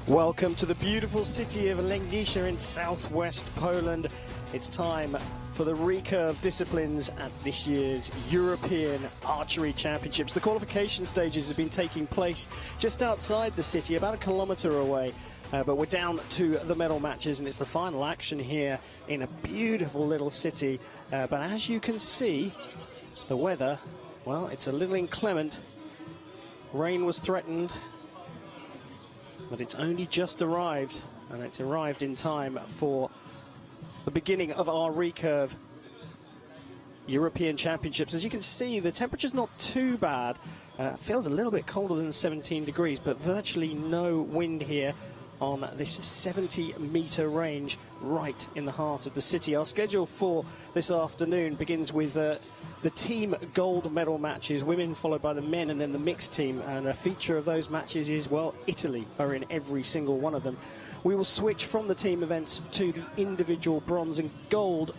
Welcome to the beautiful city of Legnica in southwest Poland. It's time for the recurve disciplines at this year's European Archery Championships. The qualification stages have been taking place just outside the city, about a kilometre away. But we're down to the medal matches, and it's the final action here in a beautiful little city. But as you can see, the weather, well, it's a little inclement. Rain was threatened, but it's only just arrived, and it's arrived in time for the beginning of our recurve European Championships. As you can see, the temperature's not too bad. Feels a little bit colder than 17 degrees, but virtually no wind here on this 70-metre range right in the heart of the city. Our schedule for this afternoon begins with the team gold medal matches, women followed by the men, and then the mixed team. And a feature of those matches is, well, Italy are in every single one of them. We will switch from the team events to the individual bronze and gold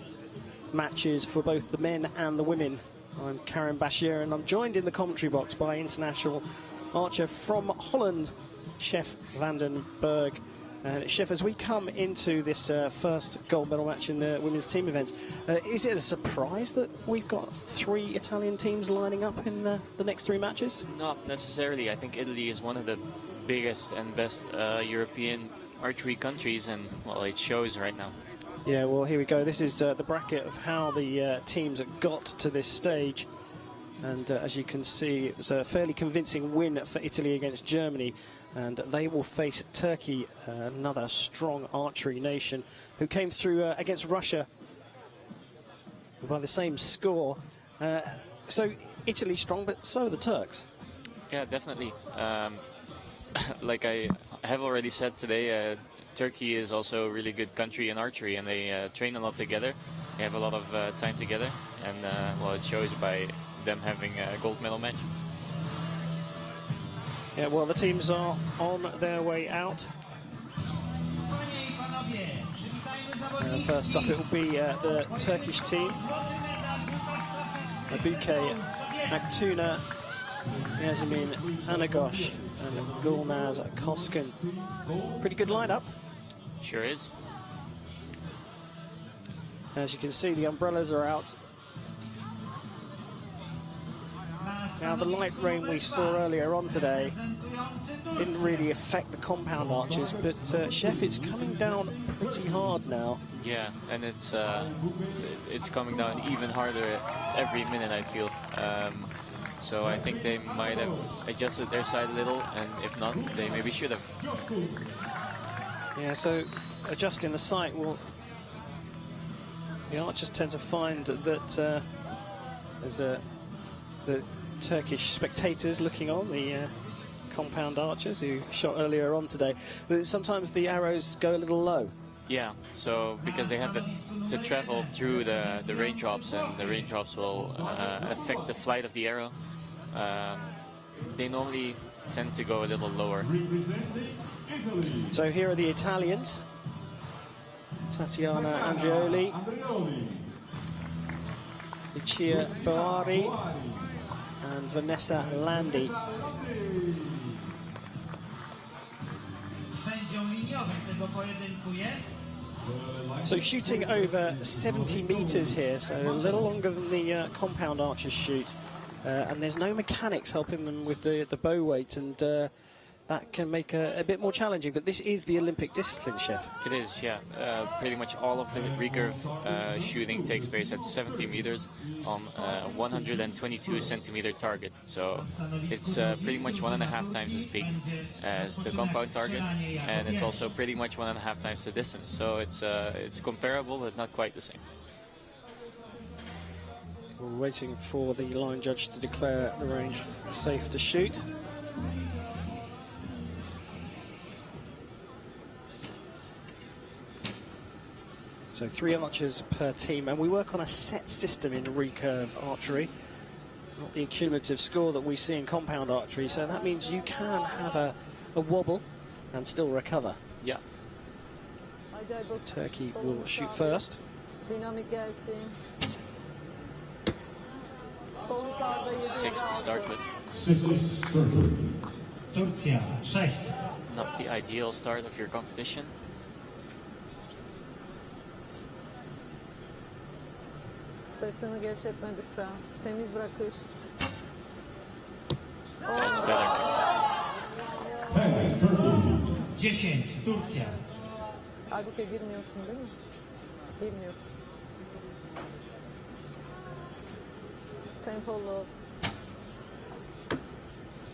matches for both the men and the women. I'm Karim Bashir, and I'm joined in the commentary box by international archer from Holland, Chef van den Berg. Chef, as we come into this first gold medal match in the women's team events, is it a surprise that we've got 3 Italian teams lining up in the next 3 matches? Not necessarily. I think Italy is one of the biggest and best European archery countries, and, well, it shows right now. Yeah, well, here we go. This is the bracket of how the teams got to this stage. And as you can see, it was a fairly convincing win for Italy against Germany. And they will face Turkey, another strong archery nation, who came through against Russia by the same score. So Italy strong, but so are the Turks. Yeah, definitely. Like I have already said today, Turkey is also a really good country in archery, and they train a lot together. They have a lot of time together, and well, it shows by them having a gold medal match. Yeah, well, the teams are on their way out. First up, it will be the Turkish team. Abuke Aktuna, Yasemin Anagosh, and Gulnaz Koskin. Pretty good lineup. Sure is. As you can see, the umbrellas are out. Now, the light rain we saw earlier on today didn't really affect the compound archers, but Chef, it's coming down pretty hard now. Yeah, and it's coming down even harder every minute, I feel. So I think they might have adjusted their side a little, and if not, they maybe should have. Yeah, so adjusting the sight, well, the archers tend to find that there's the Turkish spectators looking on, the compound archers who shot earlier on today, but sometimes the arrows go a little low. Yeah, so because they have to travel through the raindrops, and the raindrops will affect the flight of the arrow, they normally tend to go a little lower. So here are the Italians. Tatiana Andreoli, Lucia Boari, and Vanessa Lambie. So shooting over 70 metres here, so a little longer than the compound archers shoot. And there's no mechanics helping them with the bow weight, and that can make a bit more challenging. But this is the Olympic discipline, Chef. It is, yeah. Pretty much all of the recurve shooting takes place at 70 meters on a 122 centimeter target. So it's pretty much 1.5 times as big as the compound target, and it's also pretty much 1.5 times the distance. So it's comparable, but not quite the same. We're waiting for the line judge to declare the range safe to shoot. So 3 archers per team, and we work on a set system in recurve archery, not the accumulative score that we see in compound archery. So that means you can have a wobble and still recover. Yeah. So Turkey will shoot first. 6 to start with. Turcja 6. not the ideal start of your competition. Sırtını gevşetme Büşra. Temiz bırakış. That's better. 10, Turcja. Halbuki girmiyorsun değil mi? Girmiyorsun. Tempolu.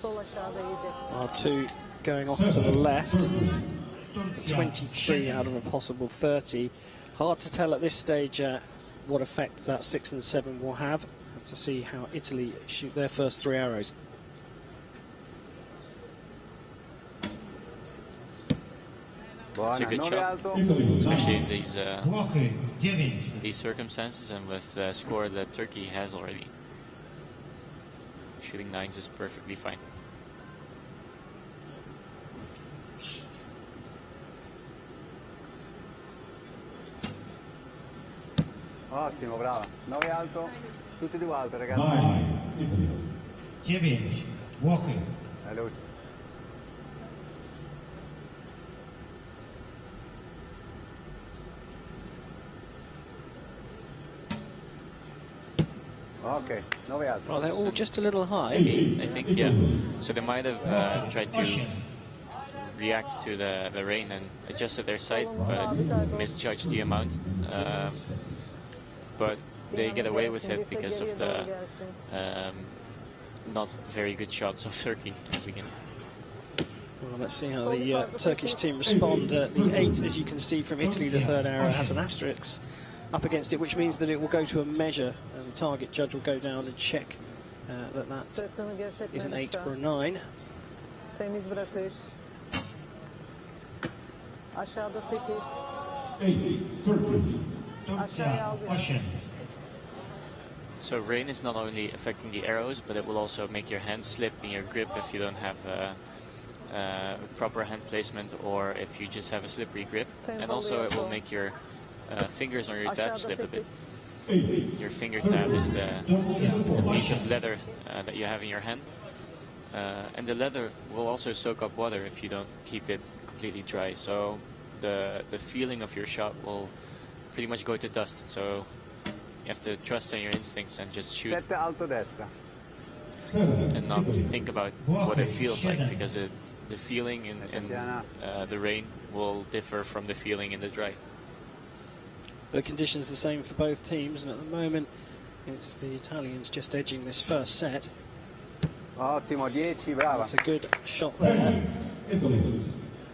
Sol aşağıda iyiydi. Two going off to the left. 23 out of a possible 30. Hard to tell at this stage what effect that 6 and 7 will have. Have to see how Italy shoot their first 3 arrows. It's a good shot, especially in these circumstances and with the score that Turkey has already. Shooting 9s is perfectly fine. Ottimo, brava. 9 alto, tutti e due alto, ragazzi. 9, Włochy. Lucy. Okay, 9 alto. Well, they're all just a little high. I think, yeah. So they might have tried to react to the rain and adjusted their sight, but misjudged the amount. But they get away with it because of the not very good shots of Turkey at the beginning. Well, let's see how the Turkish team respond. The 8, as you can see from Italy, the third arrow has an asterisk up against it, which means that it will go to a measure, and the target judge will go down and check that Sırtını gevşetme is an 8 Büşra. or a 9. Temiz bırakış. Aşağıda 8. Turcja 8. So rain is not only affecting the arrows, but it will also make your hand slip in your grip if you don't have proper hand placement, or if you just have a slippery grip. And also it will make your fingers on your tab slip a bit. Your finger tab is the piece of leather that you have in your hand. And the leather will also soak up water if you don't keep it completely dry. So the feeling of your shot will pretty much go to dust. So you have to trust on your instincts and just shoot 7 alto destra. and not think about what it feels like, because the feeling in the rain will differ from the feeling in the dry. The conditions the same for both teams, and at the moment it's the Italians just edging this first set. Ottimo, 10, brava. That's a good shot there.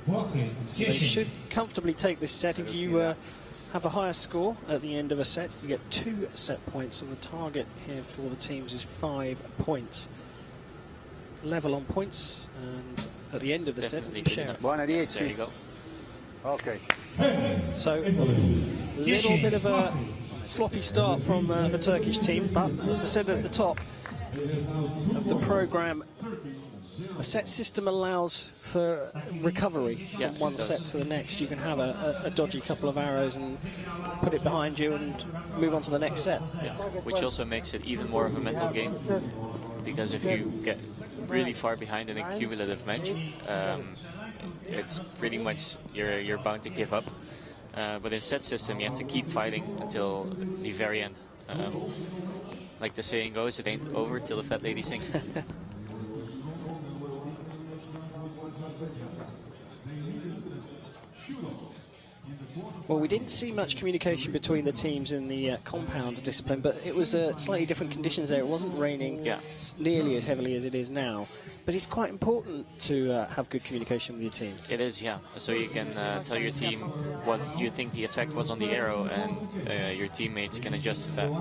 Włochy So they 10. should comfortably take this set. If you have a higher score at the end of a set, you get 2 set points, and the target here for the teams is 5 points. Level on points, and at the end of the set, Definitely you good share enough. it. Buona There you 10. go. Ok. So, a little bit of a sloppy start from the Turkish team, but as I said at the top of the programme, a set system allows for recovery Yeah, from one it does. set to the next. You can have a dodgy couple of arrows and put it behind you and move on to the next set. Yeah. Which also makes it even more of a mental game, because if you get really far behind in a cumulative match, it's pretty much you're bound to give up. But in set system, you have to keep fighting until the very end. Like the saying goes, it ain't over till the fat lady sings. Well, we didn't see much communication between the teams in the compound discipline, but it was slightly different conditions there. It wasn't raining nearly as heavily as it is now, but it's quite important to have good communication with your team. It is, yeah. So you can tell your team what you think the effect was on the arrow, and your teammates can adjust to that.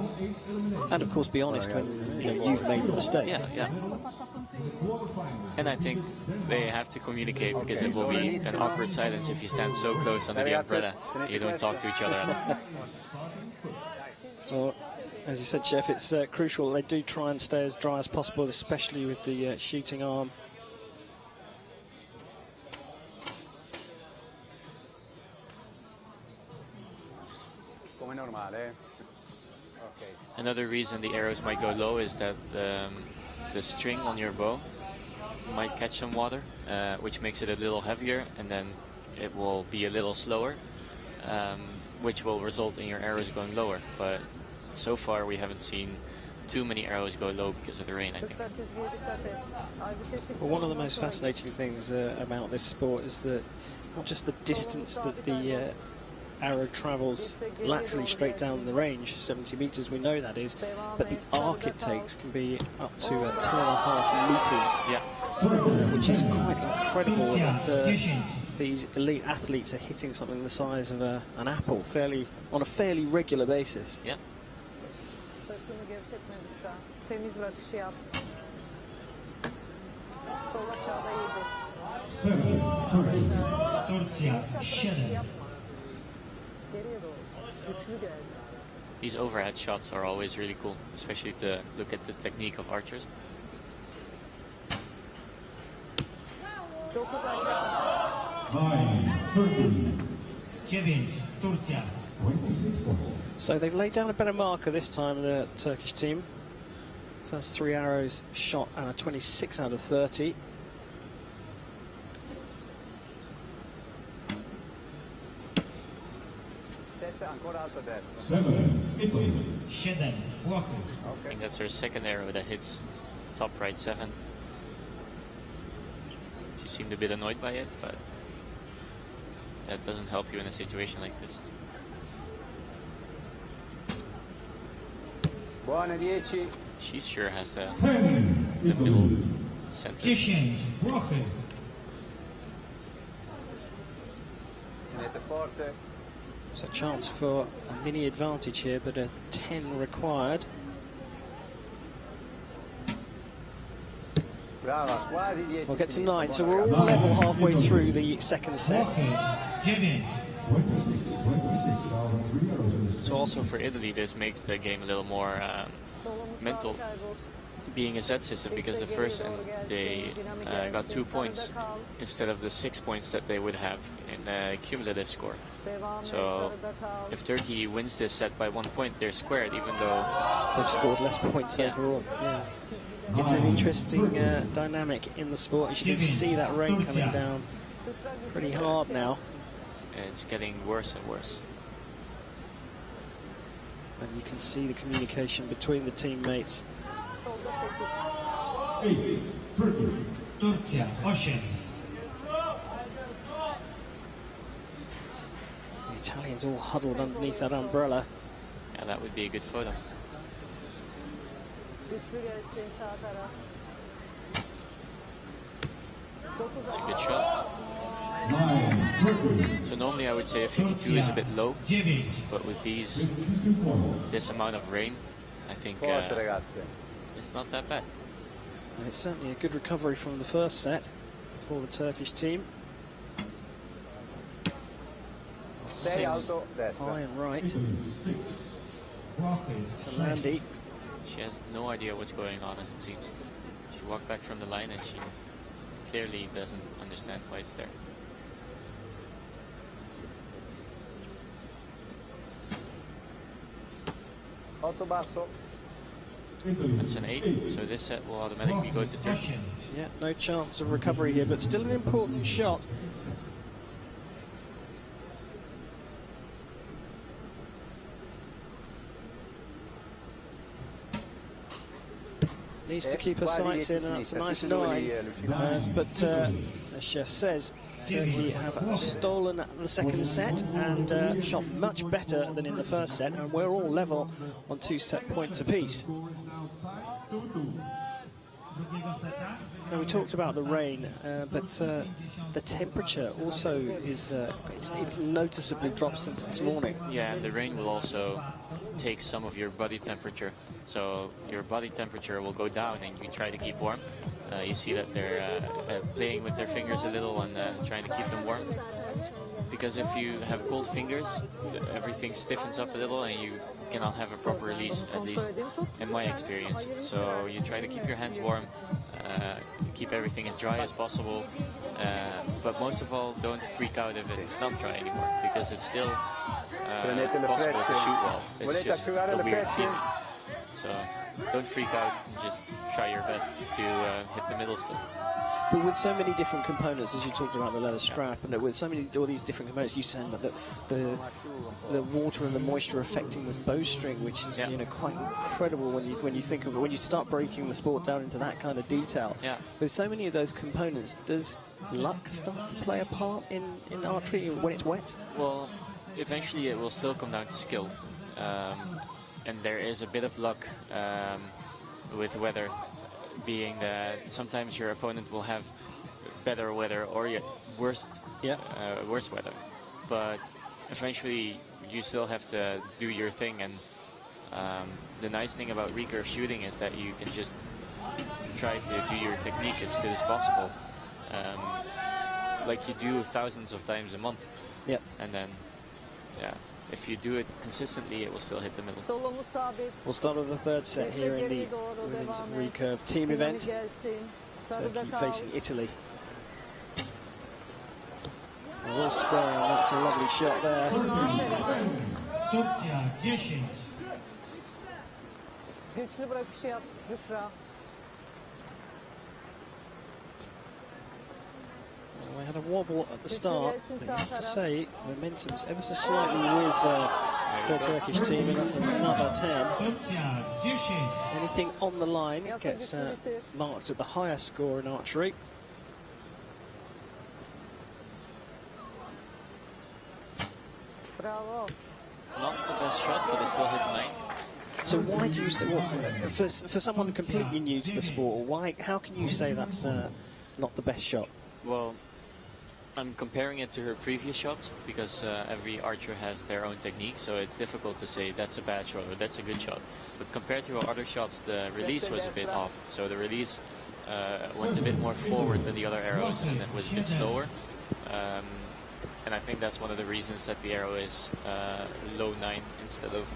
And of course, be honest when you've made the mistake. Yeah, yeah. And I think they have to communicate, because it will be an awkward silence if you stand so close under the umbrella. You don't talk to each other. Well, as you said, Chef, it's crucial they do try and stay as dry as possible, especially with the shooting arm. Come normale, eh? Ok. Another reason the arrows might go low is that the string on your bow might catch some water, which makes it a little heavier, and then it will be a little slower, which will result in your arrows going lower. But so far we haven't seen too many arrows go low because of the rain, I think. Kuşlar çizgiye dikkat et. Aybüke çıksın. Well, one of the ondan most sonra fascinating things about this sport is that not just the distance that the arrow travels laterally straight down the range, 70 meters, we know that is, but the arc it takes can be up to 10.5 meters, Yeah, which is quite incredible that these elite athletes are hitting something the size of an apple on a fairly regular basis. yeah. Sırtını gevşetme Büşra. Temiz bırakışı yap. Sol aşağıda 7. 7, Turcja 7. Geriye doğru. Güçlü gel. These overhead shots are always really cool, especially to look at the technique of archers. 9 aşağı. 9, Turcja. So they've laid down a better marker this time, the Turkish team. First 3 arrows shot out of 26 out of 30. Sette ancora alto a destra. 7, Włochy. I think that's her second arrow that hits top right 7. She seemed a bit annoyed by it, but that doesn't help you in a situation like this. Buone 10. She sure has the 10, middle center. 10, Włochy. Tenete forte. It's a chance for a mini advantage here, but a 10 required. Brava, quasi 10. We'll get to 9, so Buona we're all ragazza. level halfway through the second set. Włochy 9. So also for Italy, this makes the game a little more Solunu mental, sağa kaybol. being a set system, because the first end they got 2 points instead of the 6 points that they would have in a cumulative score. Devam et, So sarıda kal. if Turkey wins this set by 1 point, they're squared, even though They've scored less points Yeah. overall. Yeah. It's an interesting dynamic in the sport. As you can see, that rain coming down Kuşlar güçlü pretty gel. hard now. it's getting worse and worse. And you can see the communication between the teammates. Solda 8. 8, Turcja 8. The Italians all huddled underneath that umbrella. Yeah, that would be a good photo. Güçlü gelsin sağ taraf. 9 It's a good aşağı. shot. 9, So normally I would say a 52 is a bit low, 9. but with this amount of rain, I think Forte ragazze. it's not that bad. And it's certainly a good recovery from the first set for the Turkish team. 6 Seems alto destra. High and right. Włochy So 6. Lambie. She has no idea what's going on, as it seems. She walked back from the line and she clearly doesn't understand why it's there. Otto basso. That's an 8, so this set will automatically go to Turkey. 8. Yeah, no chance of recovery here, but still an important shot. Needs to keep her sights in. That's a nice 9. But as Chef says, Turkey have stolen the second set and shot much better than in the first set, and we're all level on 2 set points apiece. Now, we talked about the rain, but the temperature also is it's noticeably dropped since this morning. Yeah, and the rain will also take some of your body temperature. So your body temperature will go down and you try to keep warm. You see that they're playing with their fingers a little and trying to keep them warm. Because if you have cold fingers, everything stiffens up a little and you cannot have a proper release, at least in my experience. So you try to keep your hands warm, keep everything as dry as possible, but most of all, don't freak out if it's not dry anymore, because it's still possible to shoot well. It's just a weird feeling. So don't freak out, just try your best to hit the middle still. But with so many different components, as you talked about the leather strap, and with so many all these different components, you said that the water and the moisture affecting this bowstring, which is quite incredible when you think of it. When you start breaking the sport down into that kind of detail, with so many of those components, does luck start to play a part in archery when it's wet? Well, eventually it will still come down to skill, and there is a bit of luck with weather, being that sometimes your opponent will have better weather or worse weather, but eventually you still have to do your thing. And the nice thing about recurve shooting is that you can just try to do your technique as good as possible, like you do thousands of times a month. And then if you do it consistently, it will still hit the middle. Solumuz sabit. We'll start with the third set here in the women's recurve team event. Turkey facing Italy. All squaring, that's a lovely shot there. Turcja 10. Güçlü bırakışı yap Büşra. We had a wobble at the start, but you have to say momentum's ever so slightly with the Turkish team, and that's another 10. Turcja 10. Anything on the line gets marked at the higher score in archery. Bravo. Not the best shot, but it still hit 9. So why do you say, for someone completely new to the sport, how can you say that's not the best shot? Well, I'm comparing it to her previous shots because every archer has their own technique, so it's difficult to say that's a bad shot or that's a good shot. But compared to her other shots, the release was a bit off. So the release went a bit more forward than the other arrows, and it was a bit slower. And I think that's one of the reasons that the arrow is low 9 instead of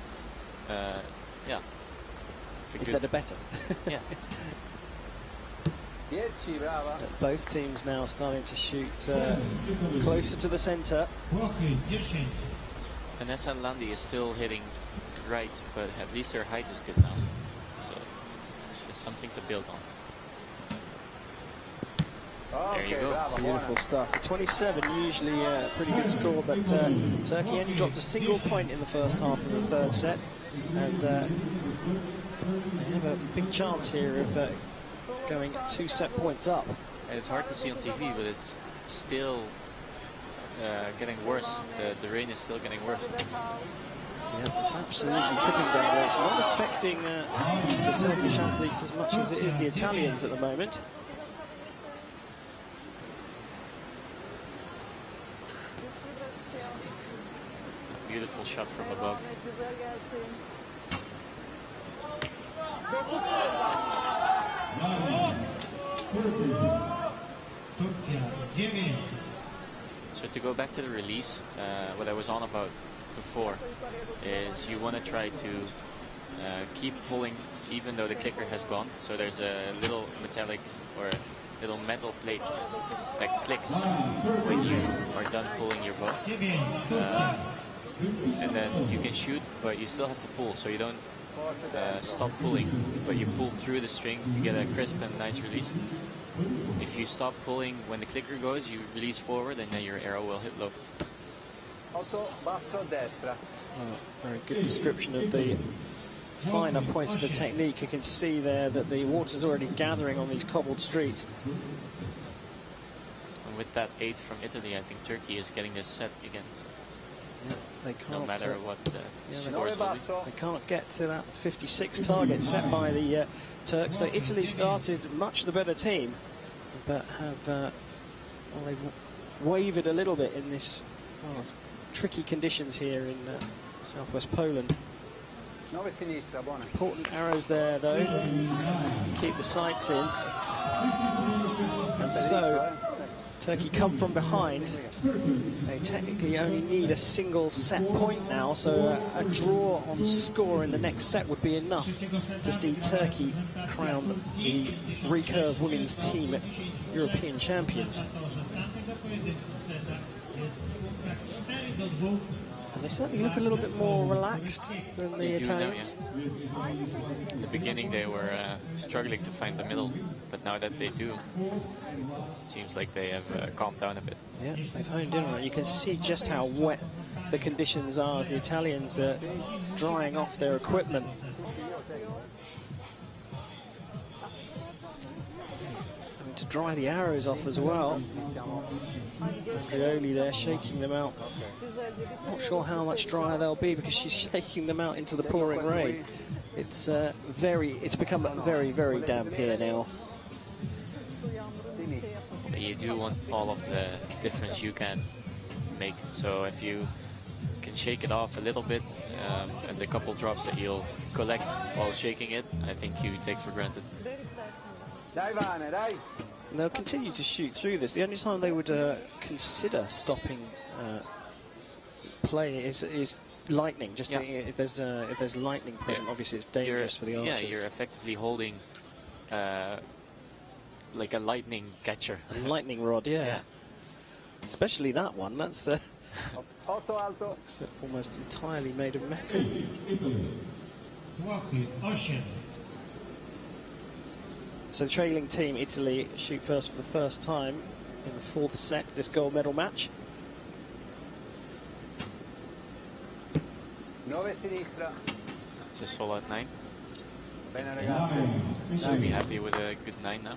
instead of better. Yeah. Both teams now starting to shoot closer to the center. Vanessa and Lambie is still hitting right, but at least her height is good now. So it's just something to build on. There you go. Beautiful stuff. 27, usually a pretty good score, but Turkey only dropped a single point in the first half of the third set, and they have a big chance here of going 2 set points up. And it's hard to see on TV, but it's still getting worse. The rain is still getting worse. Yeah, it's absolutely tipping down there. It's not affecting the Turkish athletes as much as it is the Italians at the moment. Beautiful shot from above. So to go back to the release, what I was on about before is you want to try to keep pulling even though the clicker has gone. So there's a little metallic or little metal plate that clicks when you are done pulling your bow. And then you can shoot, but you still have to pull, so you don't stop pulling, but you pull through the string to get a crisp and nice release. If you stop pulling when the clicker goes, you release forward and then your arrow will hit low. Very good description of the finer points of the technique. You can see there that the water's already gathering on these cobbled streets. And with that 8 from Italy, I think Turkey is getting this set again. Yeah, they can't, no matter what the scores will be. They can't get to that 56 target set by the Turks. So Italy started much the better team, but have they've wavered a little bit in this tricky conditions here in southwest Poland. Important arrows there though, keep the sights in, and so Turkey come from behind. They technically only need a single set point now, so a draw on score in the next set would be enough to see Turkey crown the recurve women's team European champions. And they certainly look a little bit more relaxed than the Italians. In the beginning they were struggling to find the middle. but now that they do, it seems like they have calmed down a bit. Yeah, they've honed in on it. You can see just how wet the conditions are as the Italians are drying off their equipment. Having to dry the arrows off as well. Andreoli there shaking them out. Not sure how much drier they'll be because she's shaking them out into the pouring rain. It's become very, very damp here now. You do want all of the difference you can make. So if you can shake it off a little bit, and the couple drops that you'll collect while shaking it, I think you take for granted. And they'll continue to shoot through this. The only time they would consider stopping play is lightning. Just if there's lightning present, obviously it's dangerous for the archers. Yeah, you're effectively holding like a lightning catcher. A lightning rod, yeah. Especially that one. That's almost entirely made of metal. So the trailing team, Italy, shoot first for the first time in the fourth set of this gold medal match. 9 sinistra. It's a solid 9. Bene ragazzi. Should be happy with a good 9 now.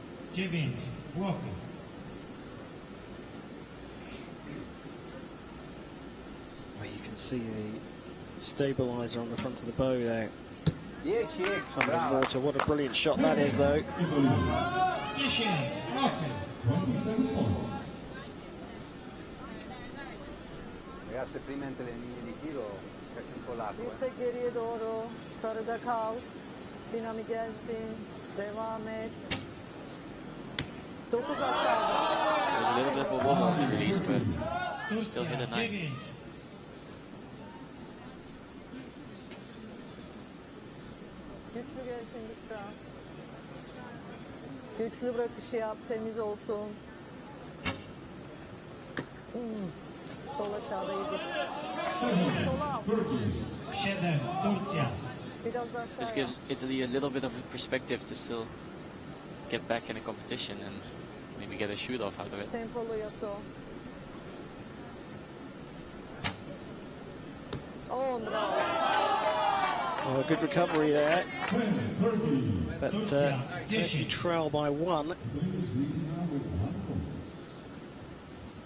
Well, you can see the stabilizer on the front of the bow there. 10, Underwater. What a brilliant shot that is, though. Ragazzi, prima entro le linee di tiro, caccia un po' l'acqua. Dirsek geriye doğru. Sarıda kal. Dinamik gelsin. Devam et. 9 aşağıda. There was a little bit of a wobble on the release, but still hit a 9. Güçlü gelsin Büşra. Güçlü bırakışı yap. Temiz olsun. Sol aşağıda 7. Sola. Biraz da aşağıya. This gives Italy a little bit of a perspective to still get back in the competition and maybe get a shoot off out of it. Tempolu Yaso. 10 bravo. Oh, good recovery there. But Turkey trail by 1.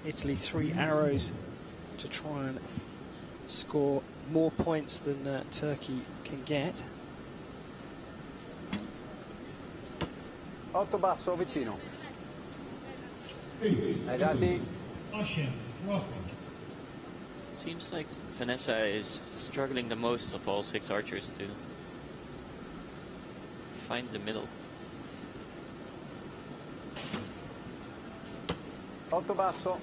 Italy 3 arrows to try and score more points than Turkey can get. 8 basso, vicino. Ai dati. Seems like Vanessa is struggling the most of all 6 archers to find the middle. 8 basso.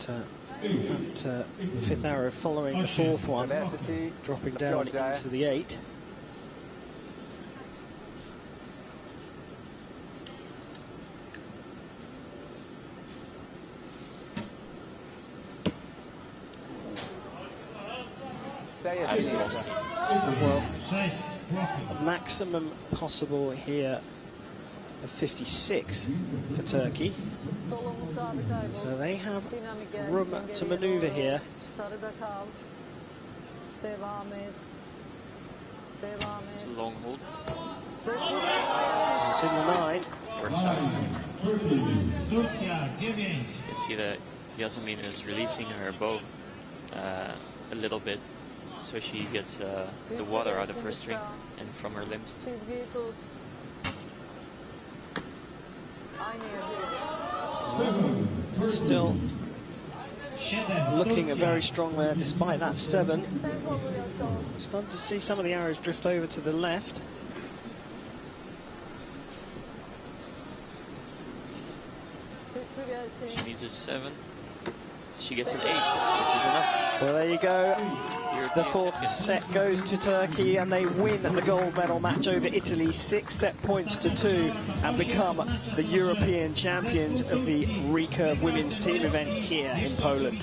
That fifth arrow following the fourth one, dropping down into the 8. Well, a maximum possible here of 56 for Turkey. So they have room to maneuver here. Sarıda kal. Devam et. Devam It's et. a long hold. It's in the 9. Works out. You see that Yasemin is releasing her bow a little bit, so she gets the water out of her string and from her limbs. Çizgiyi tut. Aynı yerde. Still looking very strong there despite that 7. Starting to see some of the arrows drift over to the left. Güçlü gelsin. She needs a 7. She gets an 8, which is enough. Well, there you go. The European 4th champion. set goes to Turkey and they win the gold medal match over Italy, 6 set points to 2, and become the European champions of the Recurve women's team event here in Poland.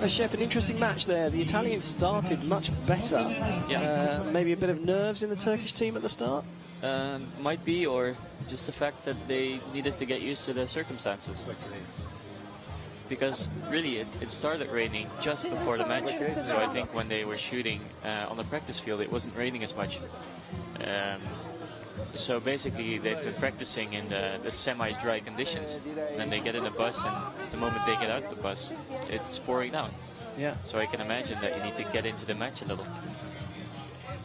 Chef, an interesting match there. The Italians started much better. Yeah. Maybe a bit of nerves in the Turkish team at the start. Might be, or just the fact that they needed to get used to the circumstances. Because really, it started raining just before the match. So I think when they were shooting on the practice field, it wasn't raining as much. So basically, they've been practicing in the semi-dry conditions. And then they get in the bus, and the moment they get out the bus, it's pouring down. Yeah. So I can imagine that you need to get into the match a little.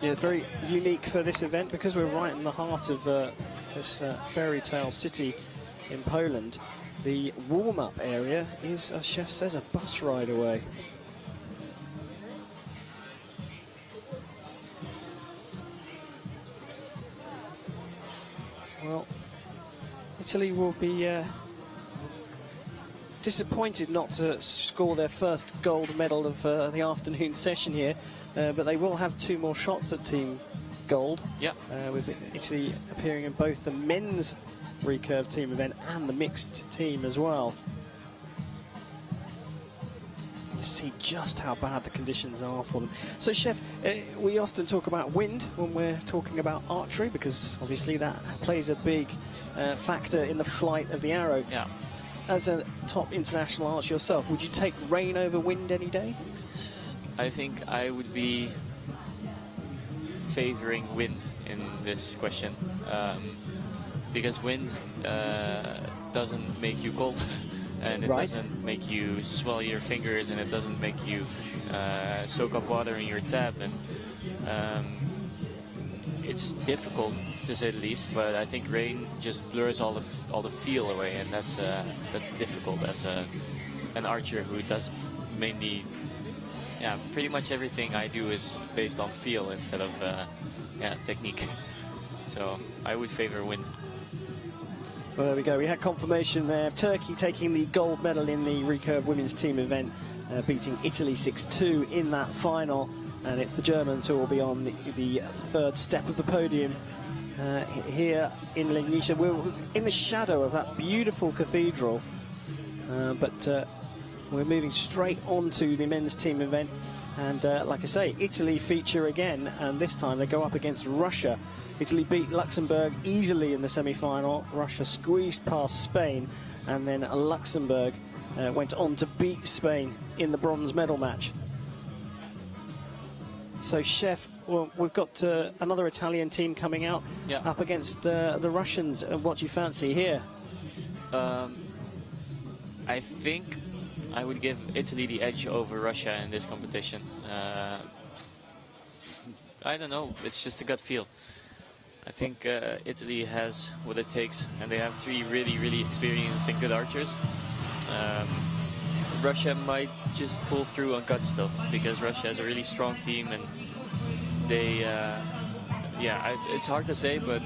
Yeah, it's very unique for this event because we're right in the heart of this fairy tale city in Poland. The warm-up area is, as Chef says, a bus ride away. Well, Italy will be disappointed not to score their first gold medal of the afternoon session here, but they will have 2 more shots at Team Gold. Yeah. With Italy appearing in both the men's recurve team event and the mixed team as well. You see just how bad the conditions are for them. So, Chef, we often talk about wind when we're talking about archery because obviously that plays a big factor in the flight of the arrow. Yeah. As a top international archer yourself, would you take rain over wind any day? I think I would be favoring wind in this question because wind doesn't make you cold and it doesn't make you swell your fingers and it doesn't make you soak up water in your tab, and it's difficult to say the least, but I think rain just blurs all the feel away, and that's difficult as an archer who does mainly, pretty much everything I do is based on feel instead of technique. So I would favor wind. Well, there we go. We had confirmation there. Turkey taking the gold medal in the recurve women's team event, beating Italy 6-2 in that final. And it's the Germans who will be on the 3rd step of the podium here in Legnica. We're in the shadow of that beautiful cathedral, but we're moving straight on to the men's team event. And like I say, Italy feature again, and this time they go up against Russia. Italy beat Luxembourg easily in the semi-final. Russia squeezed past Spain, and then Luxembourg went on to beat Spain in the bronze medal match. So, Chef, well, we've got another Italian team coming out up against the Russians. What do you fancy here? I think I would give Italy the edge over Russia in this competition. I don't know, it's just a gut feel. I think Italy has what it takes, and they have 3 really, really experienced and good archers. Russia might just pull through on gut still, because Russia has a really strong team, and they, it's hard to say, but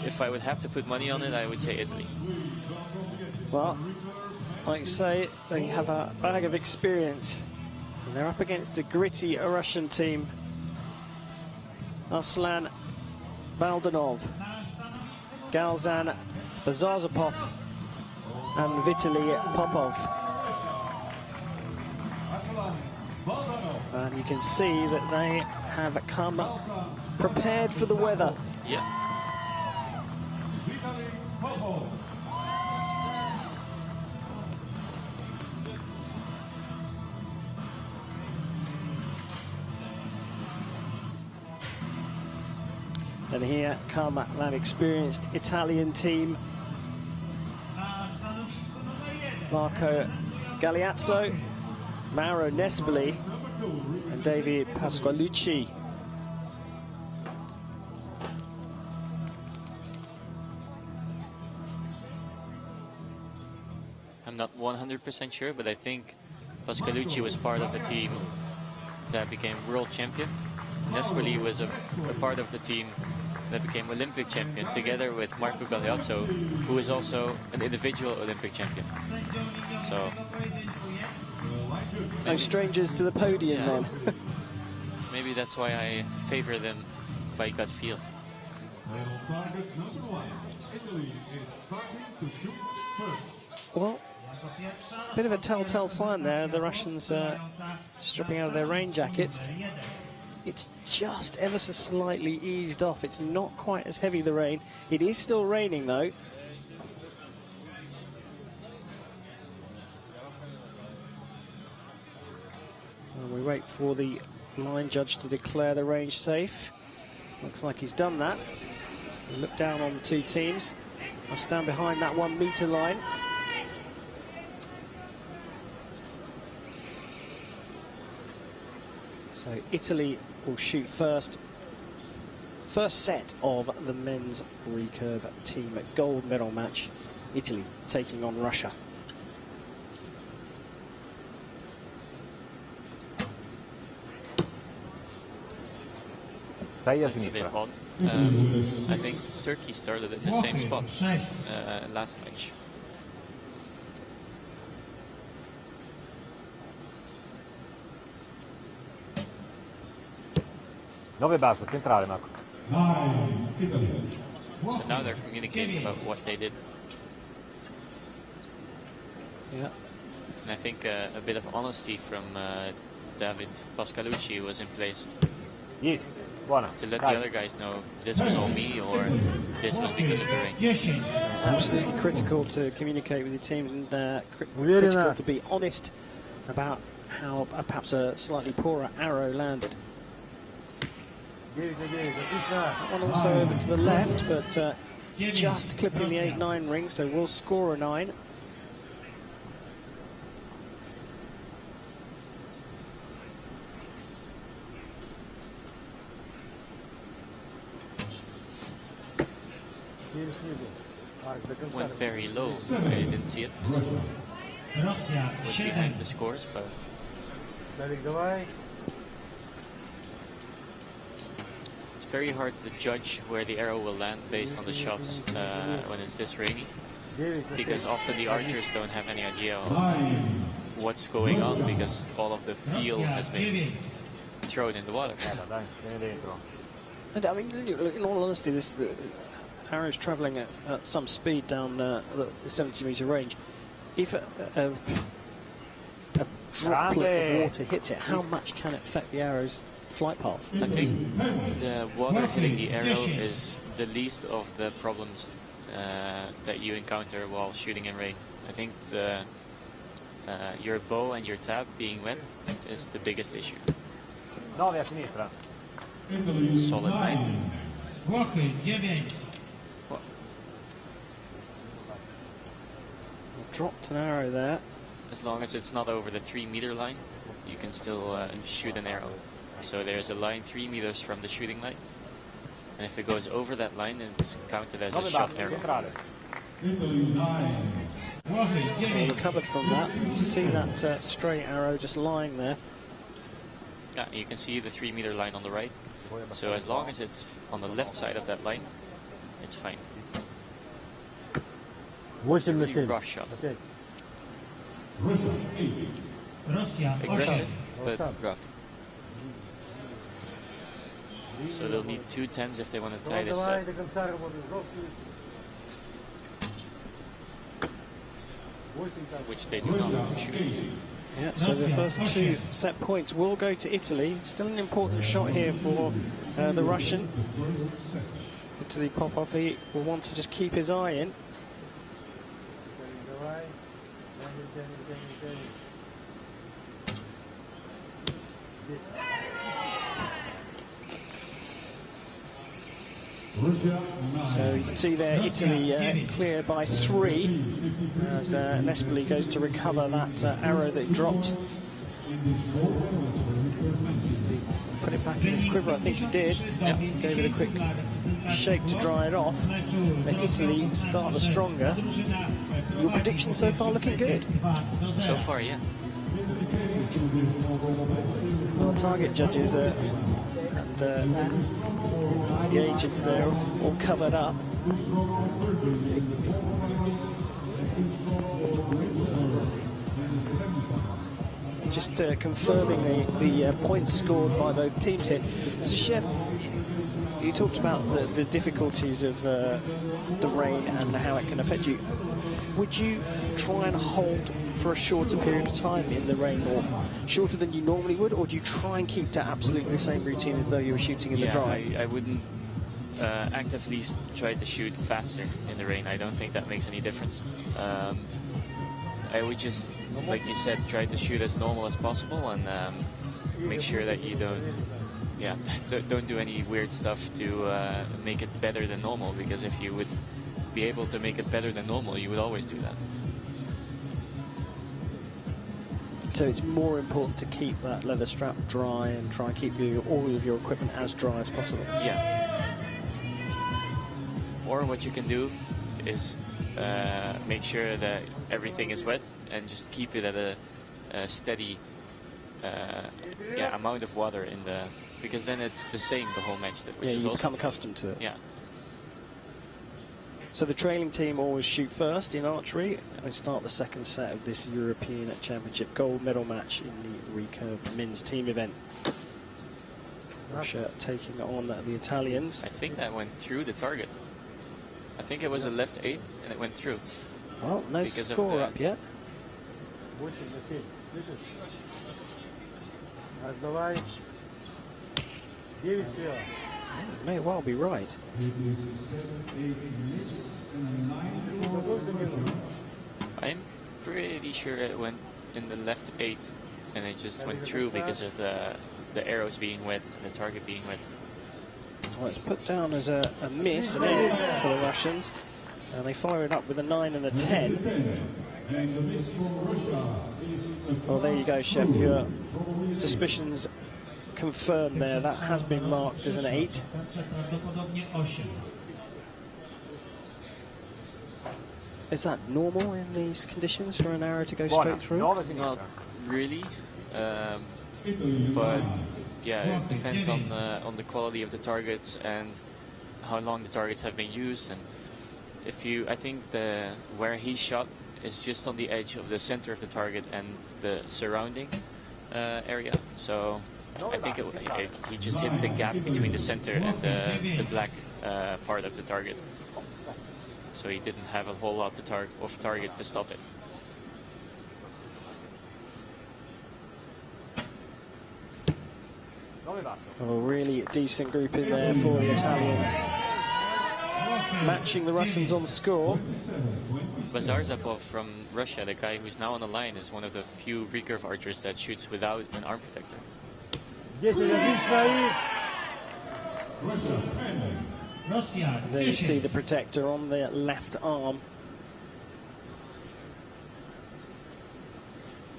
if I would have to put money on it, I would say Italy. Well, like I say, they have a bag of experience, and they're up against a gritty Russian team. Aslan Baldanov, Galzan Bazazapov, and Vitaly Popov. And you can see that they have come prepared for the weather. Yeah. And here come that experienced Italian team. Marco Galeazzo, Mauro Nespoli, and David Pasqualucci. I'm not 100% sure, but I think Pasqualucci was part of a team that became world champion. Nespoli was a part of the team that became Olympic champion, together with Marco Galeazzo, who is also an individual Olympic champion. So, no strangers to the podium then. Maybe that's why I favor them by gut feel. Well, a bit of a telltale sign there. The Russians stripping out of their rain jackets. It's just ever so slightly eased off. It's not quite as heavy, the rain. It is still raining, though. And we wait for the line judge to declare the range safe. Looks like he's done that. We look down on the two teams. I stand behind that 1 meter line. So Italy will shoot first. First set of the men's recurve team gold medal match. Italy taking on Russia. It's a bit odd. I think Turkey started at the same spot last match. Nove basso, centrale, Marco. So now they're communicating about what they did. Yeah. And I think a bit of honesty from David Pascalucci was in place. Yes. Buona. To let the other guys know this was all me or this was because of the rain. Absolutely critical to communicate with your teams and critical to be honest about how perhaps a slightly poorer arrow landed. That one also over to the left, but just clipping the 8-9 ring, so we'll score a 9. Went very low. I didn't see it. Was behind the scores, but it's very hard to judge where the arrow will land based on the shots when it's this rainy, because often the archers don't have any idea of what's going on because all of the fuel has been thrown in the water. And I mean, in all honesty, this arrow's travelling at some speed down the 70-metre range. If a droplet of water hits it, how much can it affect the arrow's flight path? I think the water hitting the arrow is the least of the problems that you encounter while shooting in rain. I think your bow and your tab being wet is the biggest issue. 9 a sinistra. Solid 9. Dropped an arrow there. As long as it's not over the 3-meter line, you can still shoot an arrow. So there's a line 3 meters from the shooting line, and if it goes over that line, it's counted as a shot arrow. Well, recovered from that. You see that stray arrow just lying there. Yeah, you can see the 3-meter line on the right. So as long as it's on the left side of that line, it's fine. Really rough shot. Aggressive, but rough. So they'll need 2 10s if they want to tie this set. Which they do not shoot. Yeah, so the first 2 set points will go to Italy. Still an important shot here for the Russian. Italy Popov, he will want to just keep his eye in. So you can see there Italy clear by 3 as Nestle goes to recover that arrow that he dropped. Put it back in his quiver, I think he did. Yep. Gave it a quick shake to dry it off. But Italy start the stronger. Your prediction so far looking good? So far, yeah. Well, target judges and the agents there all covered up. Just confirming the points scored by both teams here. So, Chef, you talked about the difficulties of the rain and how it can affect you. Would you try and hold for a shorter period of time in the rain, or shorter than you normally would, or do you try and keep to absolutely the same routine as though you were shooting in the dry? I wouldn't actively try to shoot faster in the rain. I don't think that makes any difference. I would just, like you said, try to shoot as normal as possible and make sure that you don't do any weird stuff to make it better than normal, because if you would be able to make it better than normal, you would always do that. So it's more important to keep that leather strap dry and try and keep all of your equipment as dry as possible. Yeah. Or what you can do is make sure that everything is wet and just keep it at a steady amount of water in the, because then it's the same the whole match. Which is you also become accustomed to it. Yeah. So the trailing team always shoot first in archery, and we start the second set of this European Championship gold medal match in the Recurve men's team event. Russia taking on the Italians. I think that went through the target. I think it was a left 8 and it went through. Well, no score up yet. May well be right. I'm pretty sure it went in the left 8 and it just went through because of the arrows being wet and the target being wet. Well, it's put down as a miss, an end for the Russians, and they follow it up with a 9 and a 10. Well, there you go, Chef. Your suspicions confirmed there. That has been marked as an 8. Is that normal in these conditions for an arrow to go straight through? Not really, but yeah, it depends on the quality of the targets and how long the targets have been used. And if you, I think where he shot is just on the edge of the center of the target and the surrounding area. So I think he just hit the gap between the center and the black part of the target. So he didn't have a whole lot of target to stop it. A really decent group in there for the Italians, matching the Russians on score. Bazarzapov from Russia, the guy who's now on the line, is one of the few recurve archers that shoots without an arm protector. There you see the protector on the left arm.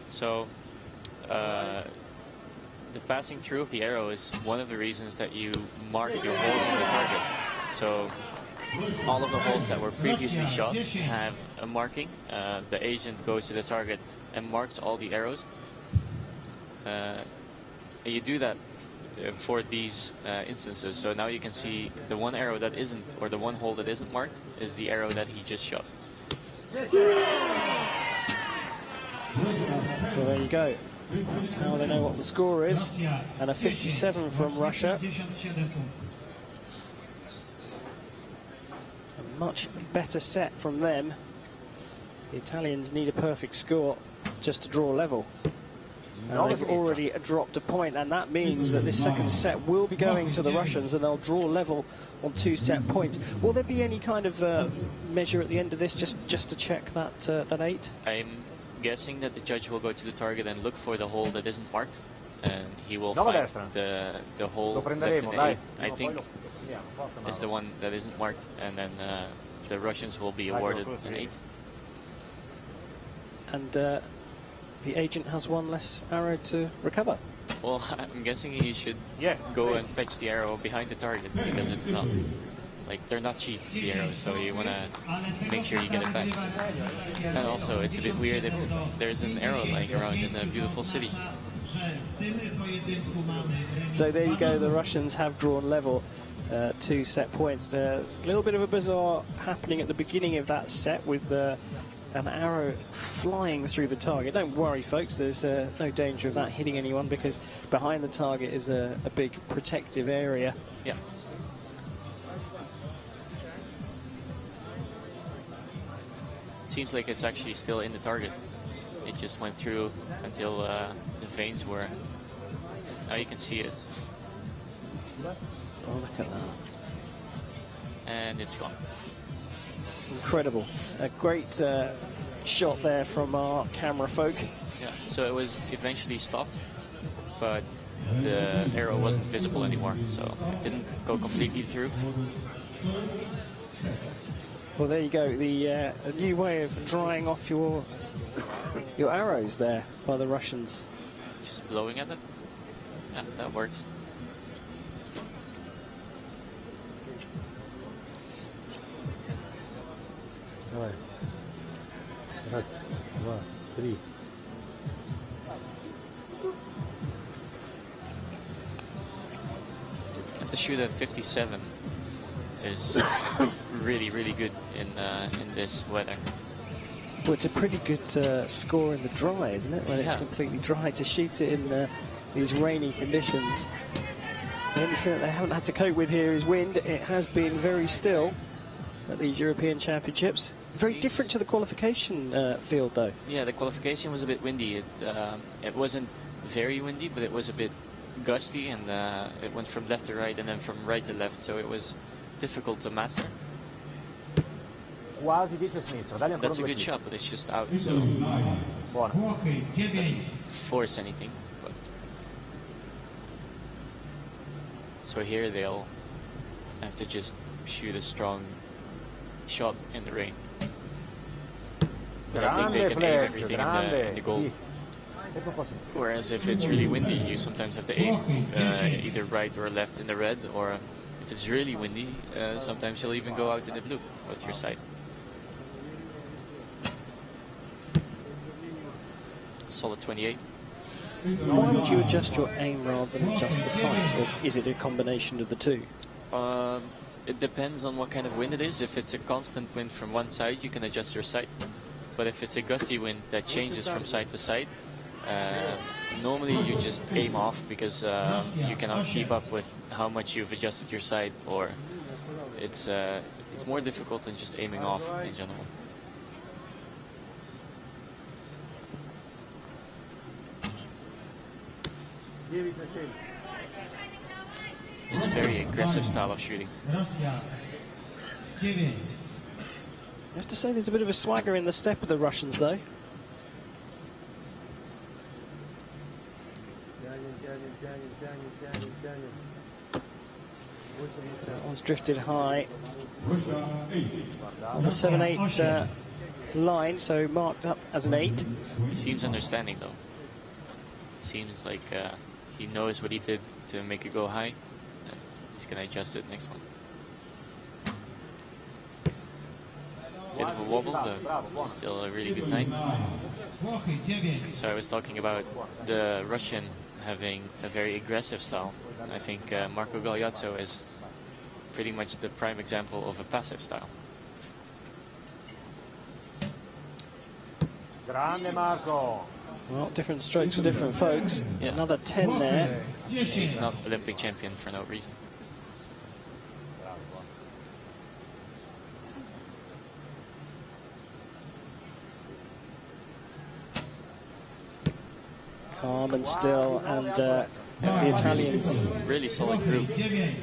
So the passing through of the arrow is one of the reasons that you mark your holes on the target. So all of the holes that were previously shot have a marking. The agent goes to the target and marks all the arrows. You do that for these instances. So now you can see the one arrow that isn't, or the one hole that isn't marked, is the arrow that he just shot. So there you go. That's how they know what the score is. And a 57 from Russia. A much better set from them. The Italians need a perfect score just to draw level. And they've already dropped a point, and that means that this second set will be going to the Russians, and they'll draw level on 2 set points. Will there be any kind of measure at the end of this, just to check that 8? I'm guessing that the judge will go to the target and look for the hole that isn't marked, and he will find the hole left in the 8, I think, is the one that isn't marked, and then the Russians will be awarded an 8. And the agent has one less arrow to recover. Well, I'm guessing he should go and fetch the arrow behind the target, because it's not, like, they're not cheap, the arrows, so you want to make sure you get it back. And also, it's a bit weird if there's an arrow lying around in a beautiful city. So there you go, the Russians have drawn level, 2 set points. A little bit of a bizarre happening at the beginning of that set with an arrow flying through the target. Don't worry, folks, there's no danger of that hitting anyone, because behind the target is a big protective area. Yeah. seems like it's actually still in the target. It just went through until the veins were. Now you can see it. Oh, look at that. And it's gone. Incredible. A great shot there from our camera folk. Yeah, so it was eventually stopped, but the arrow wasn't visible anymore, so it didn't go completely through. Well, there you go. The a new way of drying off your arrows there by the Russians. Just blowing at it. Yeah, that works. Давай. Раз, два, три. And to shoot at 57 is really, really good in this weather. Well, it's a pretty good score in the dry, isn't it? When it's Yeah. completely dry, to shoot it in these rainy conditions. The only thing that they haven't had to cope with here is wind. It has been very still at these European Championships. Very different to the qualification field, though. Yeah, the qualification was a bit windy. It wasn't very windy, but it was a bit gusty, and it went from left to right and then from right to left, so it was difficult to master. Quasi 10 a sinistra, dagli ancora That's a due good tiri. shot, but it's just out, so Buono. Hockey it doesn't 9. force anything. But so here they'll have to just shoot a strong shot in the rain. But I think they Grande can aim flash, everything grande. in the goal. Sì. Sempre un po' a sinistra. Whereas if it's really windy, you sometimes have to aim either right or left in the red, or if it's really windy, sometimes you'll even go out in the blue with your sight. Solid 28. Why would you adjust your aim rather than adjust the sight, or is it a combination of the two? It depends on what kind of wind it is. If it's a constant wind from one side, you can adjust your sight. But if it's a gusty wind that changes from side to side, normally you just aim off, because you cannot keep up with how much you've adjusted your sight, or it's more difficult than just aiming off in general. It's a very aggressive style of shooting. Russia 9. I have to say there's a bit of a swagger in the step of the Russians, though. That one's drifted high on the 7-8 line, so marked up as an 8. He seems understanding, though. Seems like he knows what he did to make it go high, and he's gonna adjust it next one. Bit of a wobble, but still a really good night. Hockey 9. So I was talking about the Russian having a very aggressive style. I think Marco Gagliazzo is pretty much the prime example of a passive style. Grande Marco. Well, different strokes for different folks. Yeah. Another 10 there. He's not Olympic champion for no reason. Calm and still, and the Italians. Really solid group. The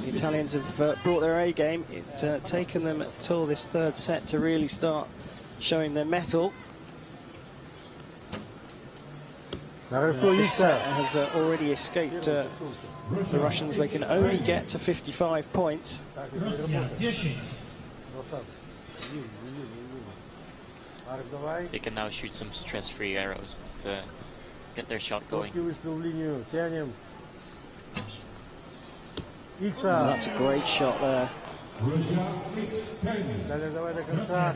Italians have brought their A game. It's taken them till this third set to really start showing their mettle. This set has already escaped the Russians. They can only get to 55 points. Russia 10. They can now shoot some stress-free arrows to get their shot going. That's a great shot there.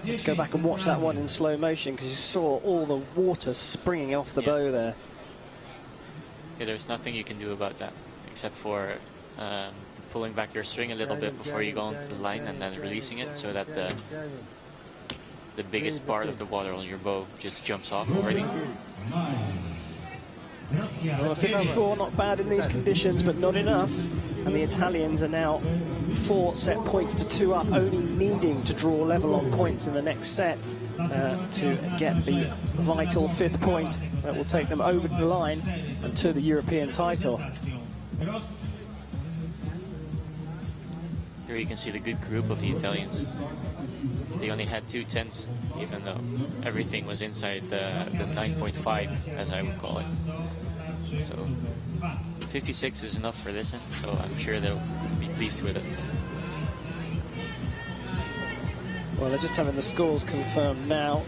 Let's go back and watch that one in slow motion, because you saw all the water springing off the bow there. Yeah, there's nothing you can do about that except for pulling back your string a little bit before you go onto the line, and then releasing it so that the biggest part of the water on your bow just jumps off already. Well, 54, not bad in these conditions, but not enough. And the Italians are now 4 set points to 2 up, only needing to draw level on points in the next set to get the vital 5th point that will take them over the line and to the European title. Here you can see the good group of the Italians. They only had 2 10s, even though everything was inside the 9.5, as I would call it. So 56 is enough for this one, so I'm sure they'll be pleased with it. Well, they're just having the scores confirmed now.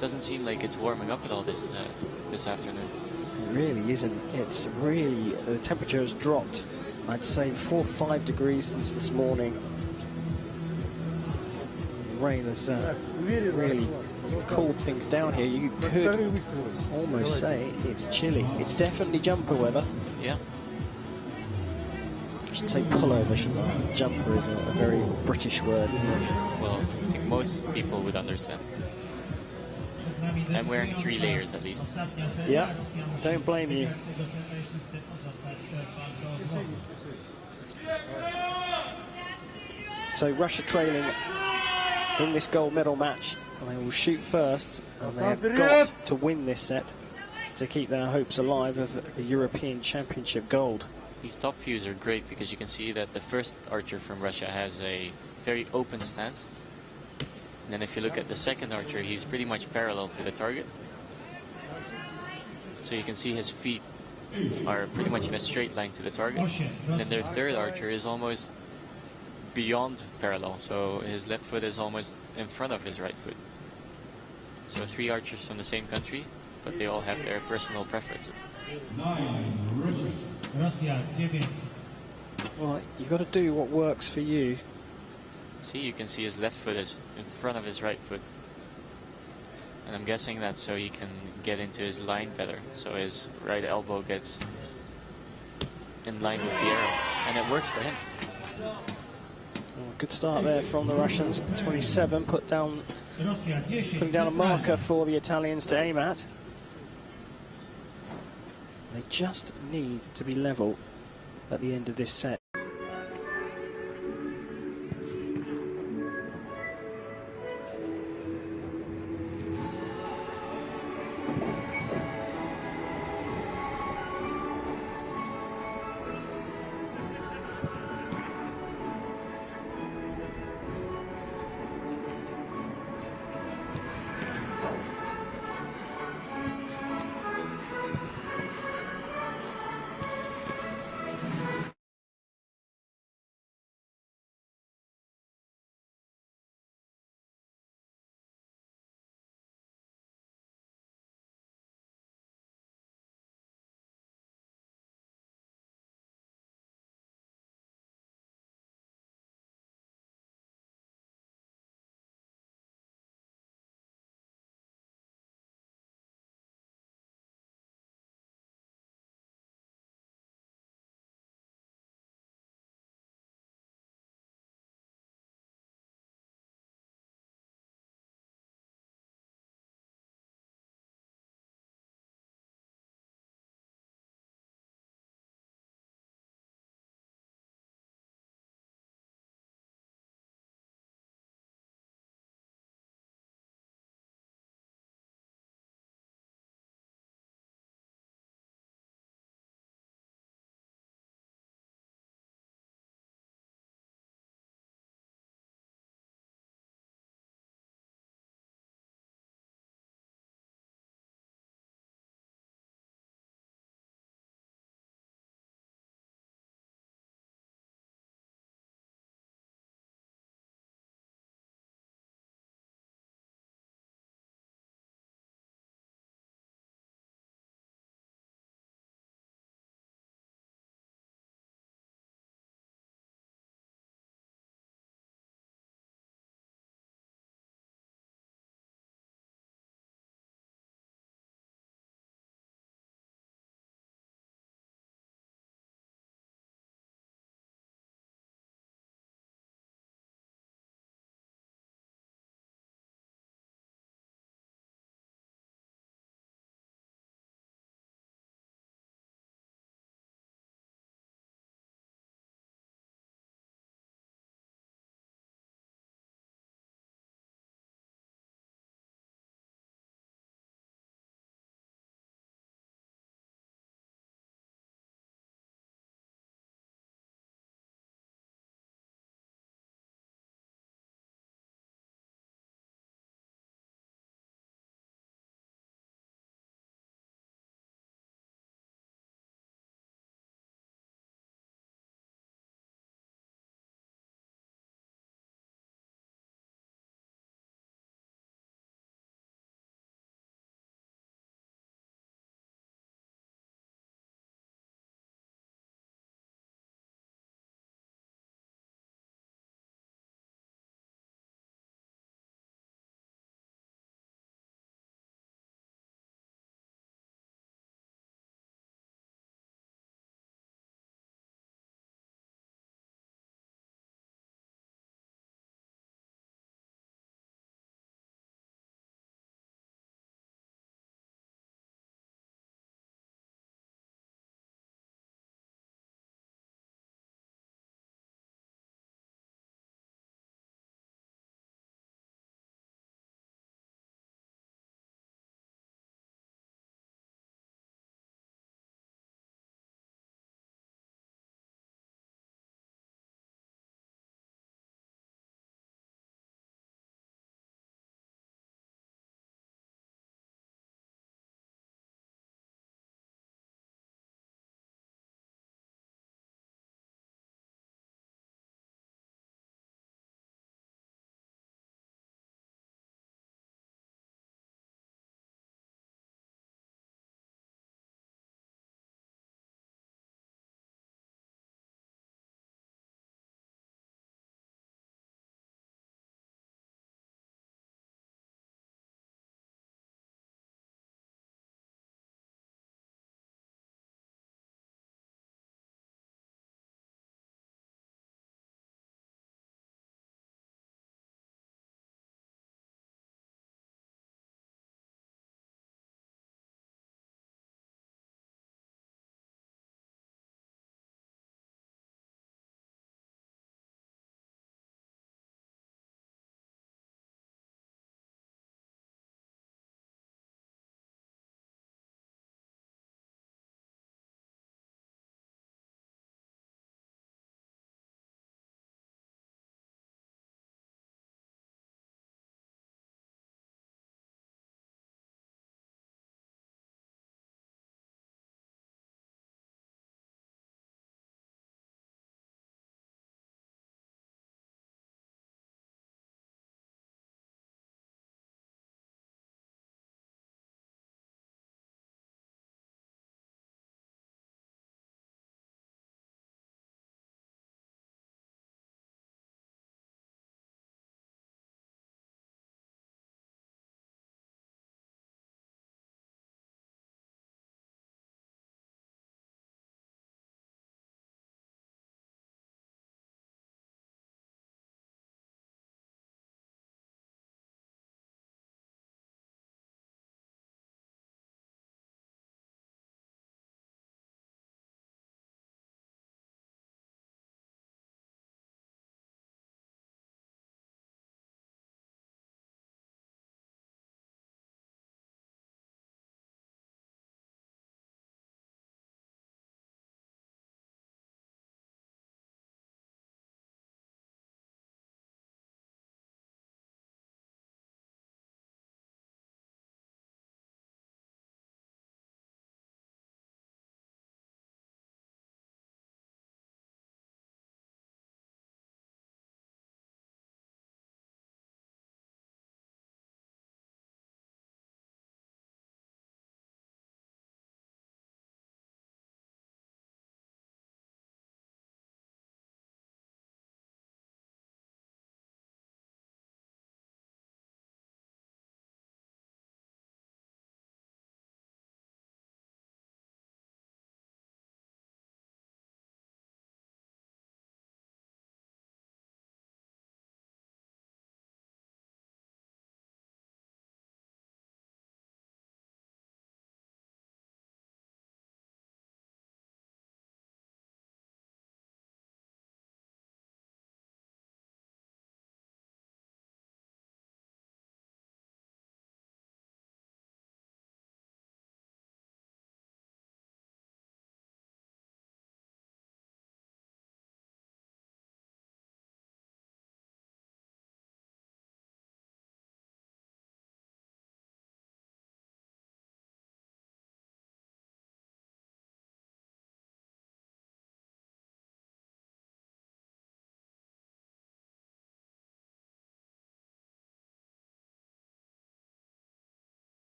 Doesn't seem like it's warming up at all this afternoon. It really isn't. It's really, the temperature has dropped, I'd say 4 or 5 degrees since this morning. Rain has really cooled things down here. You could almost say it's chilly. It's definitely jumper weather. Yeah. I should say pullover, shouldn't I? Jumper is a very British word, isn't it? Well, I think most people would understand. I'm wearing 3 layers at least. Yeah, don't blame you. So Russia trailing in this gold medal match. They will shoot first, and they have got to win this set to keep their hopes alive of the European Championship gold. These top views are great because you can see that the first archer from Russia has a very open stance. And then if you look at the second archer, he's pretty much parallel to the target. So you can see his feet are pretty much in a straight line to the target. And then their third archer is almost beyond parallel, so his left foot is almost in front of his right foot. So 3 archers from the same country, but they all have their personal preferences. Well, you've got to do what works for you. See, you can see his left foot is in front of his right foot. And I'm guessing that's so he can get into his line better. So his right elbow gets in line with the arrow. And it works for him. Well, good start there from the Russians. 27 putting down a marker for the Italians to aim at. They just need to be level at the end of this set.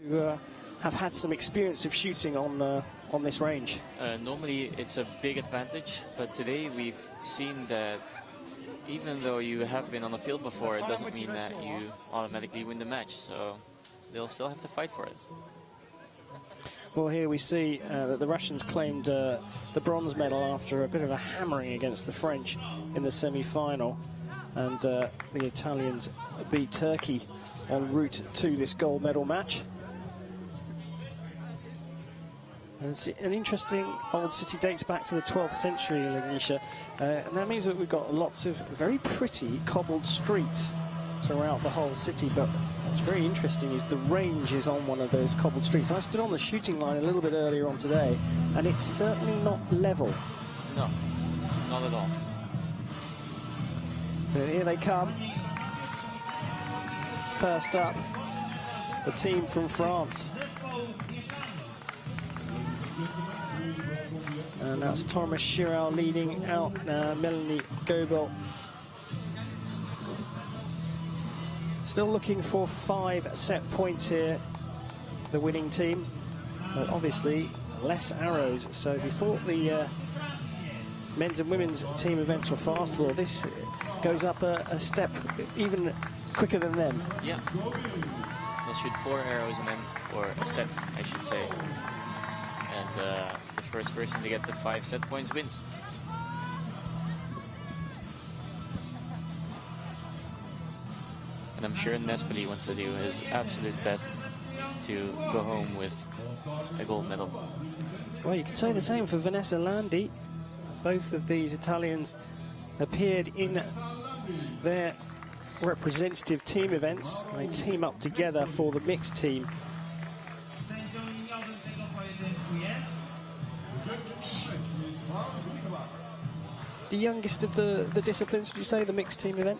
Who have had some experience of shooting on this range. Normally it's a big advantage, but today we've seen that even though you have been on the field before, it doesn't mean that you automatically win the match, so they'll still have to fight for it. Well, here we see that the Russians claimed the bronze medal after a bit of a hammering against the French in the semi-final, and the Italians beat Turkey en route to this gold medal match. And it's an interesting old city, dates back to the 12th century, Legnica, and that means that we've got lots of very pretty cobbled streets throughout the whole city. But what's very interesting is the range is on one of those cobbled streets. I stood on the shooting line a little bit earlier on today, and it's certainly not level. No, not at all. But here they come. First up, the team from France. And that's Thomas Chiral leading out Melanie Gobel. Still looking for 5 set points here, the winning team. But obviously, less arrows. So if you thought the men's and women's team events were fast, well, this goes up a step even quicker than them. Yeah. They'll shoot 4 arrows and then, or a set, I should say. And the first person to get the 5 set points wins. And I'm sure Nestle wants to do his absolute best to go home with a gold medal. Well, you could say the same for Vanessa Lambie. Both of these Italians appeared in their representative team events. They team up together for the mixed team. The youngest of the disciplines, would you say, the mixed team event?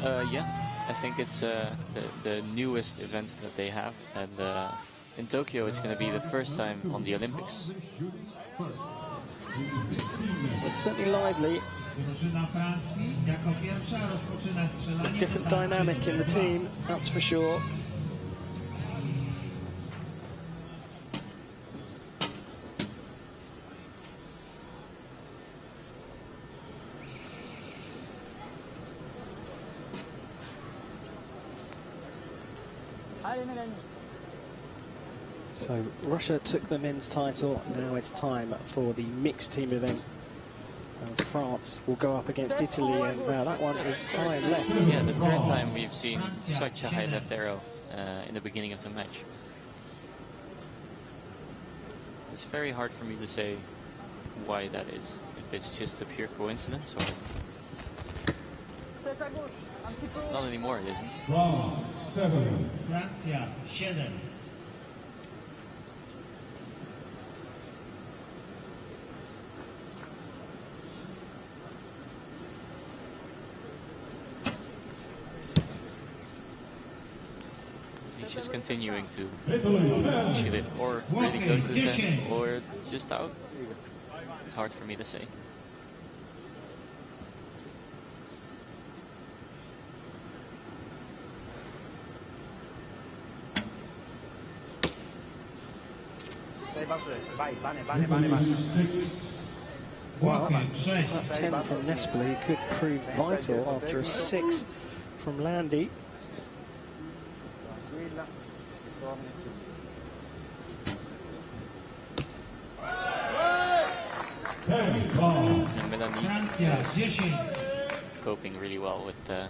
Yeah, I think it's the newest event that they have, and in Tokyo it's going to be the first time on the Olympics. It's certainly lively. A different dynamic in the team, that's for sure. So Russia took the men's title, now it's time for the mixed team event. France will go up against Italy, and that one is high and left. Yeah, the third time we've seen such a high left arrow in the beginning of the match. It's very hard for me to say why that is. If it's just a pure coincidence or... Not anymore, it isn't. Francja 7. He's just continuing to shoot it, or really close to the 10, or just out. It's hard for me to say. Well, that 10 from Nestle could prove vital after a 6 from Lambie. And Melanie is coping really well with the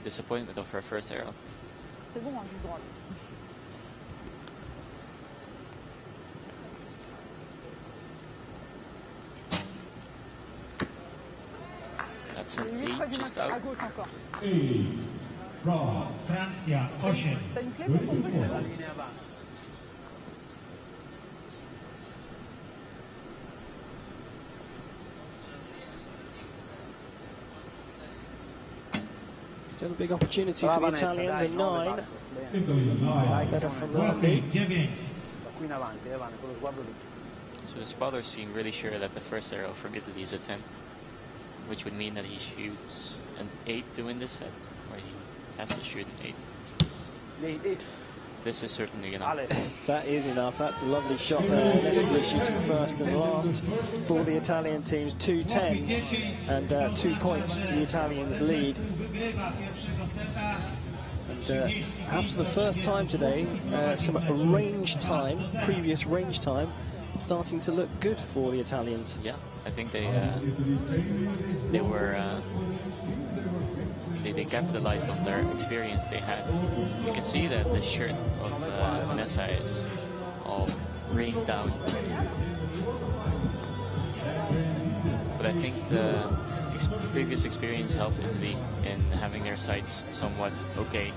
disappointment of her first arrow. That's an 8 just out. Francja 8. Still a big opportunity for the Italians, a 9. Better from Lambie. So the spotters seem really sure that the first arrow from Italy is a 10, which would mean that he shoots an 8 to win this set, or he has to shoot an 8. this is certainly enough. That is enough. That's a lovely shot there. Nestle shooting first and last for the Italian teams. 2 10s and 2 points the Italians lead. And perhaps for the first time today, some range time, previous range time, starting to look good for the Italians. Yeah, I think they capitalized on their experience they had. You can see that the shirt of Vanessa is all rained down. But I think the previous experience helped Italy in having their sights somewhat okay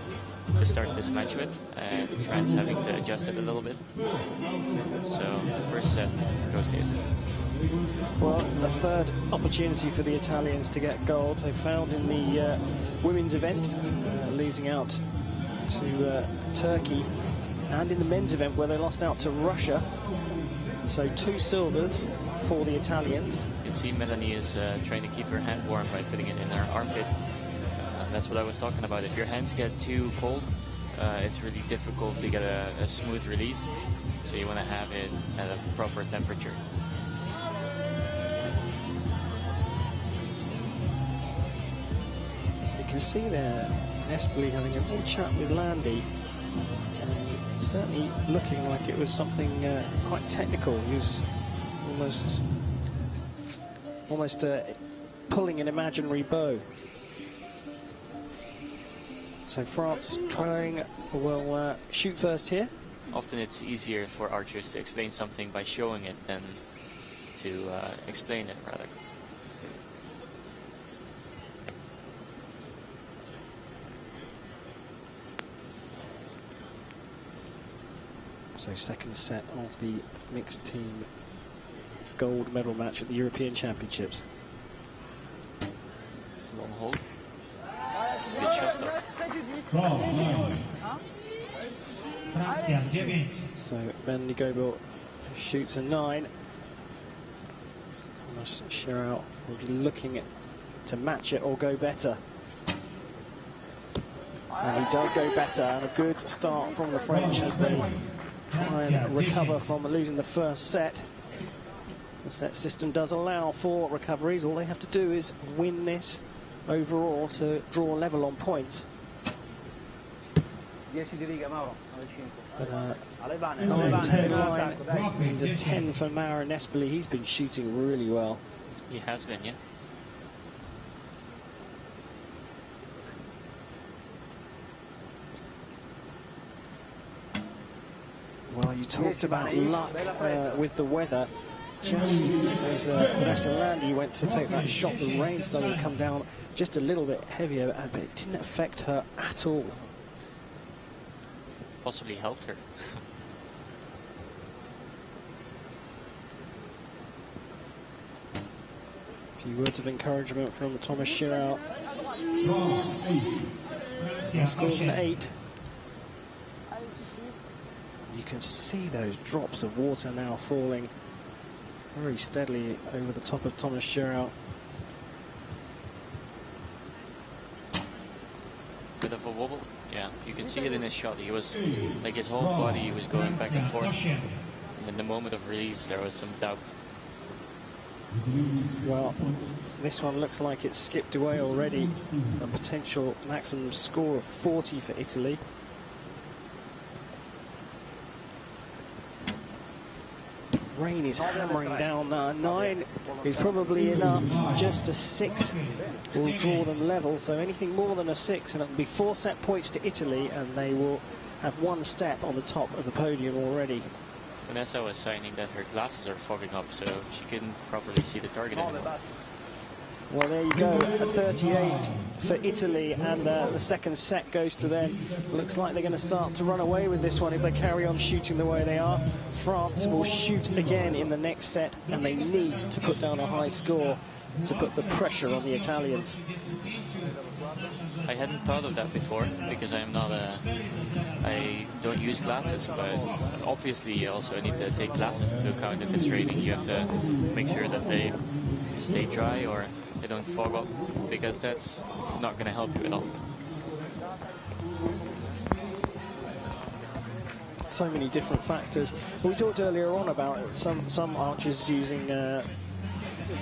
to start this match with, and France having to adjust it a little bit. So the first set goes to Italy. Well, a third opportunity for the Italians to get gold. They found in the women's event, losing out to Turkey, and in the men's event where they lost out to Russia. So 2 silvers for the Italians. You can see Melanie is trying to keep her hand warm by putting it in her armpit. That's what I was talking about. If your hands get too cold, it's really difficult to get a smooth release. So you want to have it at a proper temperature. You can see there Nestle having a little chat with Lambie, and certainly looking like it was something quite technical. He was almost pulling an imaginary bow. So France trying will shoot first here. Often it's easier for archers to explain something by showing it than to explain it, rather. So second set of the mixed team gold medal match at the European Championships. Long hold. Good shot though. Francja 9. So Ben Goebel shoots a 9. Thomas Scherau will be looking to match it or go better. And he does go better, and a good start from the French as they try and recover from losing the first set. The set system does allow for recoveries. All they have to do is win this overall to draw level on points. 10 di riga, Mauro. But, 9-10 line means a 10 for Mauro Nestle. He's been shooting really well. He has been, yeah. Well, you talked about luck with the weather. Just as Vanessa Lambie went to take that shot, the rain started to come down just a little bit heavier, but it didn't affect her at all. Possibly helped her. A few words of encouragement from Thomas Scherau. Scores an 8. You can see those drops of water now falling very steadily over the top of Thomas Scherau. Bit of a wobble. Yeah, you can see it in his shot. He was, like, his whole body was going back and forth. And in the moment of release, there was some doubt. Well, this one looks like it's skipped away already. A potential maximum score of 40 for Italy. Rain is hammering down. 9 is probably enough. Just a 6 will draw them level. So anything more than a 6, and it'll be 4 set points to Italy, and they will have 1 step on the top of the podium already. Vanessa was signing that her glasses are fogging up, so she couldn't properly see the target anymore. Well, there you go, a 38 for Italy, and the second set goes to them. Looks like they're going to start to run away with this one if they carry on shooting the way they are. France will shoot again in the next set, and they need to put down a high score to put the pressure on the Italians. I hadn't thought of that before, because I'm not I don't use glasses, but obviously you also need to take glasses into account. If it's raining, you have to make sure that they stay dry or they don't fog up, because that's not going to help you at all. so many different factors. We talked earlier on about some archers using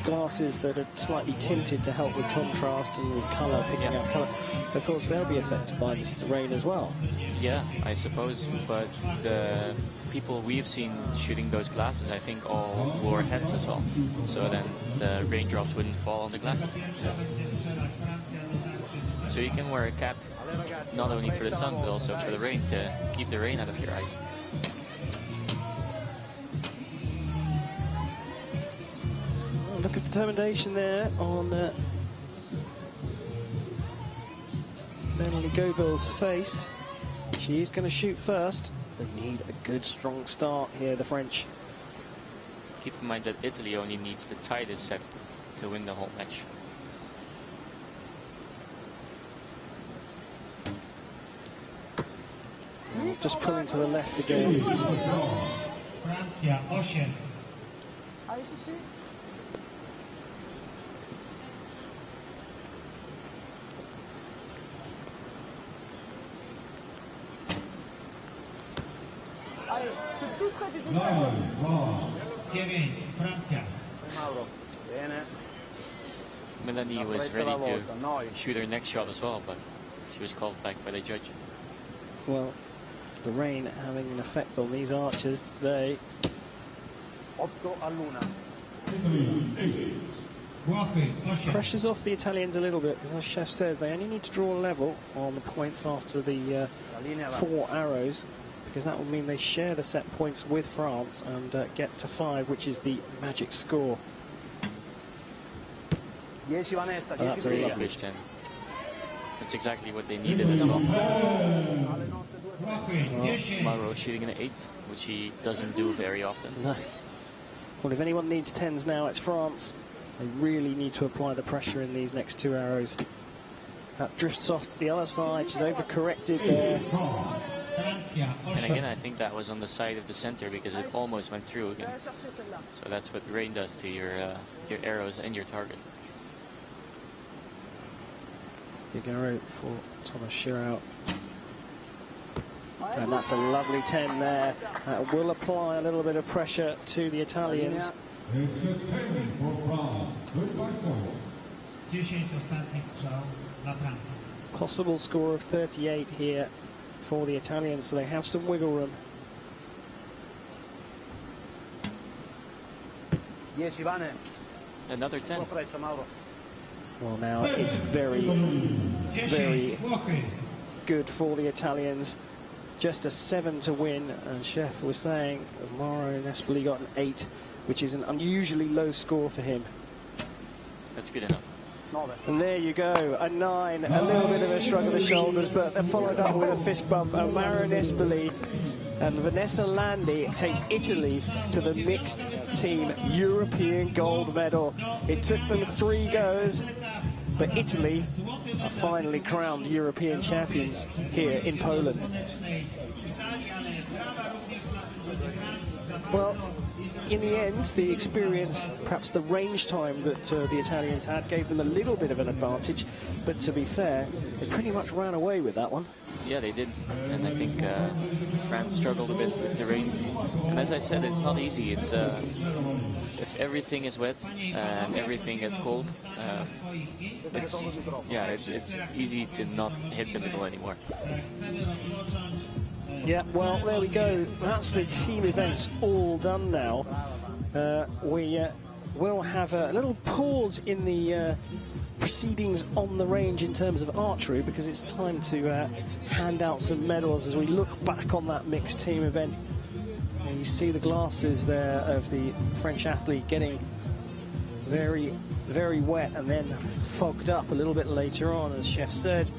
glasses that are slightly tinted to help with contrast and with colour, picking up colour. Of course, they'll be affected by this rain as well. Yeah, I suppose, but the people we've seen shooting those glasses, I think all wore hats as well, so then the raindrops wouldn't fall on the glasses. So you can wear a cap not only for the sun but also for the rain, to keep the rain out of your eyes. Oh, look at determination there on Melanie Gobel's face. She's going to shoot first. They need a good strong start here, the French. Keep in mind that Italy only needs to tie this set to win the whole match. Just pulling to the left again. Francja 8. C'est tout près du 17. 9, Francja. Mauro, bene. Melanie was ready to shoot her next shot as well, but she was called back by the judge. Well, the rain having an effect on these archers today. 8-1. Pressure's off the Italians a little bit, because as Chef said, they only need to draw a level on the points after the 4 arrows, because that will mean they share the set points with France and get to 5, which is the magic score. 10 Vanessa, 10 that's a Priya. lovely 10. That's exactly what they needed as well. Mauro shooting an 8, which he doesn't do very often. No. Well, if anyone needs 10s now, it's France. They really need to apply the pressure in these next 2 arrows. That drifts off the other side. She's overcorrected there. And again, I think that was on the side of the center because it almost went through again. So that's what rain does to your arrows and your target. Big arrow for Thomas Schirau. And that's a lovely 10 there. That will apply a little bit of pressure to the Italians. 10 ostatnich strzał dla Francji. Possible score of 38 here for the Italians, so they have some wiggle room. 10 Vane. Another 10. Mauro. Well, now it's very, very good for the Italians. Just a 7 to win, and Chef was saying Mauro Nestle got an 8, which is an unusually low score for him. That's good enough. And there you go, a 9, a little bit of a shrug of the shoulders, but they're followed up with a fist bump. Mauro Nestle and Vanessa Lambie take Italy to the mixed team European gold medal. It took them 3 goes, but Italy are finally crowned European champions here in Poland. Well, in the end, the experience, perhaps the range time that the Italians had, gave them a little bit of an advantage. But to be fair, they pretty much ran away with that one. Yeah, they did. And I think France struggled a bit with the rain. And as I said, it's not easy. It's if everything is wet and everything gets cold, it's easy to not hit the middle anymore. Yeah, well, there we go. That's the team events all done now. We will have a little pause in the proceedings on the range in terms of archery, because it's time to hand out some medals as we look back on that mixed team event. And you see the glasses there of the French athlete getting very, very wet and then fogged up a little bit later on, as Chef said.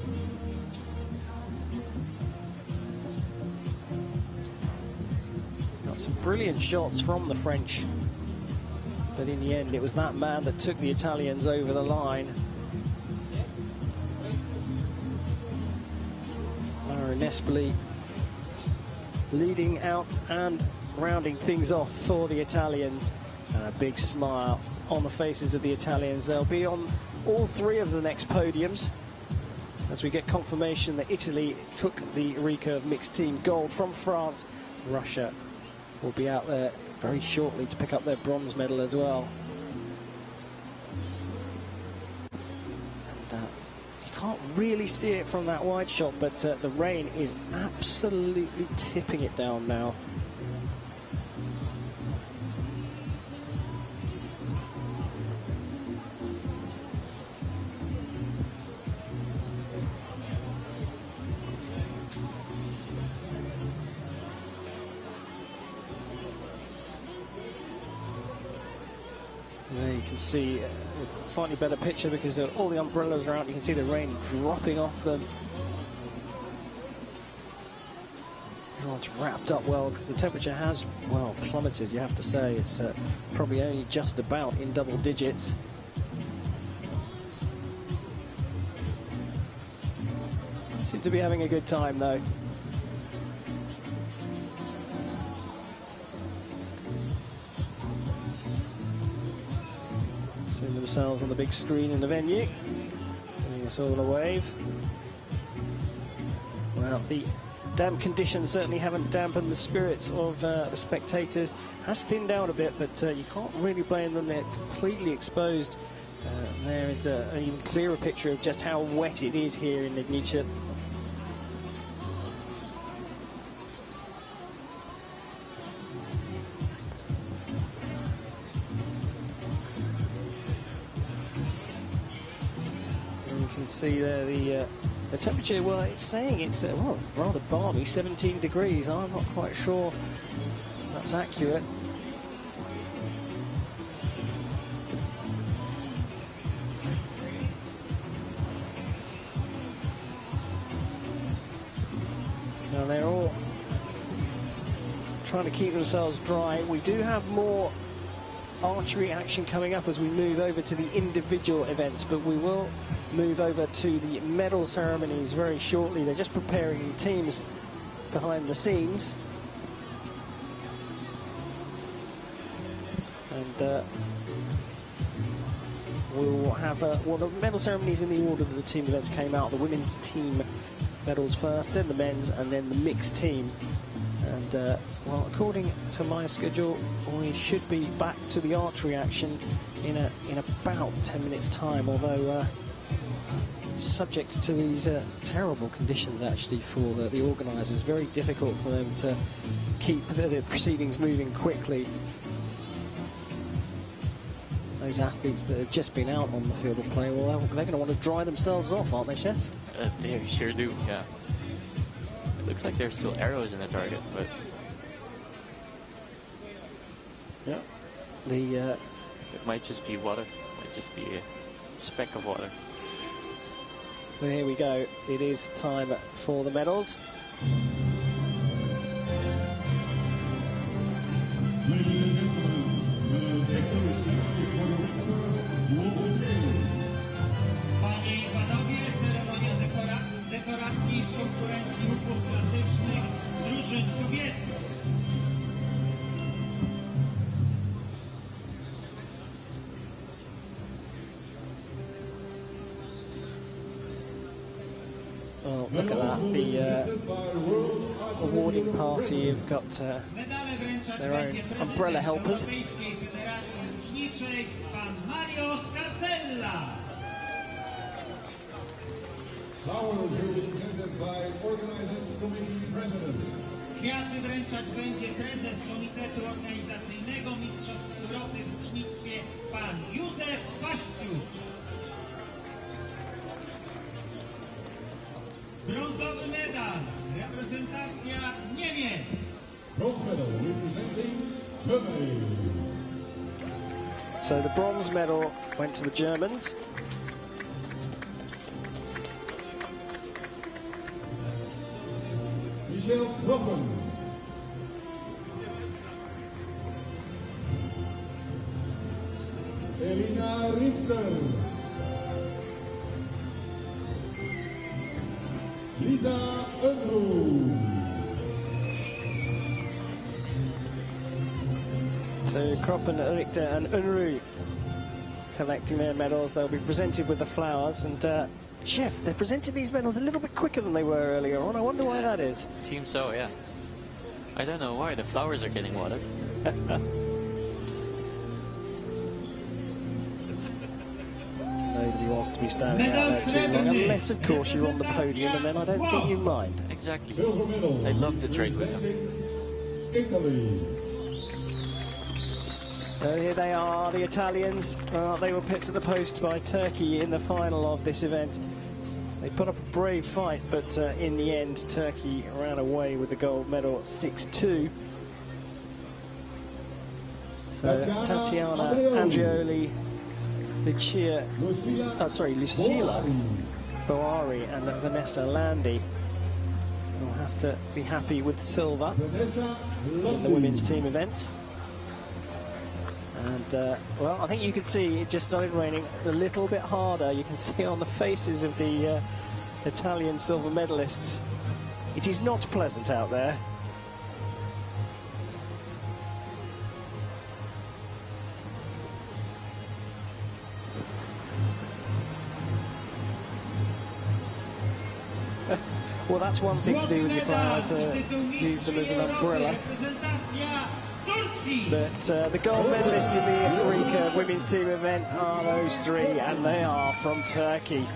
Got some brilliant shots from the French, but in the end it was that man that took the Italians over the line. Nestle leading out and rounding things off for the Italians, and a big smile on the faces of the Italians. They'll be on all 3 of the next podiums as we get confirmation that Italy took the recurve mixed team gold from France Russia will be out there very shortly to pick up their bronze medal as well. And you can't really see it from that wide shot, but the rain is absolutely tipping it down now. There you can see a slightly better picture because all the umbrellas are out. You can see the rain dropping off them. Everyone's wrapped up well because the temperature has, well, plummeted, you have to say. It's probably only just about in double digits. Seem to be having a good time though. Seeing themselves on the big screen in the venue, giving us all a wave. Well, the damp conditions certainly haven't dampened the spirits of the spectators. Has thinned out a bit, but you can't really blame them. They're completely exposed. There is an even clearer picture of just how wet it is here in Legnica. See there the temperature. Well, it's saying it's well, rather balmy, 17 degrees. I'm not quite sure that's accurate. Now they're all trying to keep themselves dry. We do have more archery action coming up as we move over to the individual events, but we will move over to the medal ceremonies very shortly. They're just preparing teams behind the scenes. And we'll have, well, the medal ceremonies in the order that the team events came out. The women's team medals first, then the men's, and then the mixed team. And, well, according to my schedule, we should be back to the archery action in about 10 minutes' time, although subject to these terrible conditions actually for the organisers. Very difficult for them to keep the proceedings moving quickly. Those athletes that have just been out on the field of play, well, they're going to want to dry themselves off, aren't they, Chef? They sure do, yeah. It looks like there's still arrows in the target, but... Yeah. It might just be water. It might just be a speck of water. Well, here we go. It is time for the medals. Panie i panowie, ceremonia dekoracji w konkurencji ruchów klasycznych drużyn kobiecych. Oh, look at that. The awarding party have got their own umbrella helpers. Kwiaty wręczać będzie prezes Komitetu Organizacyjnego Mistrzostw Europy w Ucznictwie, pan Józef Waściusz. Brązowy medal, reprezentacja Niemiec. So the bronze medal went to the Germans. Elina Richter. Lisa Unruh. So Kroppen, Richter and Unruh collecting their medals. They'll be presented with the flowers. And Chef, they're presenting these medals a little bit quicker than they were earlier on. I wonder why that is. Seems so, yeah. I don't know why the flowers are getting watered. Nobody wants to be standing out there too long, unless of course you're on the podium, and then I don't think you mind. Exactly. I'd love to trade with him. Italy. So here they are, the Italians. They were pipped to the post by Turkey in the final of this event. They put up a brave fight, but in the end, Turkey ran away with the gold medal 6-2. So Tatiana Andreoli, Lucilla Boari and Vanessa Lambie will have to be happy with silver in the women's team event. And, well, I think you can see it just started raining a little bit harder. You can see on the faces of the Italian silver medalists. It is not pleasant out there. Well, that's one thing to do with your flowers, use them as an umbrella. But the gold medalists in the Recurve women's team event are those three, and they are from Turkey.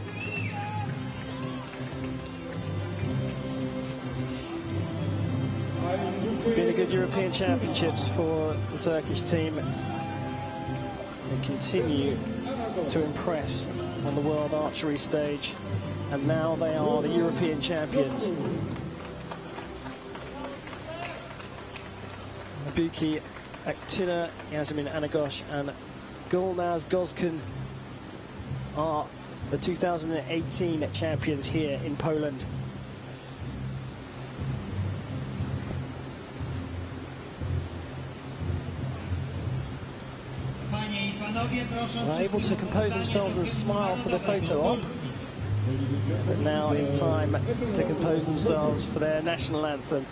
It's been a good European Championships for the Turkish team. They continue to impress on the world archery stage, and now they are the European champions. Buki Aktina, Yasmin Anagosh and Gulnaz Gozkan are the 2018 champions here in Poland. They're able to compose themselves and smile for the photo op. But now it's time to compose themselves for their national anthem.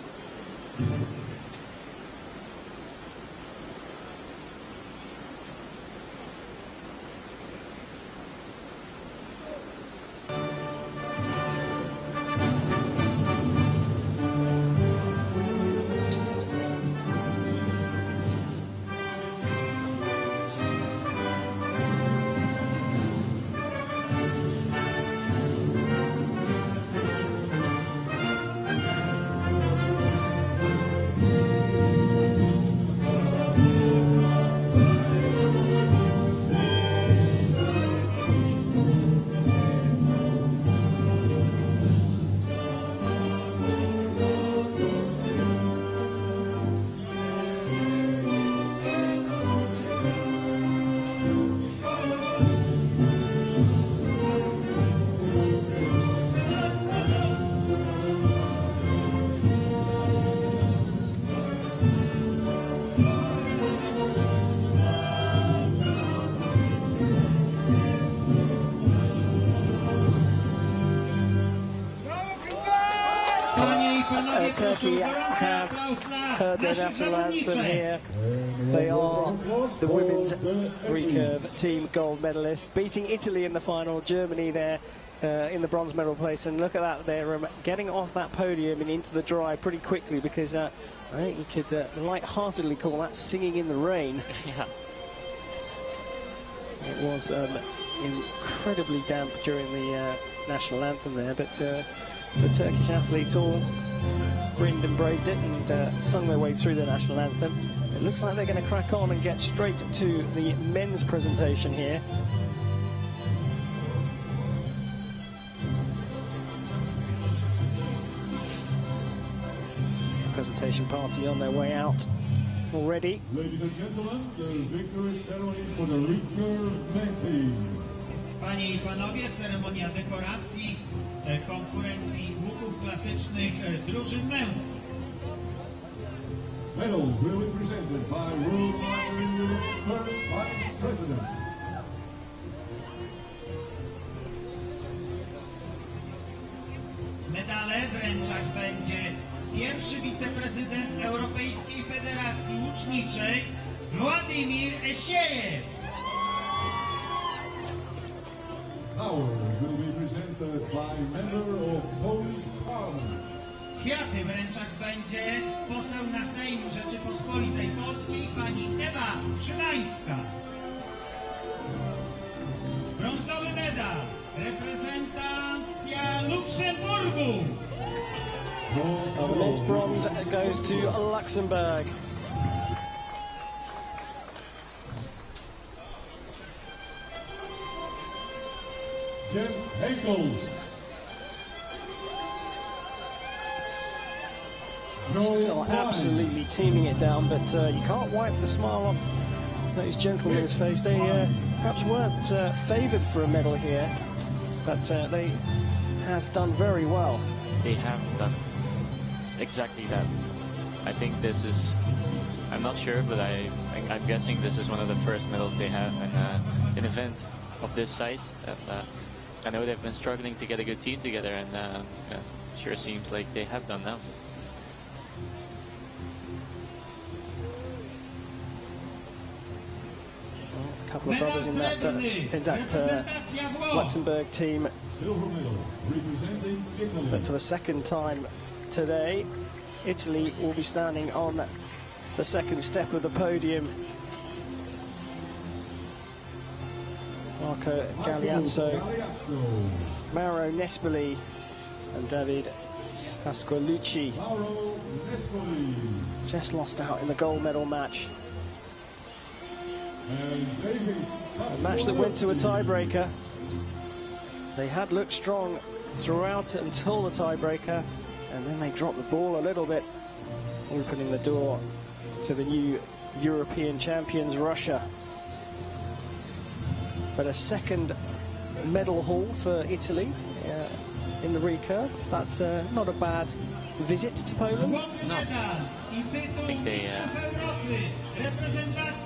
Turkey have heard their national anthem here. They are the women's recurve team gold medalists, beating Italy in the final, Germany there in the bronze medal place. And look at that, they're getting off that podium and into the dry pretty quickly, because I think you could light-heartedly call that singing in the rain. Yeah. It was incredibly damp during the national anthem there, but the Turkish athletes all grinned and braved it and sung their way through the national anthem. It looks like they're going to crack on and get straight to the men's presentation here. Presentation party on their way out already. Ladies and gentlemen, the victory ceremony for the Recurve men team. Panie i panowie, ceremonia dekoracji konkurencji łuków klasycznych drużyn męskich. Medals will be presented by World Archery Europe's first vice president. Medale wręczać będzie pierwszy wiceprezydent Europejskiej Federacji Łuczniczej Władimir Esiejew. Flowers will be presented by member of Polish Parliament. Kwiaty wręczać będzie poseł na Sejm Rzeczypospolitej Polskiej pani Ewa Szymańska. Brązowy medal, reprezentacja Luksemburgu. The men's bronze goes to Luxembourg. Ken Henkels. Still absolutely teaming it down, but you can't wipe the smile off those gentlemen's face. They perhaps weren't favoured for a medal here, but they have done very well. They have done exactly that. I think this is, I'm not sure, but I'm guessing this is one of the first medals they have in an event of this size. And, I know they've been struggling to get a good team together, and sure seems like they have done now. A couple of brothers in that Luxembourg team. Silver medal representing Italy. But for the second time today, Italy will be standing on the second step of the podium. Marco Galeazzo, Mauro Nespoli and David Pasqualucci Mauro Nestle. just lost out in the gold medal match. And David A match that went to a tiebreaker. They had looked strong throughout until the tiebreaker, and then they dropped the ball a little bit, opening the door to the new European champions, Russia. But a second medal haul for Italy in the recurve. That's not a bad visit to Poland. No, I think they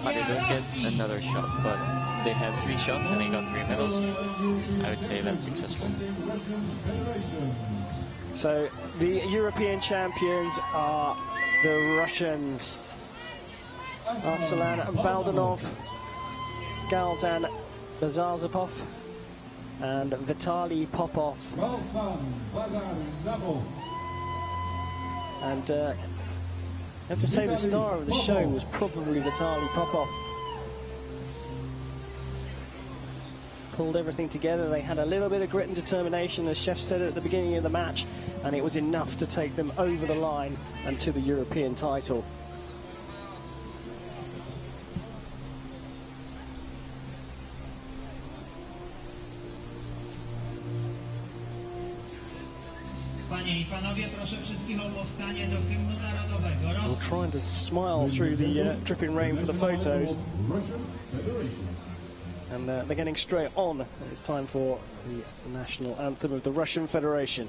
don't get another shot, but they had 3 shots and they got 3 medals. I would say that's successful. So the European champions are the Russians. Arsalan Baldanov, Galzan Bazarzapov and Vitaly Popov. And I have to say the star of the show was probably Vitaly Popov. Pulled everything together. They had a little bit of grit and determination, as Chef said at the beginning of the match, and it was enough to take them over the line and to the European title. Panie i panowie, proszę wszystkich o powstanie do hymnu narodowego. We're trying to smile through the dripping rain for the photos. And they're getting straight on. It's time for the national anthem of the Russian Federation.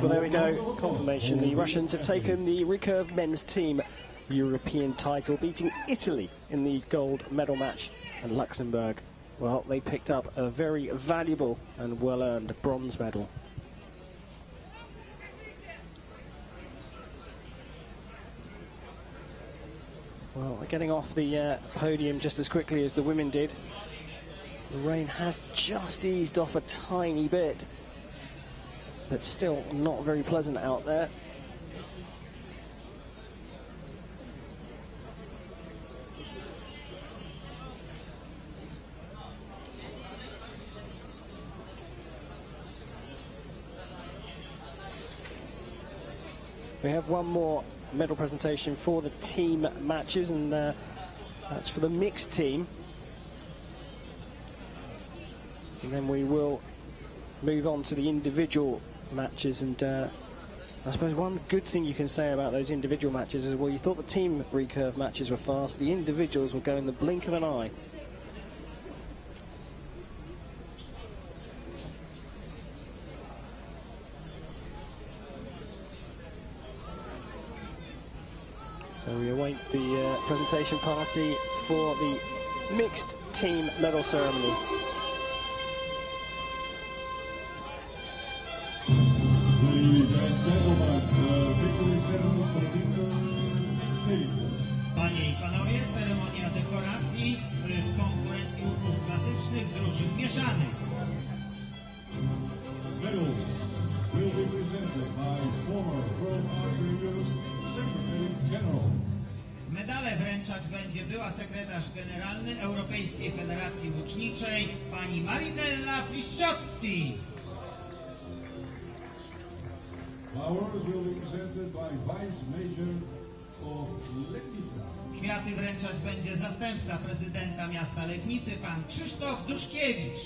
Well, there we go, confirmation. The Russians have taken the recurve men's team European title, beating Italy in the gold medal match. And Luxembourg, well, they picked up a very valuable and well-earned bronze medal. Well, they're getting off the podium just as quickly as the women did. The rain has just eased off a tiny bit, but still not very pleasant out there. We have one more medal presentation for the team matches, and that's for the mixed team. And then we will move on to the individual matches. And I suppose one good thing you can say about those individual matches is, well, you thought the team recurve matches were fast. The individuals will go in the blink of an eye. So we await the presentation party for the mixed team medal ceremony. Ladies and gentlemen, the victory ceremony for the Panie i panowie, ceremonia dekoracji w konkurencji łuków klasycznych drużyn mieszanych. medal will be presented by former World Archery Secretary General. Medale wręczać będzie była sekretarz generalny Europejskiej Federacji Łuczniczej pani Marinella Pisciotti. Flowers will be presented by Vice Major of Legnica. Kwiaty wręczać będzie zastępca prezydenta miasta Legnicy pan Krzysztof Duszkiewicz.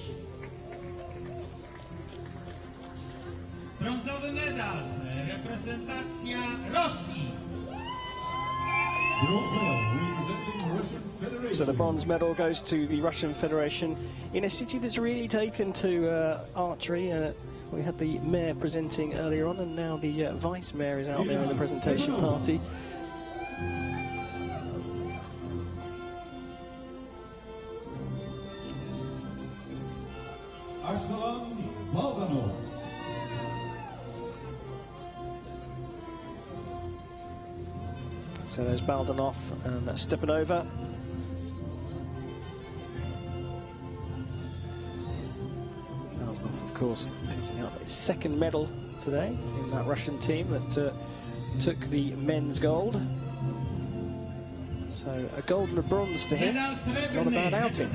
Brązowy medal, reprezentacja Rosji. So the bronze medal goes to the Russian Federation in a city that's really taken to archery. We had the mayor presenting earlier on, and now the vice mayor is out there in the presentation party. So there's Baldanov and Stepanova. Baldanov, of course, picking up his second medal today in that Russian team that took the men's gold. So a gold and a bronze for him. Not a bad outing.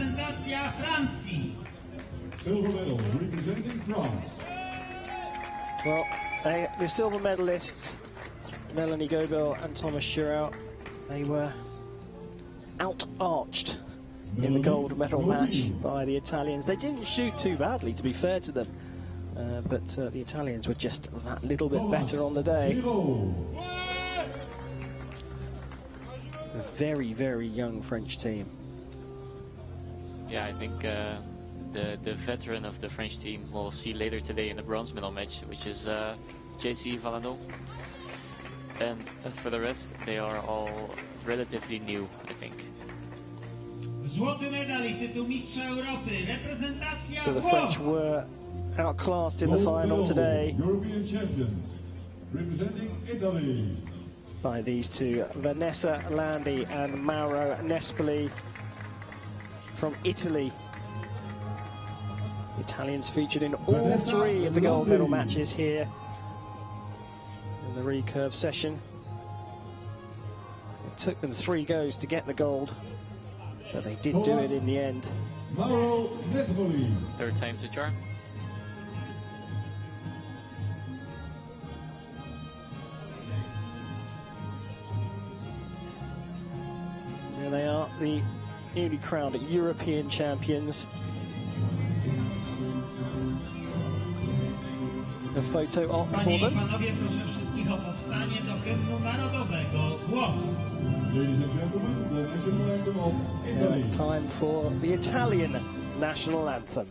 Silver medal representing France. Well, the silver medalists, Melanie Gobel and Thomas Schurau, they were out-arched in the gold medal match by the Italians. They didn't shoot too badly, to be fair to them, but the Italians were just that little bit better on the day. A very, very young French team. Yeah, I think the veteran of the French team we'll see later today in the bronze medal match, which is JC Valano. And for the rest, they are all relatively new, I think. So the French were outclassed in the final today. European champions representing Italy. By these two, Vanessa Lambie and Mauro Nespoli from Italy. The Italians featured in all three of the gold medal matches here in the recurve session. It took them 3 goes to get the gold, but they did do it in the end. Mauro Nespoli. Third time's a charm. There they are, the newly crowned European champions. A photo op for them. Panowie, proszę wszystkich o powstanie do hymnu narodowego Włoch. Ladies and gentlemen, the national anthem of Now Italy. it's time for the Italian national anthem.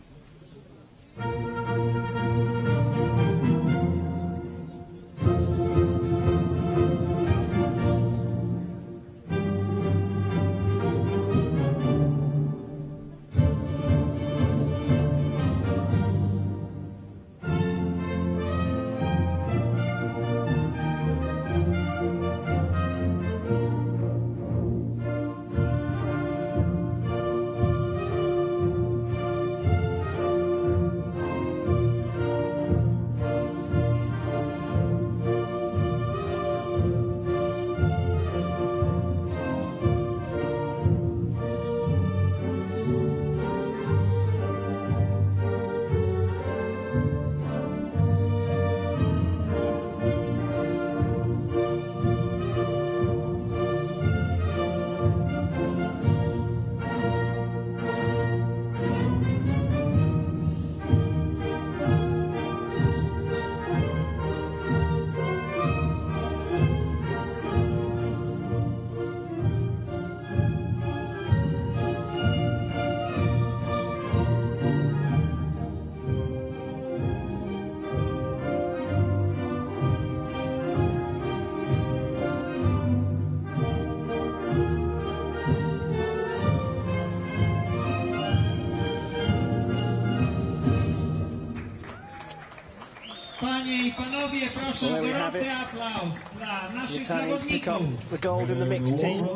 i panowie, proszę Well, o there we have gorący it. aplauz dla The naszych Italians pick up zawodników. the gold in the mixed team,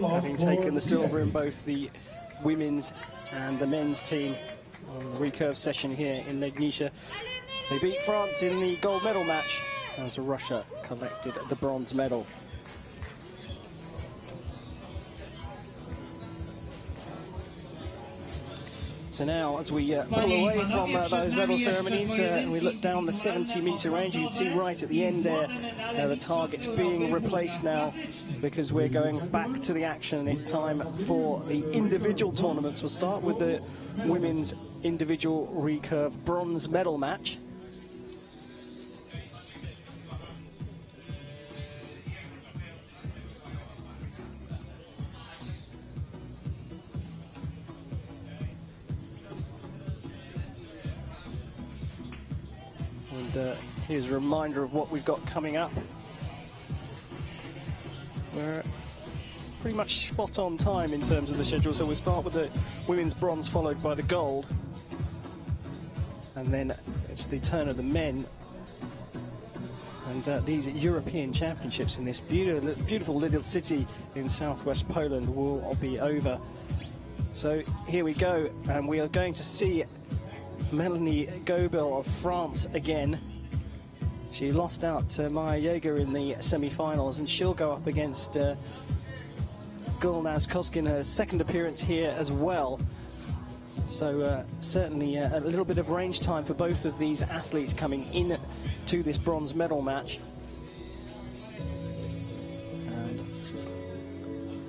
having taken the silver in both the women's and the men's team on the recurve session here in Legnica. They beat France in the gold medal match as Russia collected the bronze medal. So now, as we pull away from those medal ceremonies and we look down the 70-metre range, you can see right at the end there the target's being replaced now because we're going back to the action. It's time for the individual tournaments. We'll start with the women's individual recurve bronze medal match. And here's a reminder of what we've got coming up. We're pretty much spot on time in terms of the schedule, so we'll start with the women's bronze followed by the gold. And then it's the turn of the men. And these European Championships in this beautiful little city in southwest Poland will all be over. So here we go, and we are going to see Melanie Gobel of France again. She lost out to Maya Jaeger in the semi-finals, and she'll go up against Gulnaz Koskin, her second appearance here as well. So certainly a little bit of range time for both of these athletes coming in to this bronze medal match. And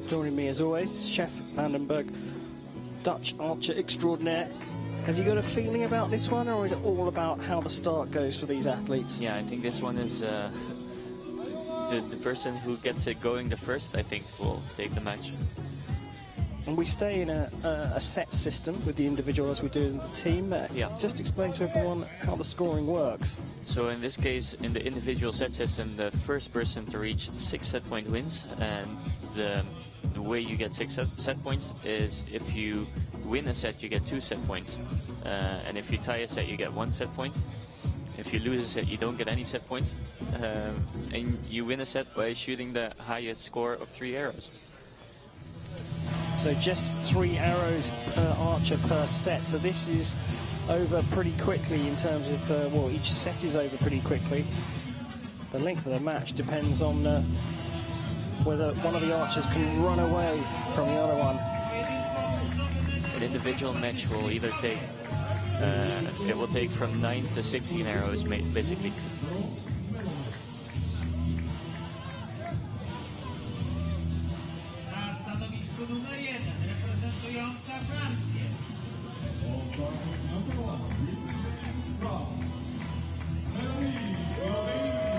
joining me as always, Chef Vandenberg, Dutch archer extraordinaire. Have you got a feeling about this one, or is it all about how the start goes for these athletes? Yeah, I think this one is the person who gets it going the first, I think, will take the match. And we stay in a set system with the individual as we do in the team. Yeah. Just explain to everyone how the scoring works. So in this case, in the individual set system, the first person to reach 6 set point wins, and the way you get 6 set points is if you win a set, you get 2 set points, and if you tie a set, you get 1 set point. If you lose a set, you don't get any set points, and you win a set by shooting the highest score of 3 arrows. So just 3 arrows per archer per set. So this is over pretty quickly in terms of, well, each set is over pretty quickly. The length of the match depends on whether one of the archers can run away from the other one. An individual match will either take, it will take from 9 to 16 arrows, basically. Na stanowisku numer 1, reprezentująca Francję.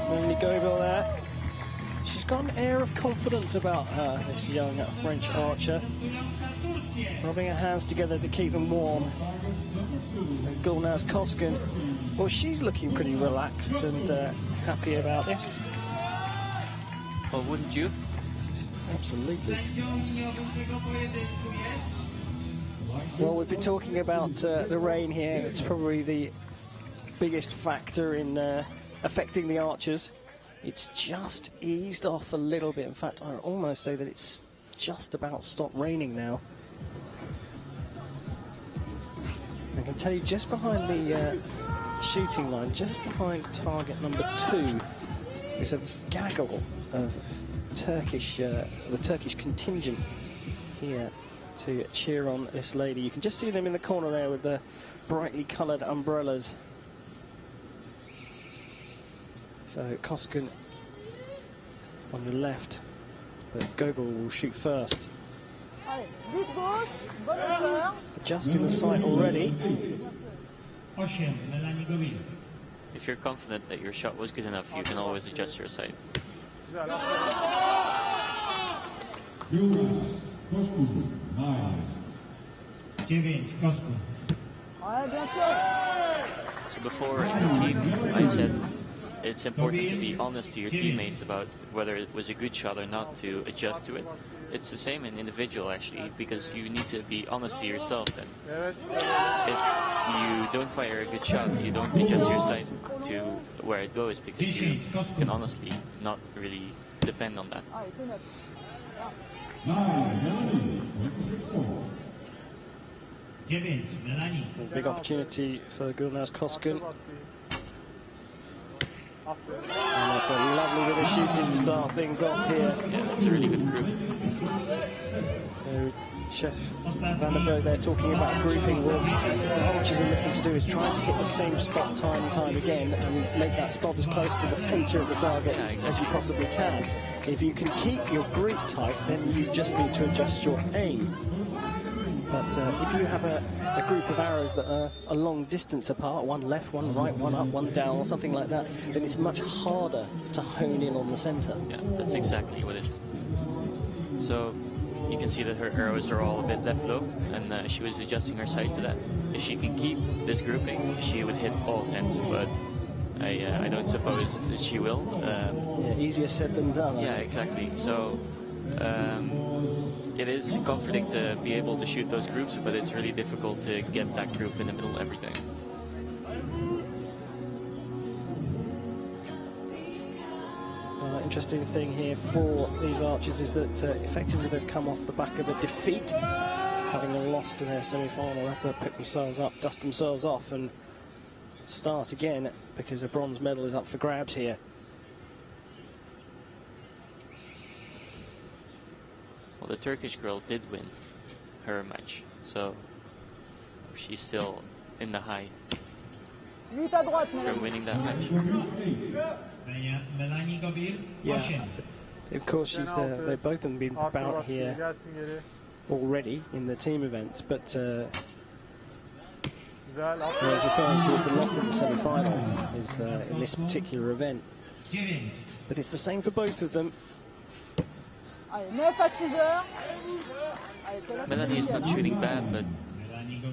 Melanie Gobel there. She's got an air of confidence about her, this young French archer. Rubbing her hands together to keep them warm. And Gulnaz Koskin, well, she's looking pretty relaxed and happy about this. Well, wouldn't you? Absolutely. Sędzią liniowym tego pojedynku jest Well, we've been talking about the rain here. It's probably the biggest factor in affecting the archers. It's just eased off a little bit. In fact, I'd almost say that it's just about stopped raining now. I can tell you, just behind the shooting line, just behind target number 2, is a gaggle of the Turkish contingent here to cheer on this lady. You can just see them in the corner there with the brightly coloured umbrellas. So Koskin on the left, but Gobel will shoot first. Adjusting the sight already. 8, Melanie Gobel. If you're confident that your shot was good enough, you can always adjust your sight. 9, Kosku. So before in the team, I said it's important to be honest to your teammates about whether it was a good shot or not, to adjust to it. It's the same in individual actually, because you need to be honest to yourself, and if you don't fire a good shot, you don't adjust your sight to where it goes, because you can honestly not really depend on that. A big opportunity for Gulnaz Koskun. And that's a lovely bit of shooting to start things off here. Yeah, that's a really good group. Chef Vanderberg, they're talking about grouping. What the archers are looking to do is try to hit the same spot time and time again and make that spot as close to the centre of the target as you possibly can. If you can keep your group tight, then you just need to adjust your aim. But if you have a group of arrows that are a long distance apart, one left, one right, one up, one down, or something like that, then it's much harder to hone in on the centre. Yeah, that's exactly what it is. So you can see that her arrows are all a bit left low, and she was adjusting her sight to that. If she can keep this grouping, she would hit all 10s, but I don't suppose that she will. Yeah, easier said than done. Yeah, exactly. So it is comforting to be able to shoot those groups, but it's really difficult to get that group in the middle every time. Interesting thing here for these archers is that effectively they've come off the back of a defeat, having lost in their semi-final. They'll have to pick themselves up, dust themselves off and start again, because a bronze medal is up for grabs here. Well, the Turkish girl did win her match, so she's still in the high from winning that match. Yeah, of course, they've both of them been about here already in the team events, but what I was referring to as the loss of the semi-finals is in this particular event. But it's the same for both of them. Melanie is not shooting bad, but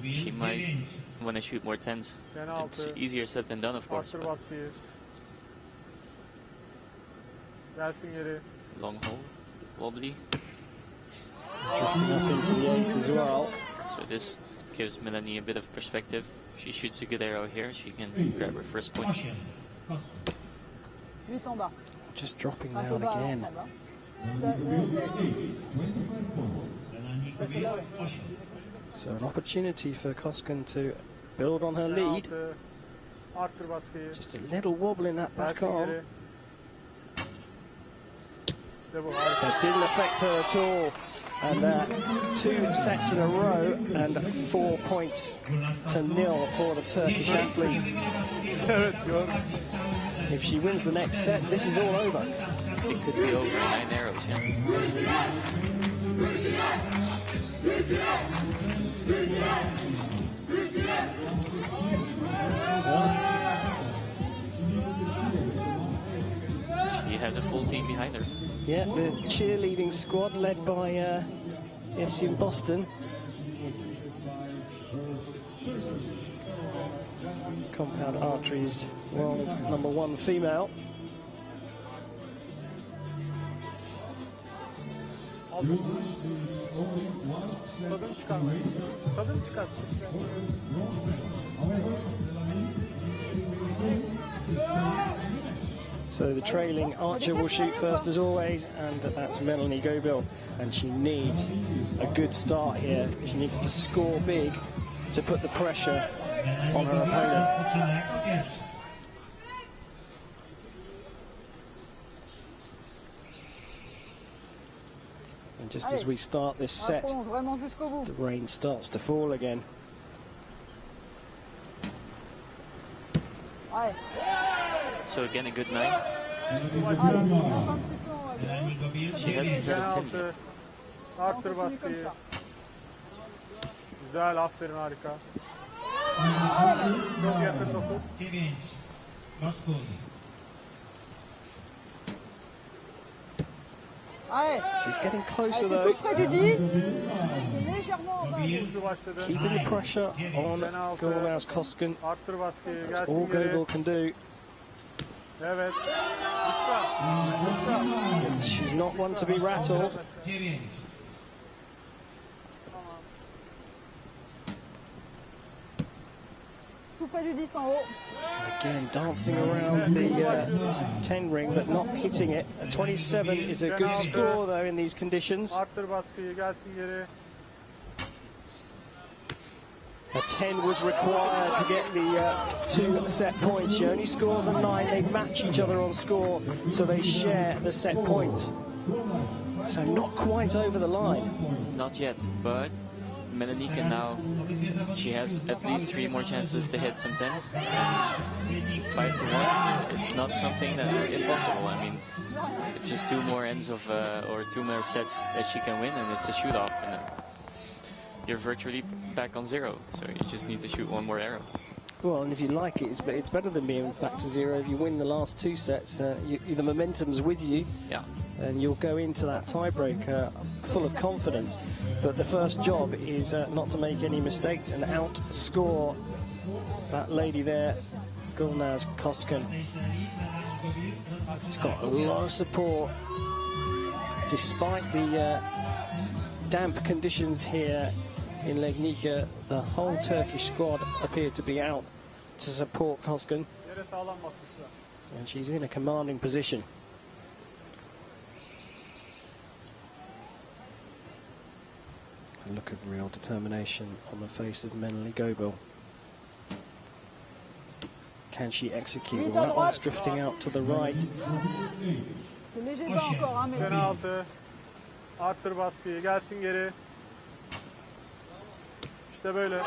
she might want to shoot more 10s. It's easier said than done, of course. Long hole, wobbly. Drifting up into the 8 as well. So this gives Melanie a bit of perspective. If she shoots a good arrow here, she can grab her first point. Just dropping down again. So an opportunity for Koskun to build on her lead. Just a little wobble in that back arm. That didn't affect her at all. And 2 sets in a row and 4 points to 0 for the Turkish athlete. If she wins the next set, this is all over. It could be over in 9 arrows, She has a full team behind her. Yeah, the cheerleading squad led by in Boston. Compound Archery's world #1 female. So the trailing archer will shoot first as always, and that's Melanie Gobil, and she needs a good start here. She needs to score big to put the pressure on her opponent. And just as we start this set, the rain starts to fall again. So again, a good 9. She hasn't had a 10 yet. Arttır baskıyı. Güzel, aferin, harika. Çok yakın 9. She's getting closer though. Keeping the pressure on Gulnaz Koskun. That's all Gobil can do. Evet. She's not one to be rattled. 9. Tout près du 10 en haut. Again, dancing around the 10 ring, but not hitting it. A 27 is a good score, though, in these conditions. Arttır baskıyı, gelsin geri. A 10 was required to get the 2 set points. She only scores a 9. They match each other on score, so they share the set points. So not quite over the line. Not yet, but Legnica now, she has at least 3 more chances to hit some 10s. And 5 to 1, it's not something that's impossible. I mean, just 2 more ends of, or 2 more sets that she can win, and it's a shoot-off. And then you're virtually back on 0, so you just need to shoot 1 more arrow. Well, and if you like it, it's better than being back to 0. If you win the last 2 sets, the momentum's with you. Yeah. And you'll go into that tiebreak full of confidence. But the first job is not to make any mistakes and outscore that lady there, Gulnaz Koskan. She's got a lot of support. Despite the damp conditions here in Legnica, the whole Turkish squad appeared to be out to support Koskan. Yere sağlam basmışlar. And she's in a commanding position. A look of real determination on the face of Meneli Goebel. Can she execute? Well, that one's drifting out to the right. C'est léger bas encore, hein, mais... Sen altı. Arttır baskıyı, gelsin geri. İşte böyle.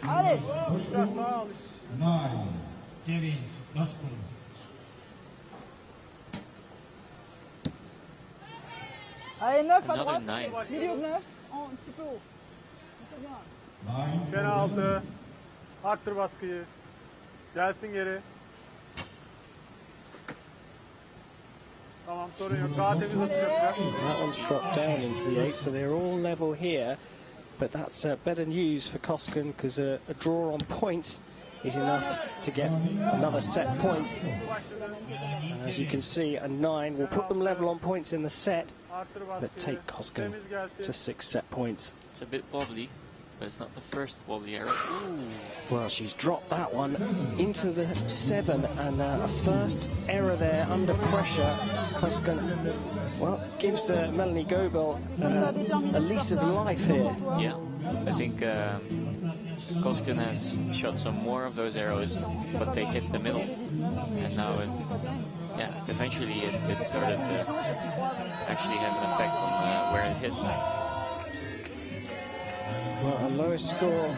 Allez. Biraz sağa al. 9. Do skóry. Allez, 9 à Another droite. 9. Milieu de 9, un petit peu haut. C'est bien. Sen altı. Arttır baskıyı. Gelsin geri. Tamam, sorun yok. Daha temiz atış yapacak. That one's dropped down into the 8, so they're all level here. But that's better news for Koskan, because a draw on points is enough to get another set point. And as you can see, a 9 will put them level on points in the set, Arttır but baskıyı. take Koskan Temiz gelsin. to 6 set points. It's a bit wobbly, but it's not the first wobbly arrow. Well, she's dropped that one into the 7, and a first error there under pressure. Koskan, well, gives Meneli Goebel a lease of life here. Yeah, I think Koskan has shot some more of those arrows, but they hit the middle. And now, eventually it started to actually have an effect on where it hit. Well, her lowest score,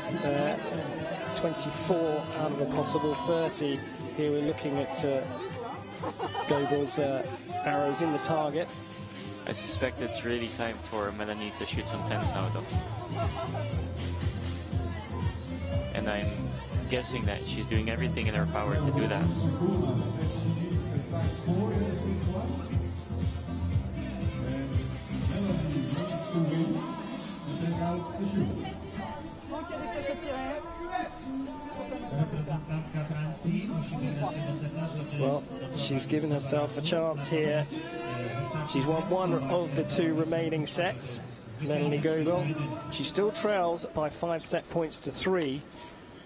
24 out of a possible 30. Here we're looking at Goebel's arrows in the target. I suspect it's really time for Melanie to shoot some 10s now, though. And I'm guessing that she's doing everything in her power to do that. Donc il y a des flèches à tirer. Reprezentantka Francji musi wygrać tego seta, żeby... Well, she's given herself a chance here. She's won 1 of the 2 remaining sets, Meneli Goebel. She still trails by 5 set points to 3,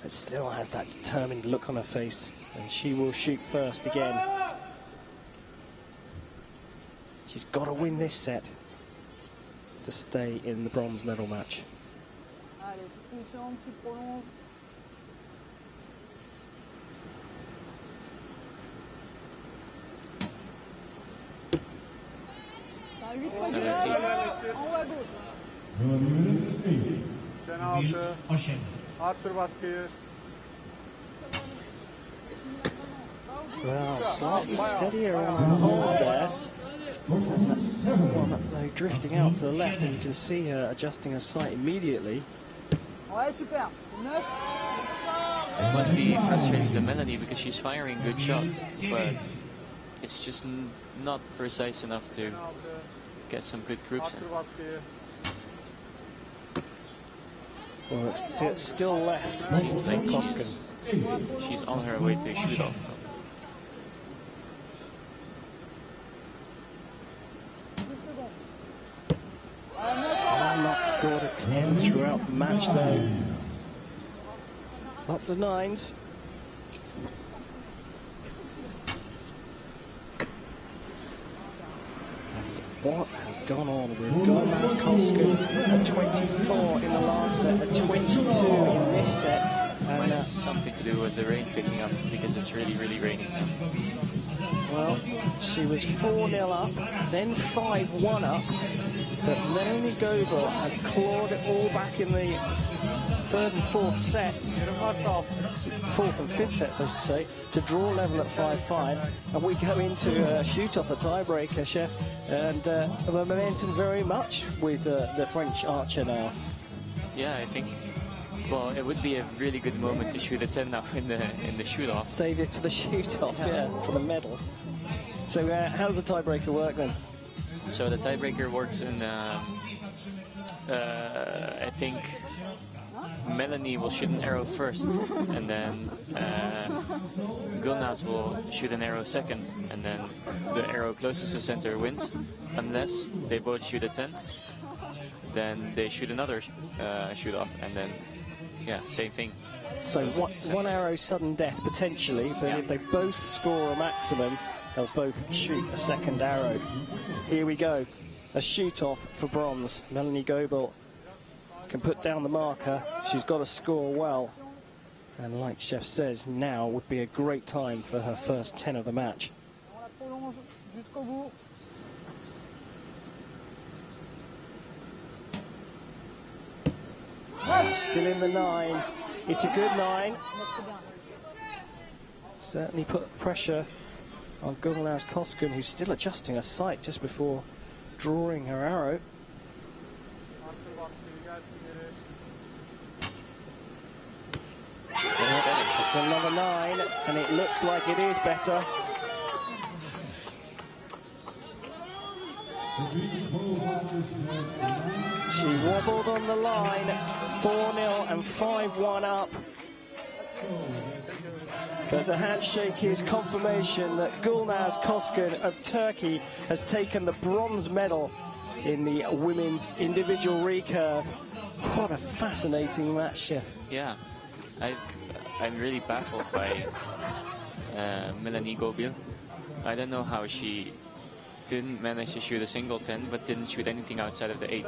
but still has that determined look on her face, and she will shoot first again. She's got to win this set to stay in the bronze medal match. Allez, confiant, tu prolonges. C'est un 8 près du lèvre, en haut à gauche. Sen altı. 8. Arttır baskıyı. Well, slightly steadier on her hold there. Well, drifting out to the left, and you can see her adjusting her sight immediately. Ouais, super. 9. It must be frustrating to Melanie because she's firing good shots, but it's just not precise enough to get some good groups in. Arttır baskıyı. Well, it's still left, it seems like Koskan. She's on her way to shoot off. Still not scored a 10 throughout the match though. Lots of 9s. What has gone on with Gomez Koskun at 24 in the last set, at 22 in this set? Might have something to do with the rain picking up because it's really, really raining now. Well, she was 4-0 up, then 5-1 up, but Melanie Goebel has clawed it all back in the third and fourth sets, fourth and fifth sets I should say, to draw level at 5-5, and we go into shoot off a tiebreaker, Chef, and the momentum very much with the French archer now. Yeah, I think, well, it would be a really good moment to shoot a 10 now in the shoot off. Save it for the shoot off, yeah, for the medal. So how does the tiebreaker work then? So the tiebreaker works in, I think Melanie will shoot an arrow first, and then Gulnaz will shoot an arrow second, and then the arrow closest to center wins. Unless they both shoot a 10, then they shoot another shoot off, and then, yeah, same thing. So one arrow sudden death potentially, but yeah, if they both score a maximum, they'll both shoot a second arrow. Here we go, a shoot off for bronze. Melanie Goebel can put down the marker. She's got to score well, and like Chef says, now would be a great time for her first 10 of the match. Still in the 9. It's a good 9. Certainly put pressure on Gulnaz Koskun, who's still adjusting her sight just before drawing her arrow. It's another 9, and it looks like it is better. She wobbled on the line, 4-0 and 5-1 up. But the handshake is confirmation that Gulnaz Koskun of Turkey has taken the bronze medal in the women's individual recurve. What a fascinating match, Chef. Yeah, I'm really baffled by Melanie Goebel. I don't know how she didn't manage to shoot a single 10, but didn't shoot anything outside of the 8.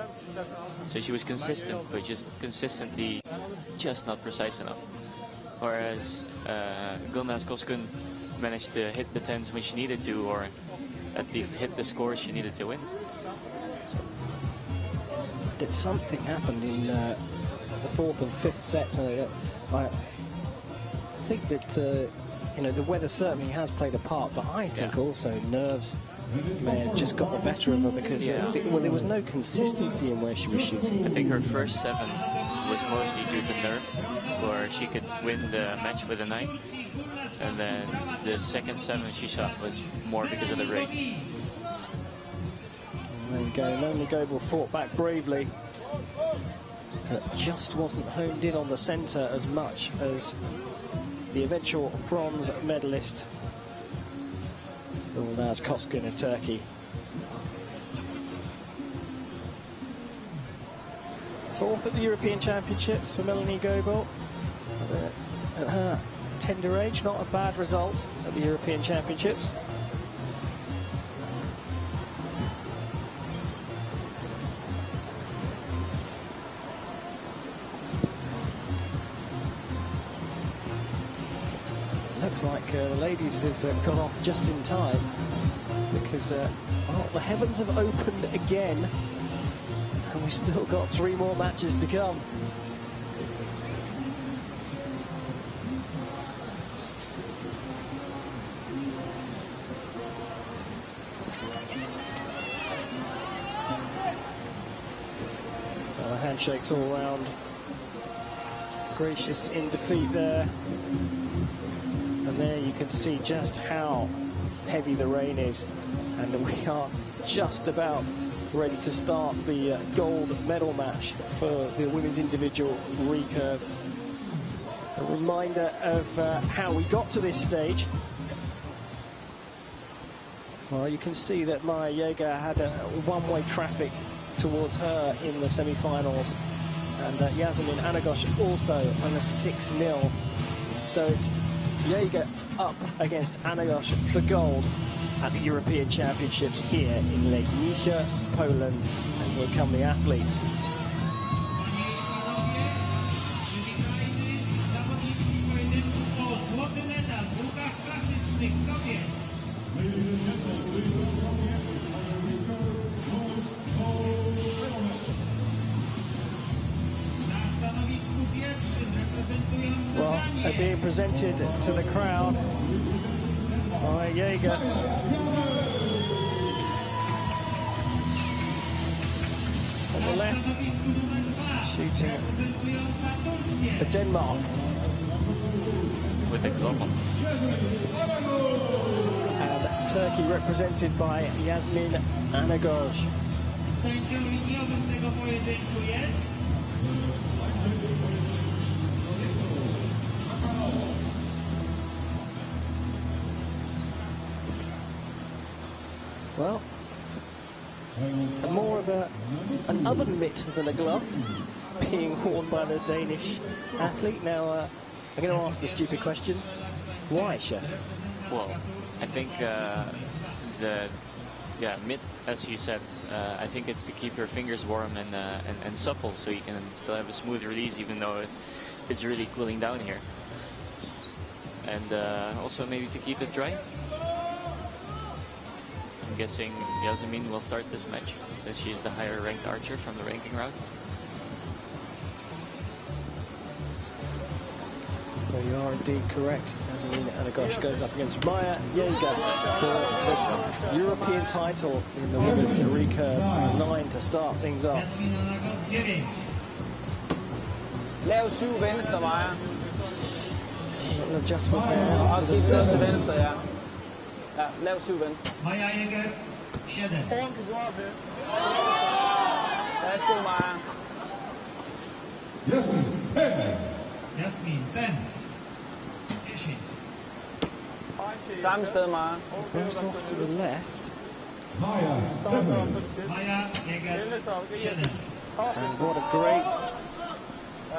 So she was consistent, but just consistently just not precise enough. Whereas Gulnaz Koskun managed to hit the 10s when she needed to, or at least hit the scores she needed to win. Did something happen in the fourth and fifth sets? I think that you know, the weather certainly has played a part, but I think also nerves may have just got the better of her, because there was no consistency in where she was shooting. I think her first 7 was mostly due to nerves, or she could win the match with a 9, and then the second 7 she shot was more because of the rain. There you go, Melanie Goebel fought back bravely, but just wasn't homed in on the centre as much as the eventual bronze medalist, Gulnaz Koskun of Turkey. Fourth at the European Championships for Melanie Goebel. At her tender age, not a bad result at the European Championships. Looks like the ladies have gone off just in time, because well, the heavens have opened again, and we've still got 3 more matches to come. Well, the handshakes all round. Gracious in defeat there. And there you can see just how heavy the rain is, and we are just about ready to start the gold medal match for the women's individual recurve. A reminder of how we got to this stage. Well, you can see that Maya Jaeger had a one-way traffic towards her in the semi-finals, and Yasemin Anagosh also on a 6-0. So it's Jaeger up against Anagosh for gold at the European Championships here in Legnica, Poland. And here come the athletes. Well, they're being presented to the crowd by Jaeger. On the left, shooting for Denmark. With the glove on. And Turkey represented by Yasemin Anagosh. Sędzią liniowym tego pojedynku jest Well, more of an oven mitt than a glove being worn by the Danish athlete. Now, I'm going to ask the stupid question. Why, Chef? Well, I think the mitt, as you said, I think it's to keep your fingers warm and supple, so you can still have a smooth release, even though it's really cooling down here. And also maybe to keep it dry. I'm guessing Yasemin will start this match, since she's the higher ranked archer from the ranking route. Well, you are indeed correct. Yasemin Anagosh goes up against Maya Jaeger for the European title in the women's recurve 9 to start things off. Jasmin Anagosh 9. Lav 7 venstre, Maja. An adjustment there Og to the skib ned til serve. venstre, ja. Ja, lav 7 venstre. Maya Jaeger 7. Værsgo, Maja. Jasmin 10. 10. Samme sted, Maja. Goes off to the left. Maya 7. Maya Jaeger 7. And what a great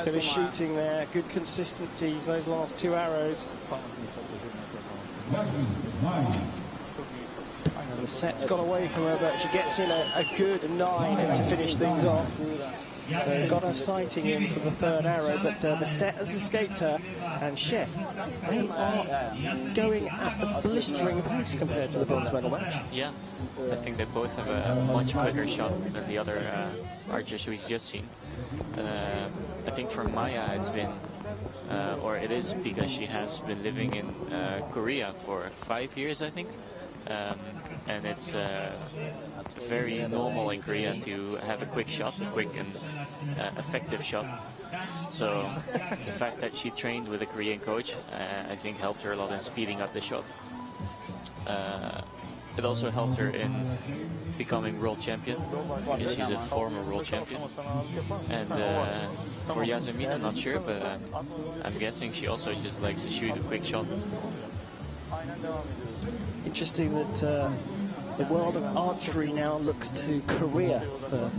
bit of shooting there. Good consistency, those last 2 arrows. Jasmine 9. And the set's got away from her, but she gets in a good 9 to finish things off. So got her sighting in for the 3rd arrow, but the set has escaped her. And Chef, they are going at a blistering pace compared to the bronze medal match. Yeah, I think they both have a much quicker shot than the other archers we've just seen. I think for Maya it's been, or it is because she has been living in Korea for 5 years, I think. And it's very normal in Korea to have a quick shot, a quick and effective shot. So the fact that she trained with a Korean coach, I think helped her a lot in speeding up the shot. It also helped her in becoming world champion, because she's a former world champion. And for Yasemin, I'm not sure, but I'm guessing she also just likes to shoot a quick shot. Interesting that the world of archery now looks to Korea for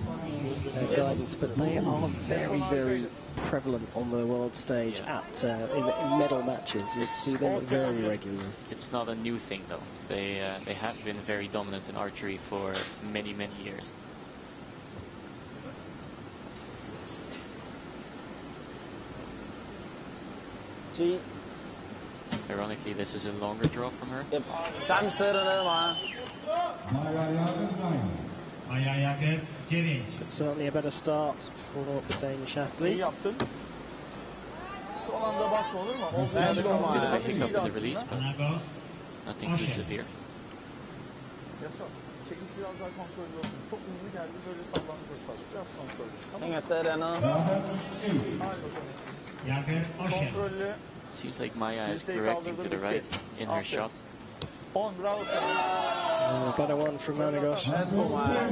guidance, but they are very, very prevalent on the world stage at in medal matches. You see them very regularly. It's not a new thing, though. They have been very dominant in archery for many, many years. Ironically, this is a longer draw from her. Yep. Samme sted dernede, Maja. Maya Jaeger 9. Maya Jaeger 9. But certainly a better start for the Danish athlete. Son anda basma olur mu? A bit of a hiccup in the release, but Anagosh nothing too severe. Çekiş biraz daha kontrollü olsun. Çok hızlı geldi, böyle sallandı fazla. Biraz kontrollü. Ingen sted dernede. Jaeger 8. Kontrollü. Seems like Maya is correcting to the right in her shot. 10, bravo sana. A better one from Anagosh. Værsgo, Maja.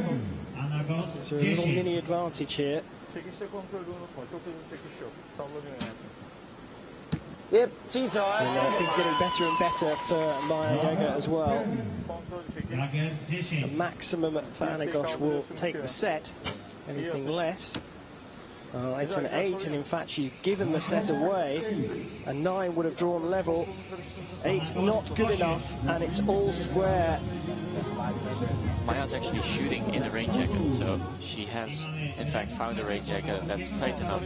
Anagosh So a little 10. mini advantage here. Çekişte kontrolü unutma. Çok hızlı çekiş yok. Sallanıyor yani. Yep, things getting better and better for Maya Yoga as well. Lager The 10. maximum for Anagosh will take the set. Anything less, it's an 8, and in fact she's given the set away. A 9 would have drawn level. 8 not good enough, and it's all square. Maya's actually shooting in a rain jacket, so she has in fact found a rain jacket that's tight enough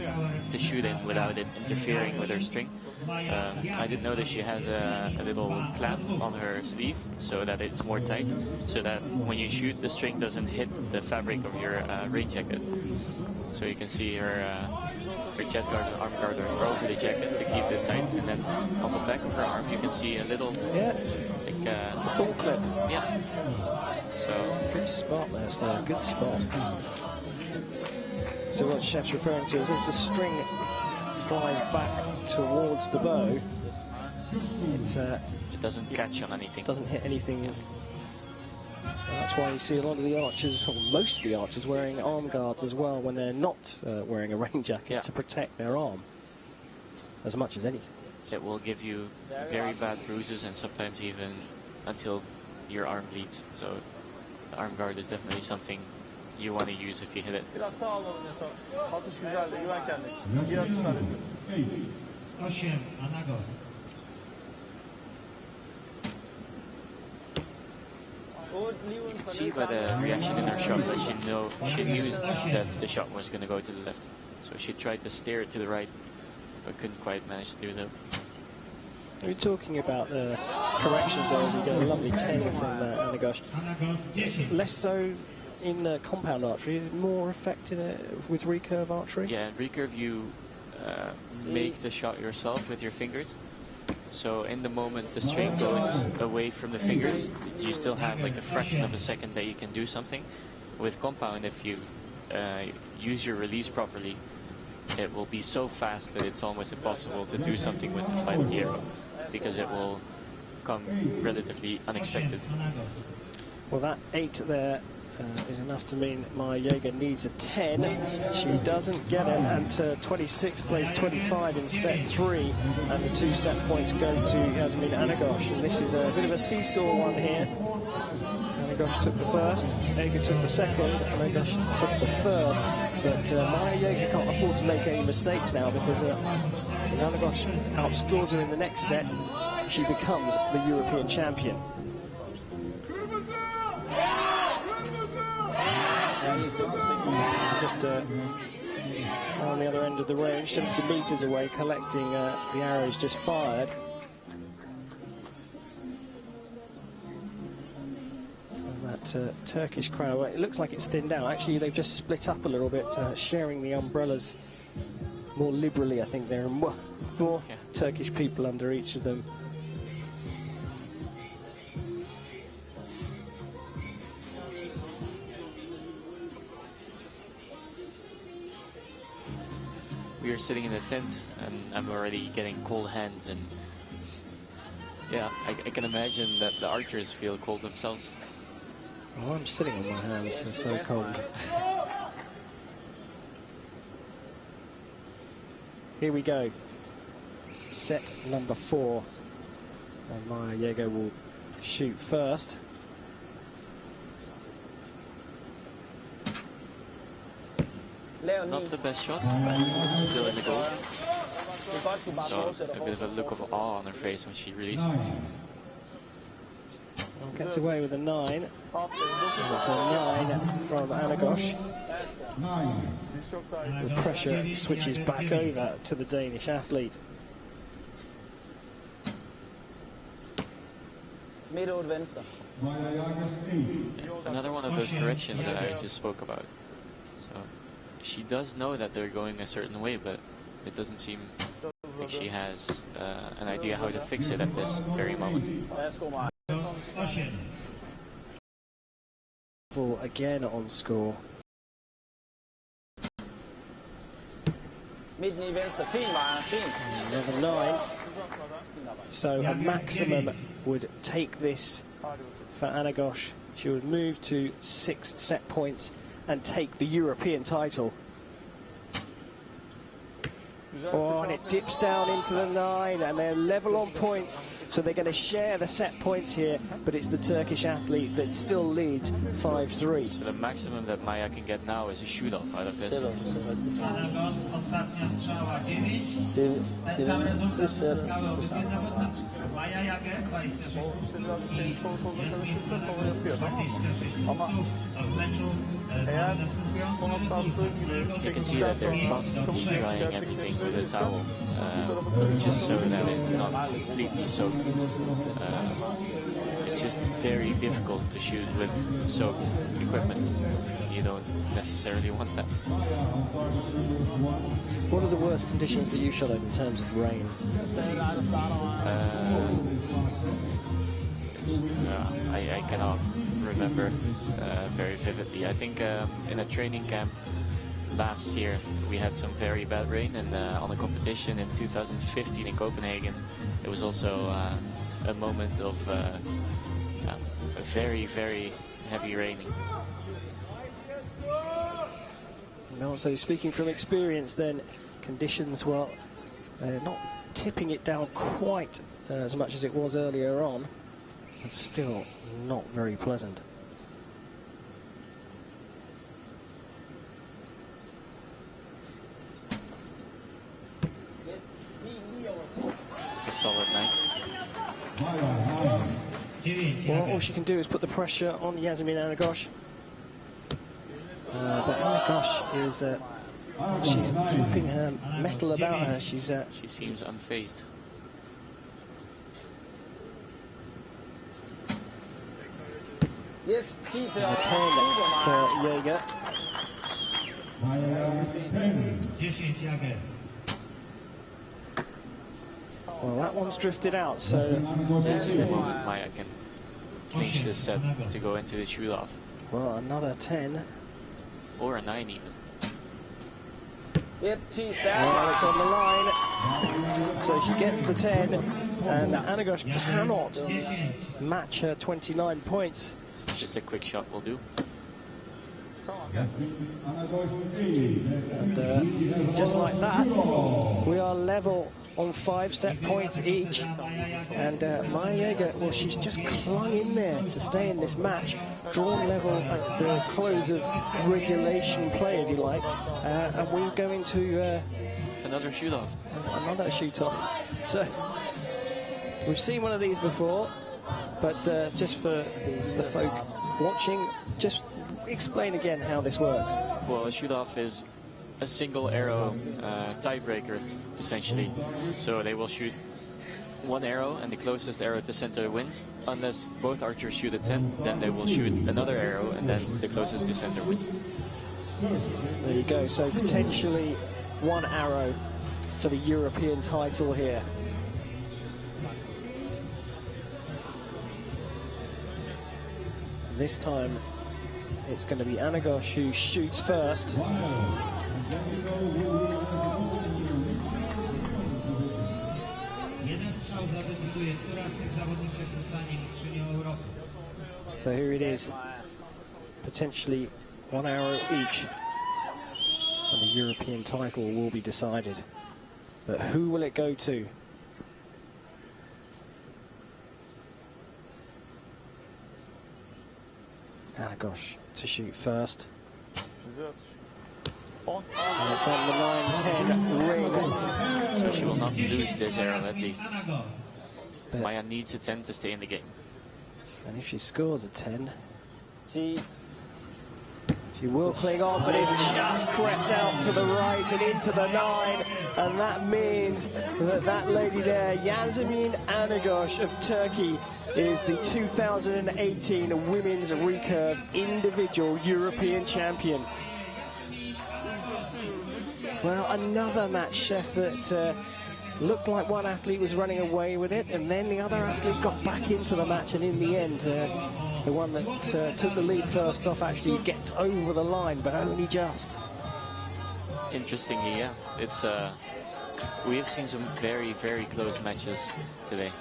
to shoot in without it interfering with her string. I did notice she has a little clamp on her sleeve so that it's more tight, so that when you shoot, the string doesn't hit the fabric of your rain jacket. So you can see her chest guard and arm guard are over the jacket to keep it tight, and then on the back of her arm you can see a little Ball clip. Yeah. So good spot there, sir. Good spot. So what Chef's referring to is as the string flies back towards the bow, it doesn't catch on anything. Doesn't hit anything. And that's why you see a lot of the archers, or most of the archers, wearing arm guards as well when they're not wearing a rain jacket to protect their arm as much as anything. It will give you very bad bruises and sometimes even until your arm bleeds. So the arm guard is definitely something you want to use if you hit it. Biraz sağ ol Vanessa. Atış güzeldi, güven kendine. İyi atışlar yapıyorsun. 8. Anagos. You can see by the reaction in her shot that she knew that the shot was going to go to the left. So she tried to steer it to the right, but couldn't quite manage to do that. We're talking about the corrections there as we get a lovely 10 from Anagosh. Less so in compound archery, more effective with recurve archery? Yeah, in recurve you make the shot yourself with your fingers. So in the moment the string goes away from the fingers, you still have like a fraction of a second that you can do something. With compound, if you use your release properly, it will be so fast that it's almost impossible to do something with the flight of the arrow, because it will come relatively unexpected. Well, that 8 there is enough to mean Maya Yoga needs a 10. She doesn't get it, and 26 plays 25 in set 3, and the 2 set points go to Yasmin Anagosh. And this is a bit of a seesaw one here. Anagosh took the first, Yoga took the second, Anagosh took the third. But Maya Yoga can't afford to make any mistakes now, because if Anagosh outscores her in the next set, she becomes the European champion. Just on the other end of the range, 70 metres away, collecting the arrows just fired. And that Turkish crowd, it looks like it's thinned out. Actually, they've just split up a little bit, sharing the umbrellas more liberally. I think there are more Turkish people under each of them. We are sitting in a tent, and I'm already getting cold hands, and yeah, I can imagine that the archers feel cold themselves. Oh, I'm sitting on my hands, they're so cold. Here we go. Set number 4. And Maya Yoga will shoot first. Not the best shot, but still in the goal. So a bit of a look of awe on her face when she released. Gets away with a 9. That's a 9 from Anagosh. The pressure switches back over to the Danish athlete. Another one of those corrections that I just spoke about. So she does know that they're going a certain way, but it doesn't seem like she has an idea how to fix it at this very moment. Again on score. Another 9. So a maximum would take this for Anagosh. She would move to 6 set points and take the European title. Oh, and it dips down into the 9, and they're level on points, so they're going to share the set points here, but it's the Turkish athlete that still leads 5-3. So the maximum that Maya can get now is a shoot-off out of this. Anagos, ostatnia strzała 9. Ten sam rezultat uzyskały obydwie zawodniczki. Maja Jagę 26 punktów i jest 26 punktów. W meczu You can see that they're constantly drying everything with a towel, just so that it's not completely soaked. It's just very difficult to shoot with soaked equipment. You don't necessarily want that. What are the worst conditions that you've shot in terms of rain? I cannot remember very vividly. I think in a training camp last year we had some very bad rain, and on a competition in 2015 in Copenhagen it was also a moment of very, very heavy raining. And also, speaking from experience then, conditions, well, not tipping it down quite as much as it was earlier on, but still not very pleasant. It's a solid 9. Well, all she can do is put the pressure on Yasemin Anagosh. But Anagosh is, she's keeping her mettle about her. She seems unfazed. Yes, A 10 for Jaeger. 10 Jagę. Well, that one's drifted out, so This is the moment Maya can clinch this set to go into the shoot-off. well, another 10. Or a 9 even. Well, Well, it's on the line, so she gets the 10, and Anagosh cannot match her 29 points. Just a quick shot will do. And just like that, we are level on 5 set points each. And Maya Jaeger, well, she's just clung in there to stay in this match, drawn level at the close of regulation play, if you like. And we go into Another shoot-off. another shoot-off. So we've seen one of these before, but just for the folk watching, just explain again how this works. Well, a shoot-off is a single arrow tiebreaker, essentially. So they will shoot one arrow, and the closest arrow to center wins. Unless both archers shoot a 10, then they will shoot another arrow, and then the closest to center wins. There you go. So potentially one arrow for the European title here. This time it's going to be Anagosh who shoots first. Jeden strzał zadecyduje, która z tych zawodniczek zostanie mistrzynią Europy. So here it is. Potentially one arrow each. And the European title will be decided. But who will it go to? Anagosh to shoot first. And it's on the 9-10 ring. So she will not lose this arrow at least. But- Maya needs a 10 to stay in the game. And if she scores a 10, she will cling on, but it's just crept out to the right and into the 9. And that means that that lady there, Yasemin Anagosh of Turkey, is the 2018 Women's Recurve Individual European Champion. Well, another match, Chef, that looked like one athlete was running away with it, and then the other athlete got back into the match, and in the end, the one that took the lead first off actually gets over the line, but only just. Interestingly, yeah, it's we have seen some very, very close matches today.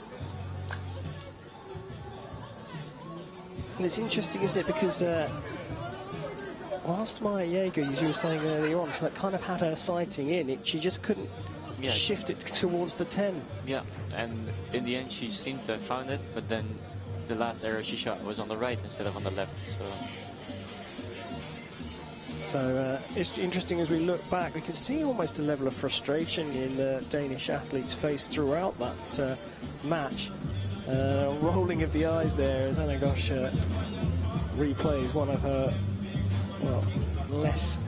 And it's interesting, isn't it, because whilst Maya Jaeger, as you were saying earlier on, kind of had her sighting in, she just couldn't shift it towards the 10. Yeah, and in the end she seemed to have found it, but then the last arrow she shot was on the right instead of on the left. So it's interesting as we look back, we can see almost a level of frustration in the Danish athletes' face throughout that match. Rolling of the eyes there as Anagosh replays one of her, well, less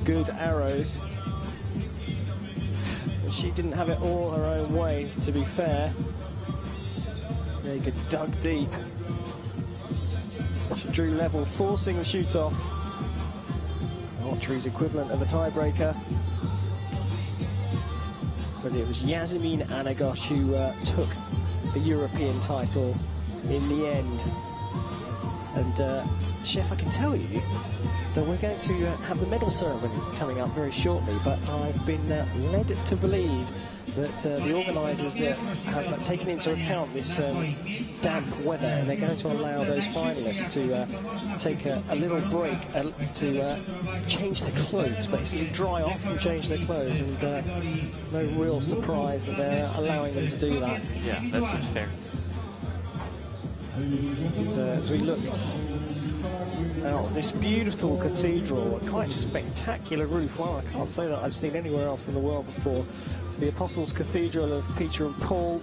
good arrows. She didn't have it all her own way, to be fair. Vega dug deep. She drew level, forcing the shoots off. Archery's equivalent of a tiebreaker. But it was Yasemin Anagosh who took the European title in the end. And Chef, I can tell you that we're going to have the medal ceremony coming up very shortly, but I've been led to believe that the organisers have taken into account this damp weather, and they're going to allow those finalists to take a little break to change their clothes, basically dry off and change their clothes, and no real surprise that they're allowing them to do that. Yeah, that seems fair. And as we look out, this beautiful cathedral, a quite spectacular roof. Well, I can't say that I've seen anywhere else in the world before. It's the Apostles' Cathedral of Peter and Paul,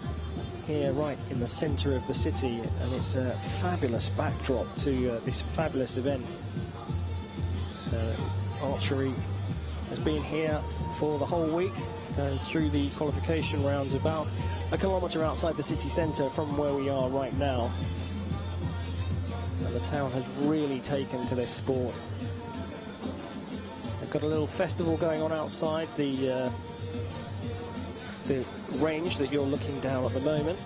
here right in the centre of the city, and it's a fabulous backdrop to this fabulous event. Archery has been here for the whole week, going through the qualification rounds about a kilometre outside the city centre from where we are right now. And the town has really taken to this sport. They've got a little festival going on outside the range that you're looking down at the moment,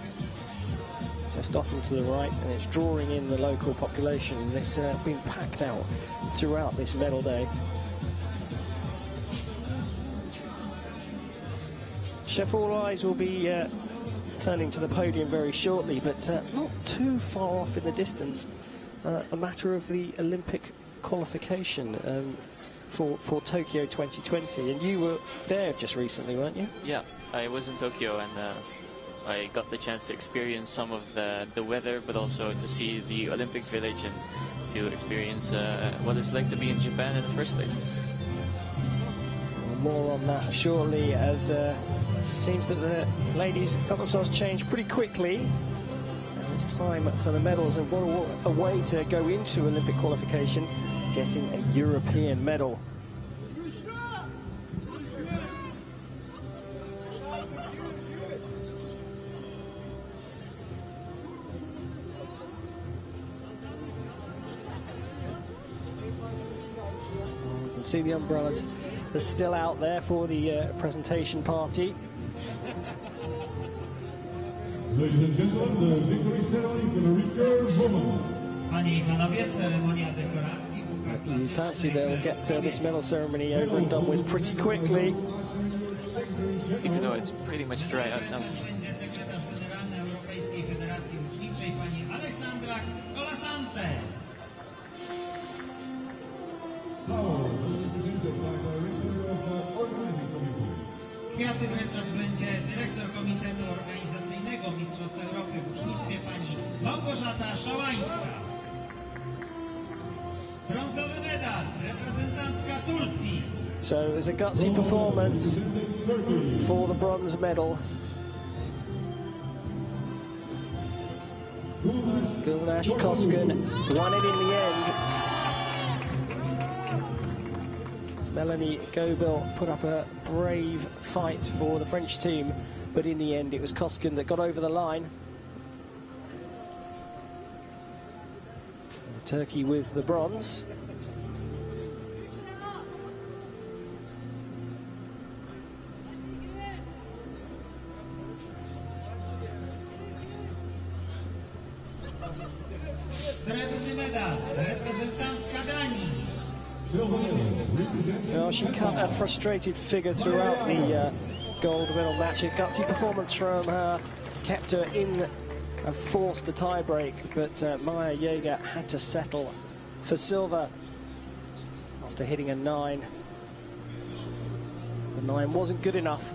just off and to the right, and it's drawing in the local population. And it's been packed out throughout this medal day. Chef, all eyes will be turning to the podium very shortly, but not too far off in the distance. A matter of the Olympic qualification for Tokyo 2020, and you were there just recently, weren't you? Yeah, I was in Tokyo, and I got the chance to experience some of the weather, but also to see the Olympic Village and to experience what it's like to be in Japan in the first place. More on that shortly, as it seems that the ladies got themselves changed pretty quickly. It's time for the medals, and what a way to go into Olympic qualification, getting a European medal. You can see the umbrellas are still out there for the presentation party. Ladies and gentlemen, the victory ceremony for the Recurve women. Panie i panowie, ceremonia dekoracji. You fancy they'll get this medal ceremony over and done with pretty quickly. Even though it's pretty much dry out now. Będzie sekretarz generalny Europejskiej Federacji Łuczniczej, pani Alessandra Colasante. Now, presented by Director of the Organizing Committee. Kwiaty wręczać będzie dyrektor Komitetu Organizacyjnego Mistrzostw Europy w Ucznictwie, pani Małgorzata Szałańska. Brązowy medal, reprezentantka Turcji. So there's a gutsy performance for the bronze medal. Gulnash Koskun won it in the end. Melanie Goebel put up a brave fight for the French team, but in the end it was Koskun that got over the line. Turkey with the bronze. Srebrny medal, reprezentantka Danii. Well, she cut a frustrated figure throughout the gold medal match. A gutsy performance from her kept her in and forced a tie-break, but Maya Jaeger had to settle for silver after hitting a 9. The 9 wasn't good enough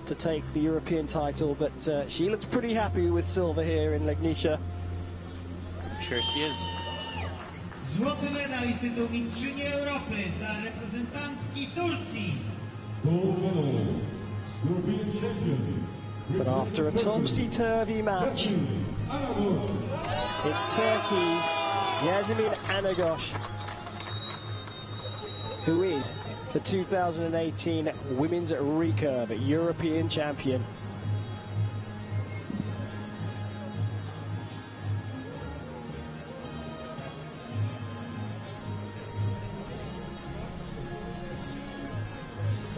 to take the European title, but she looks pretty happy with silver here in Legnica. I'm sure she is. Złoty medal i tytuł mistrzyni Europy dla reprezentantki Turcji. Gold medal, European champion. But after a topsy-turvy match, it's Turkey's Yasemin Anagosh, who is the 2018 Women's Recurve European Champion.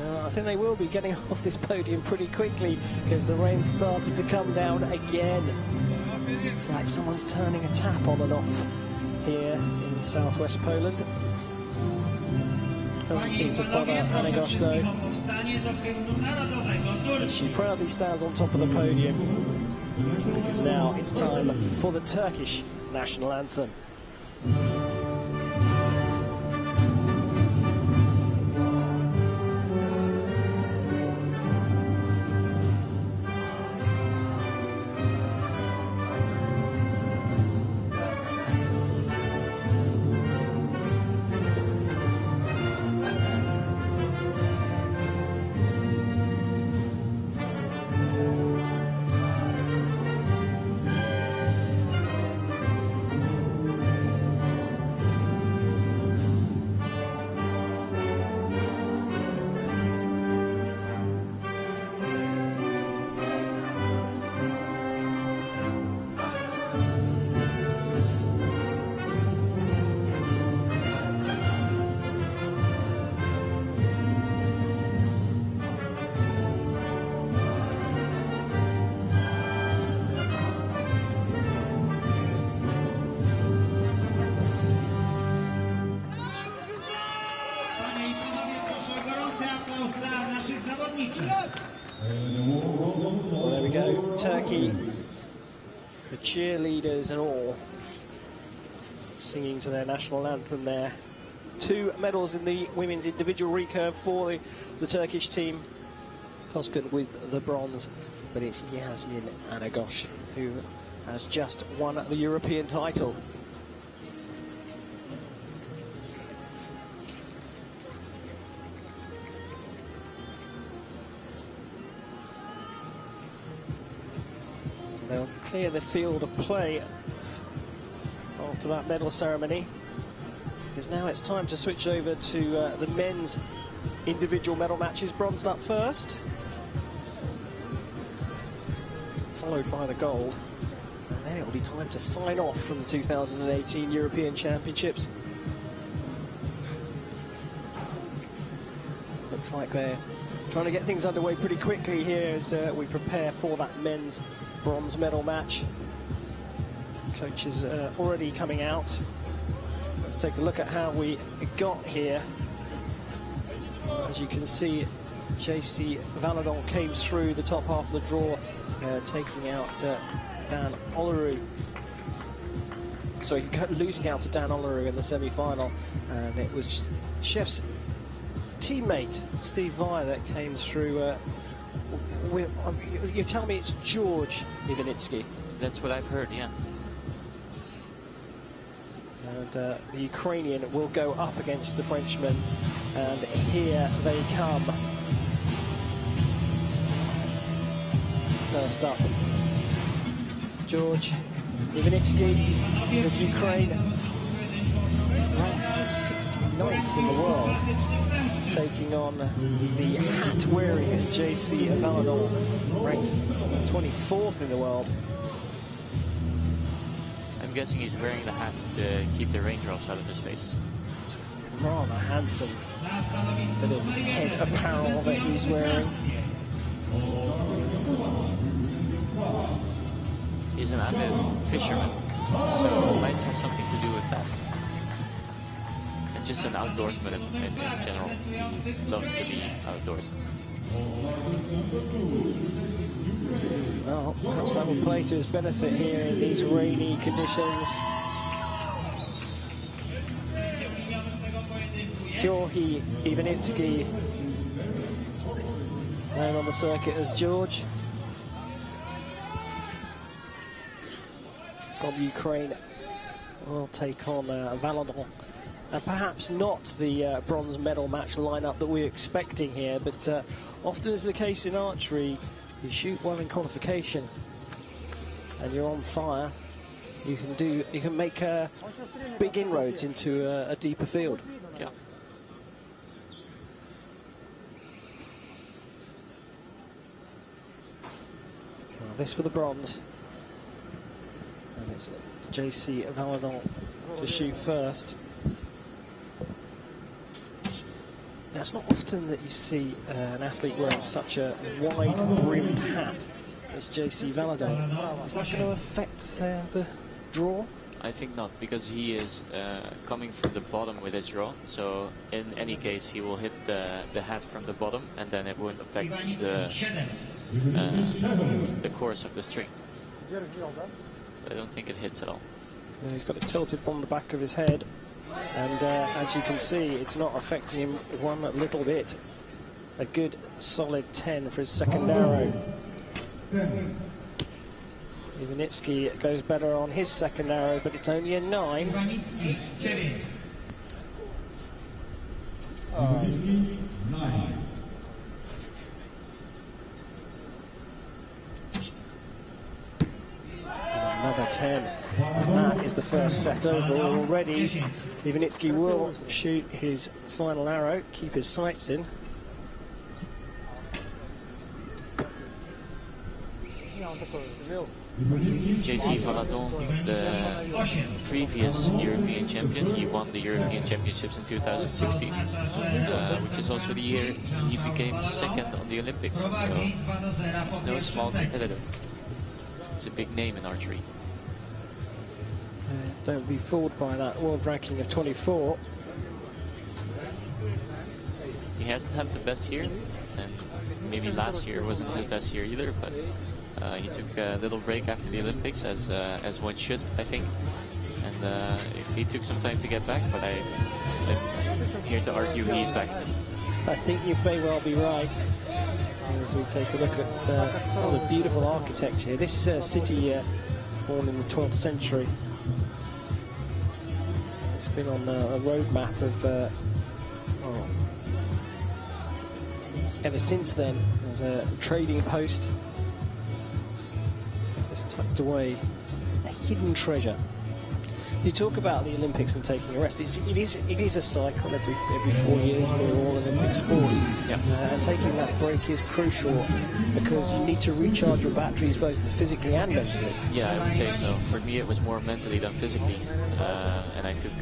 I think they will be getting off this podium pretty quickly because the rain started to come down again. It's like someone's turning a tap on and off here in southwest Poland. Doesn't seem to bother Anagosh though. But she proudly stands on top of the podium because now it's time for the Turkish national anthem. Well, there we go, Turkey, the cheerleaders and all, singing to their national anthem there. 2 medals in the women's individual recurve for the Turkish team. Koskun with the bronze, but it's Yasemin Anagosh who has just won the European title. They'll clear the field of play after that medal ceremony, because now it's time to switch over to the men's individual medal matches, bronzed up first, followed by the gold, and then it'll be time to sign off from the 2018 European Championships. Looks like they're trying to get things underway pretty quickly here as we prepare for that men's bronze medal match. Coach is already coming out. Let's take a look at how we got here. As you can see, JC Valadon came through the top half of the draw, taking out Dan Olaru. So losing out to Dan Olaru in the semi-final, and it was Chef's teammate Steve Vire that came through. You tell me it's George Ivanitsky. That's what I've heard, yeah. And the Ukrainian will go up against the Frenchman, and here they come. First up, George Ivanitsky of Ukraine, ranked 69th in the world, taking on the hat-wearing JC Valadon, ranked 24th in the world. I'm guessing he's wearing the hat to keep the raindrops out of his face. It's a rather handsome bit of head apparel that he's wearing. He's an avid fisherman, so it might have something to do with that. And just an outdoorsman in general. He loves to be outdoors. Well, perhaps that will play to his benefit here in these rainy conditions. Georgi Ivanitsky known on the circuit as George. From Ukraine will take on Valadon. And perhaps not the bronze medal match lineup that we're expecting here, but often is the case in archery, you shoot well in qualification and you're on fire, you can make big inroads into a deeper field. Yeah. Well, this for the bronze. And it's JC Valadon to shoot first. Now, it's not often that you see an athlete wearing such a wide-brimmed hat as JC Valadon. Is that going to affect the draw? I think not, because he is coming from the bottom with his draw. So in any case, he will hit the hat from the bottom, and then it won't affect the course of the string. I don't think it hits at all. Yeah, he's got it tilted on the back of his head, and as you can see, it's not affecting him one little bit. A good solid 10 for his second arrow. Ivanitsky goes better on his second arrow, but it's only a 9. 9. Another 10. And that is the first set over already. Ivanitsky will shoot his final arrow, keep his sights in. JC Valadon, the previous European champion, he won the European Championships in 2016, which is also the year he became second on the Olympics, so he's no small competitor. He's a big name in archery. Don't be fooled by that world ranking of 24. He hasn't had the best year, and maybe last year wasn't his best year either, but he took a little break after the Olympics, as one should, I think, and he took some time to get back, but I'm here to argue he's back. I think you may well be right. As we take a look at some of the beautiful architecture. This city, born in the 12th century, it's been on a roadmap of ever since then. There's a trading post just tucked away, a hidden treasure. You talk about the Olympics and taking a rest. It is a cycle every 4 years for all Olympic sports. Yep. And taking that break is crucial because you need to recharge your batteries both physically and mentally. Yeah, I would say so. For me, it was more mentally than physically, and I took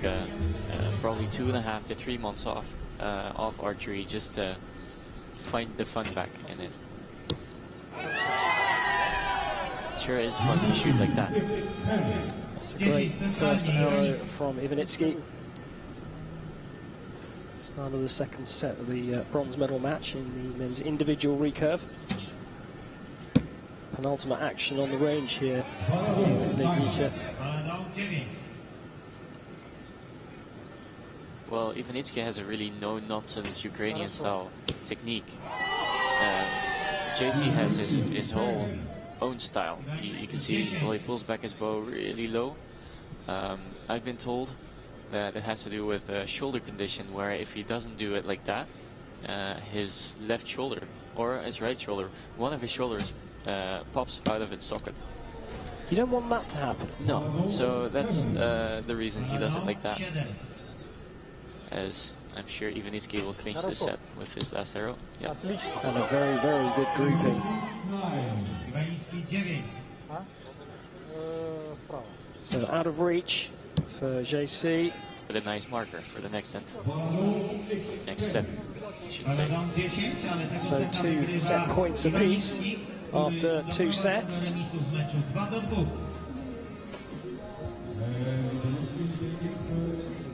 probably 2.5 to 3 months off archery just to find the fun back in it. It sure is fun to shoot like that. It's a great first arrow from Ivanitsky. Start of the second set of the bronze medal match in the men's individual recurve. Penultimate action on the range here in Legnica. Well, Ivanitsky has a really no-nonsense Ukrainian-style technique. JC has his whole own style. You can see, well, he pulls back his bow really low. I've been told that it has to do with a shoulder condition, where if he doesn't do it like that, his left shoulder or his right shoulder, one of his shoulders pops out of its socket. You don't want that to happen. No, so that's the reason he does it like that. As I'm sure Ivanitsky will clinch this set with his last arrow. Yeah. And a very, very good grouping. So out of reach for JC. With a nice marker for the next set. Next set, I should say. So 2 set points apiece after 2 sets.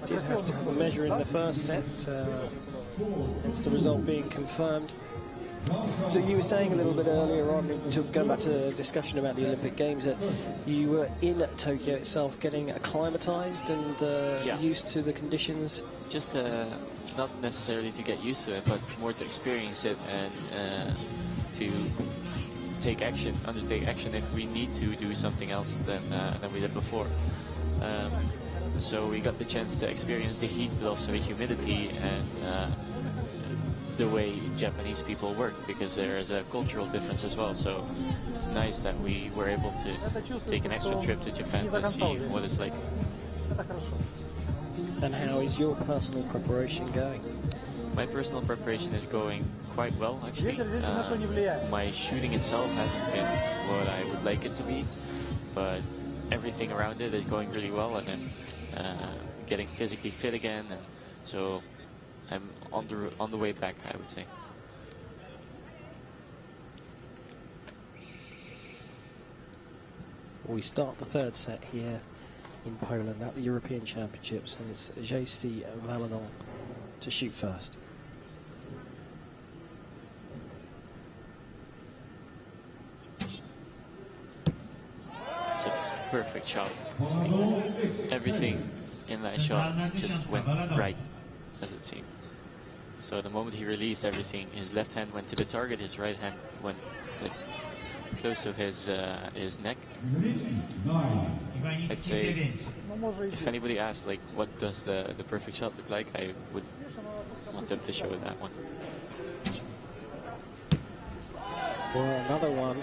Did have to measure in the first set, hence the result being confirmed. So you were saying a little bit earlier on, going back to the discussion about the Olympic Games, that you were in Tokyo itself getting acclimatized and used to the conditions. Just not necessarily to get used to it, but more to experience it and to undertake action if we need to do something else than we did before. So we got the chance to experience the heat, but also the humidity and the way Japanese people work, because there is a cultural difference as well. So it's nice that we were able to take an extra trip to Japan to see what it's like. And how is your personal preparation going? My personal preparation is going quite well, actually. My shooting itself hasn't been what I would like it to be, but everything around it is going really well, and I'm getting physically fit again, and so I'm on the way back, I would say. We start the third set here in Poland at the European Championships, and it's JC Valadon to shoot first. It's a perfect shot. Everything in that shot just went right, as it seemed. So the moment he released everything, his left hand went to the target, his right hand went close to his neck. I'd say, if anybody asked, like, what does the perfect shot look like, I would want them to show that one. Well, another one.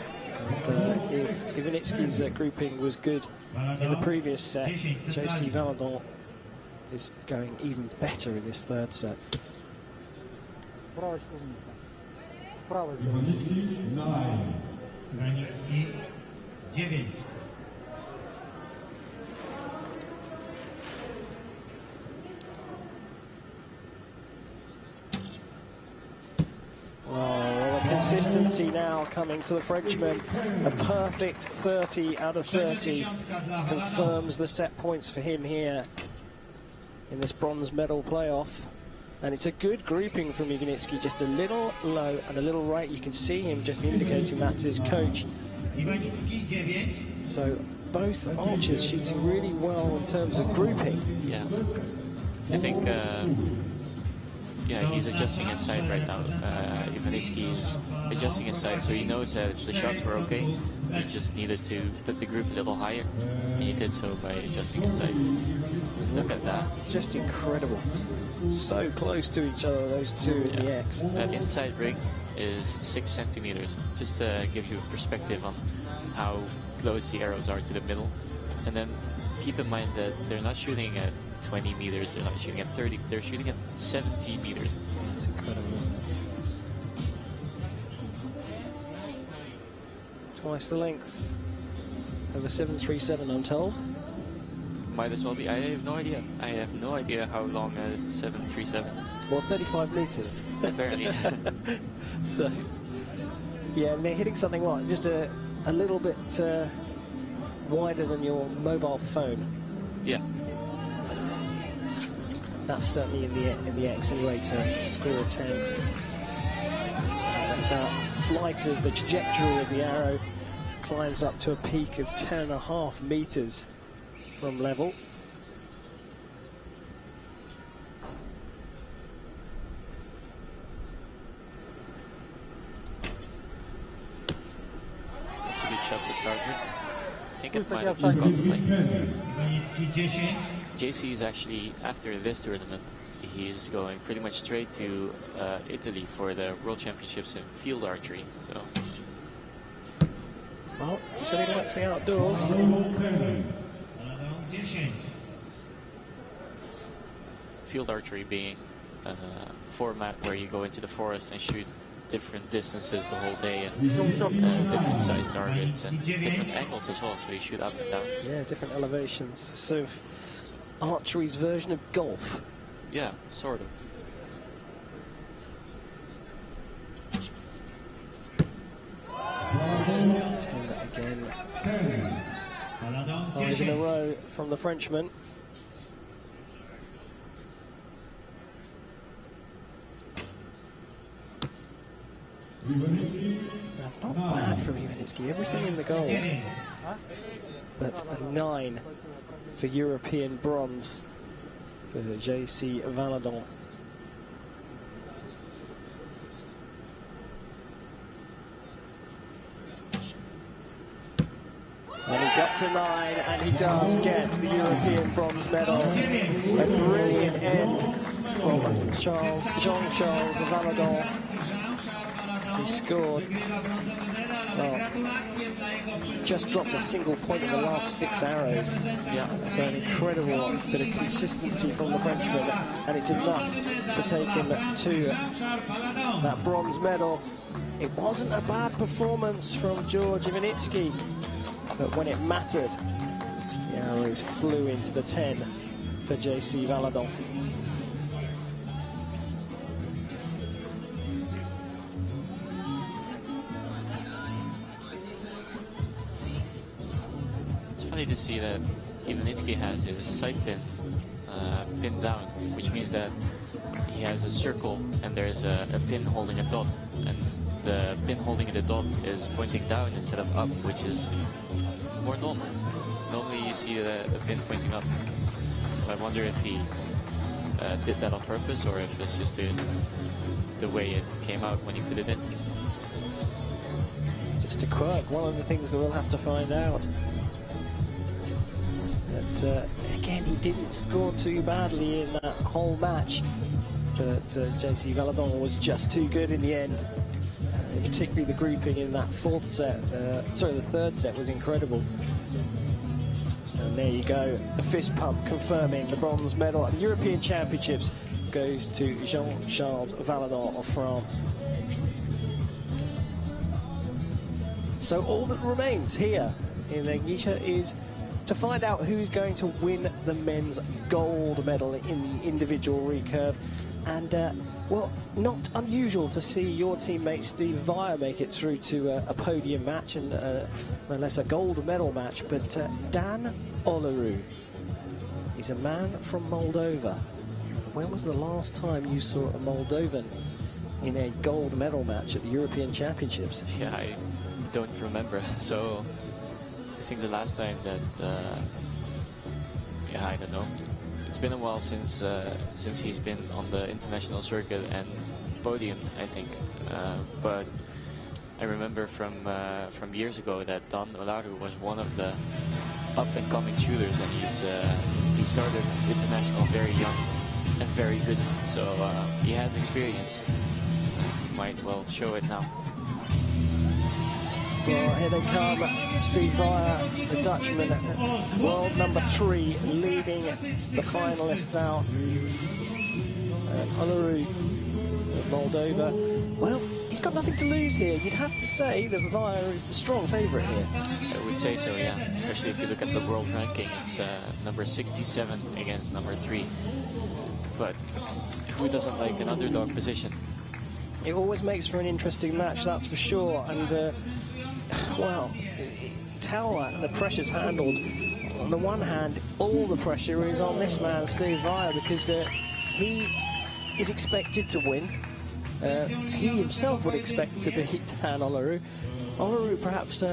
And if Ivanitsky's grouping was good in the previous set, JC Valadon is going even better in this third set. Iwanicki 9. Granicki 9. Well, the consistency now coming to the Frenchman. A perfect 30 out of 30 confirms the set points for him here in this bronze medal playoff. And it's a good grouping from Ivanitsky, just a little low and a little right. You can see him just indicating that to his coach. So both archers shooting really well in terms of grouping. Yeah, I think yeah, he's adjusting his sight right now. Ivanitsky is adjusting his sight, so he knows that the shots were okay. He just needed to put the group a little higher, and he did so by adjusting his sight. Look at that. Just incredible. So close to each other, those two in the X. That inside ring is 6 centimeters, just to give you a perspective on how close the arrows are to the middle. And then keep in mind that they're not shooting at 20 meters, they're not shooting at 30, they're shooting at 70 meters. It's incredible, isn't it? Twice the length of a 737, I'm told. Might as well be. I have no idea. I have no idea how long a 737 is. Well, 35 meters. Apparently. So, yeah, and they're hitting something what? Just a little bit wider than your mobile phone. Yeah. That's certainly in the X anyway to score a 10. And that flight of the trajectory of the arrow climbs up to a peak of 10.5 meters from level. That's a good shot to start with. I think it might have just gone play. JC is actually, after this tournament, he's going pretty much straight to Italy for the World Championships in field archery. So, Well, he said he likes the outdoors. field archery being a format where you go into the forest and shoot different distances the whole day, and different size targets and different angles as well, so you shoot up and down. Yeah, different elevations. Sort of archery's version of golf. Yeah, sort of. So 10 again. 5 in a row from the Frenchman. Not bad from Ivanitsky, everything in the gold. But a 9 for European bronze for JC Valadon. And he got to 9, and he does get the European bronze medal. A brilliant end from Jean-Charles Valadon. He scored, well, just dropped a single point in the last 6 arrows. Yeah. So an incredible bit of consistency from the Frenchman, and it's enough to take him to that bronze medal. It wasn't a bad performance from George Ivanitsky, but when it mattered, the arrows flew into the 10 for JC Valadon. It's funny to see that Ivanitsky has his side pin pinned down, which means that he has a circle and there's a pin holding a dot, and the pin holding the dot is pointing down instead of up, which is more normal. Normally you see the pin pointing up. So I wonder if he did that on purpose, or if it's just the way it came out when he put it in. Just a quirk, one of the things that we'll have to find out. But again, he didn't score too badly in that whole match, but JC Valadon was just too good in the end. Particularly the grouping in that the third set was incredible. And there you go, the fist pump confirming the bronze medal at the European Championships goes to Jean-Charles Valadon of France. So all that remains here in Legnica is to find out who's going to win the men's gold medal in the individual recurve. And, well, not unusual to see your teammate Steve Vire make it through to a podium match and unless a gold medal match. But Dan Oleru is a man from Moldova. When was the last time you saw a Moldovan in a gold medal match at the European Championships? Yeah, I don't remember. So I think the last time that, yeah, I don't know. It's been a while since he's been on the international circuit and podium, I think. But I remember from years ago that Dan Olaru was one of the up-and-coming shooters, and he started international very young and very good. So he has experience. He might well show it now. Well, here they come. Steve Vire, the Dutchman, world number 3, leading the finalists out. Oleru, Moldova. Well, he's got nothing to lose here. You'd have to say that Vire is the strong favourite here. I would say so, yeah. Especially if you look at the world ranking, it's number 67 against number 3. But who doesn't like an underdog position? It always makes for an interesting match, that's for sure. And well, tell that the pressure's handled. On the one hand, all the pressure is on this man, Steve Vire, because he is expected to win. He himself would expect to beat Dan Oleru. Oleru perhaps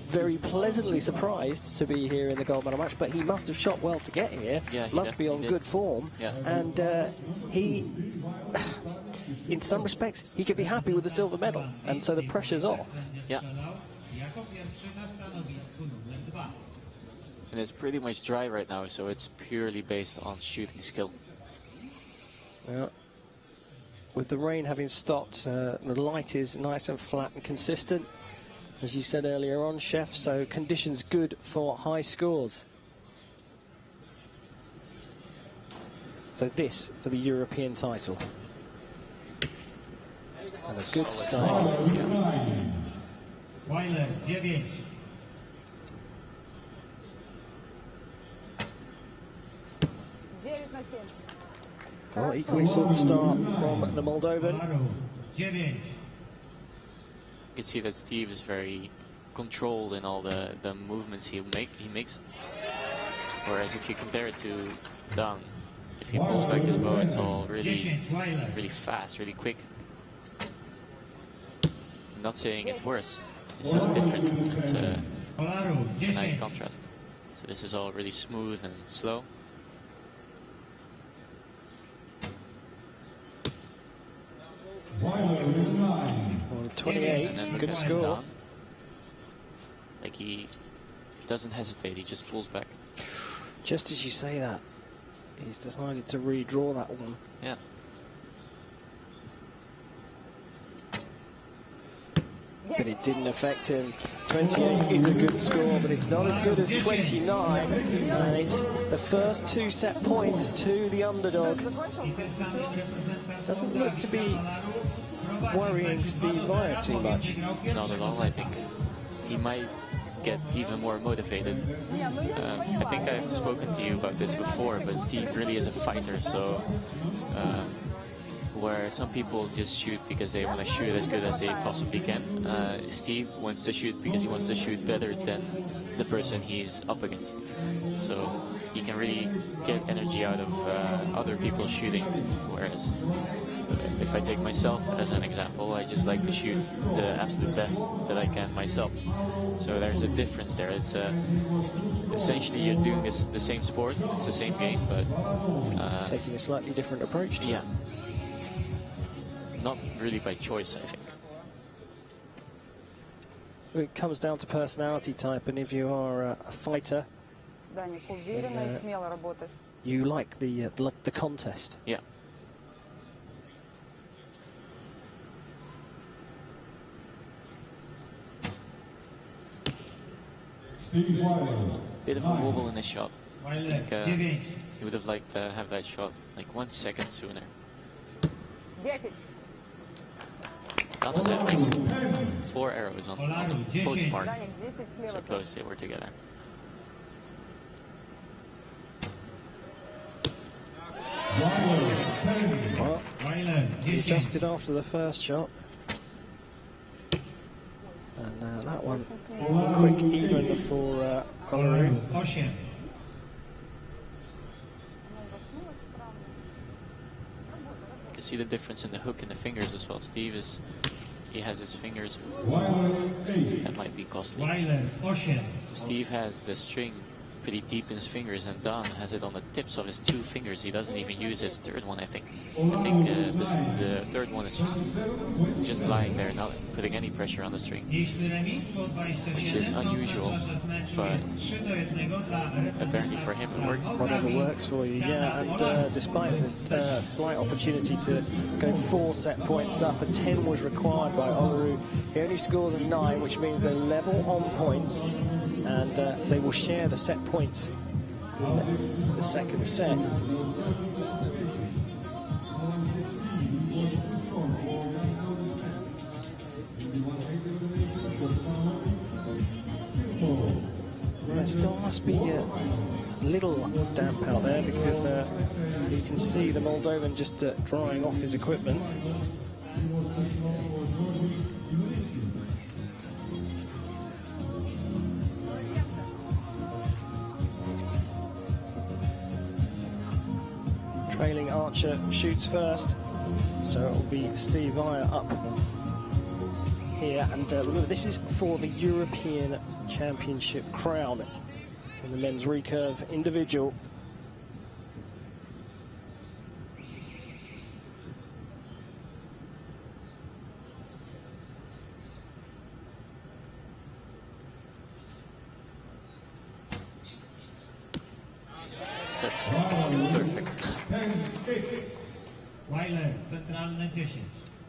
very pleasantly surprised to be here in the gold medal match, but he must have shot well to get here. Yeah, must be on good form. Yeah. And he, in some respects, he could be happy with the silver medal, and so the pressure's off. Yeah. And it's pretty much dry right now, so it's purely based on shooting skill. Well, with the rain having stopped, the light is nice and flat and consistent, as you said earlier on, Chef, so conditions good for high scores. So this for the European title. And a good start. Weiler, 9. Well, equally sort of start from the Moldovan. 9. You can see that Steve is very controlled in all the movements he makes. Whereas if you compare it to Dan, if he pulls back his bow, it's all really fast, really quick. I'm not saying it's worse, it's just different. It's a nice contrast. So this is all really smooth and slow. On 28, good score. Like he doesn't hesitate, he just pulls back. Just as you say that, he's decided to redraw that one. Yeah. But it didn't affect him. 28 is a good score, but it's not as good as 29. And it's the first 2 set points to the underdog. Doesn't look to be worrying Steve Via too much. Not at all, I think. He might get even more motivated. I think I've spoken to you about this before, but Steve really is a fighter, so where some people just shoot because they want to shoot as good as they possibly can, Steve wants to shoot because he wants to shoot better than the person he's up against. So he can really get energy out of other people shooting, whereas if I take myself as an example, I just like to shoot the absolute best that I can myself. So there's a difference there. It's essentially you're doing the same sport, it's the same game, but taking a slightly different approach to it. Yeah. Not really by choice, I think. It comes down to personality type, and if you are a fighter, you like the contest. Yeah. Bit of a wobble in the shot. I think he would have liked to have that shot like 1 second sooner. Not as like 4 arrows on the postmark. So close they were together. Well, he adjusted after the first shot. And that one, quick even for Olaru. You can see the difference in the hook and the fingers as well. Steve he has his fingers. That might be costly. Steve has the string pretty deep in his fingers, and Don has it on the tips of his 2 fingers. He doesn't even use his third one, I think. I think the third one is just lying there, not putting any pressure on the string, which is unusual, but apparently for him it works. Whatever works for you, yeah. And despite the slight opportunity to go 4 set points up, a 10 was required by Olaru. He only scores a 9, which means they're level on points, and they will share the set points in the second set. Well, it still must be a little damp out there, because you can see the Moldovan just drying off his equipment. Trailing archer shoots first, so it'll be Steve Via up here. And remember, this is for the European Championship crown in the men's recurve individual. That's perfect.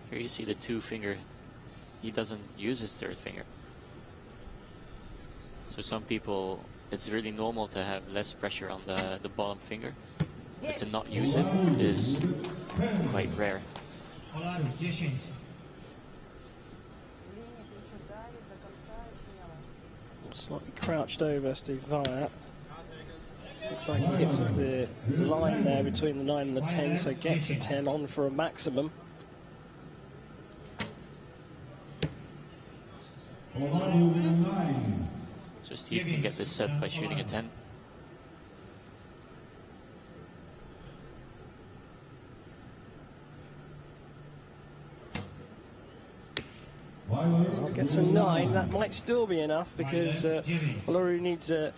Here you see the 2 finger. He doesn't use his third finger. So some people, it's really normal to have less pressure on the bottom finger, but to not use it is quite rare. Slightly crouched over Steve Via. Looks like he hits the line there between the 9 and the 10, so gets a 10 on for a maximum. So Steve can get this set by shooting a 10. Well, gets a 9. That might still be enough, because Olaru needs a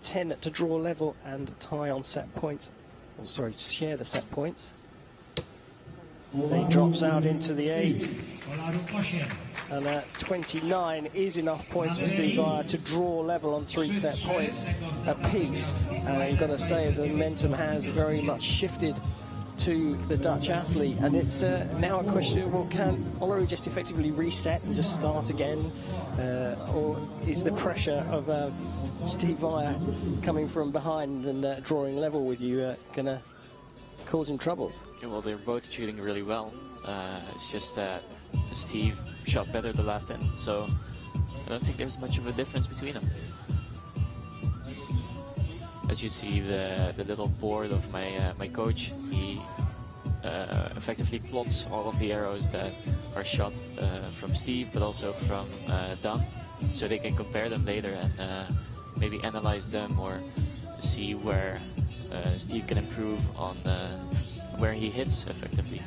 10 to draw level and tie on set points. Oh, sorry, share the set points. And he drops out into the 8. And 29 is enough points for Steve Vire to draw level on 3 set points apiece. And you've got to say the momentum has very much shifted to the Dutch athlete, and it's now a question, well, can Olerud just effectively reset and just start again, or is the pressure of Steve Vire coming from behind and drawing level with you going to cause him troubles? Yeah, well, they're both shooting really well. It's just that Steve shot better the last end, so I don't think there's much of a difference between them. As you see, the little board of my coach, he effectively plots all of the arrows that are shot from Steve, but also from Dan, so they can compare them later and maybe analyze them or see where Steve can improve on where he hits effectively.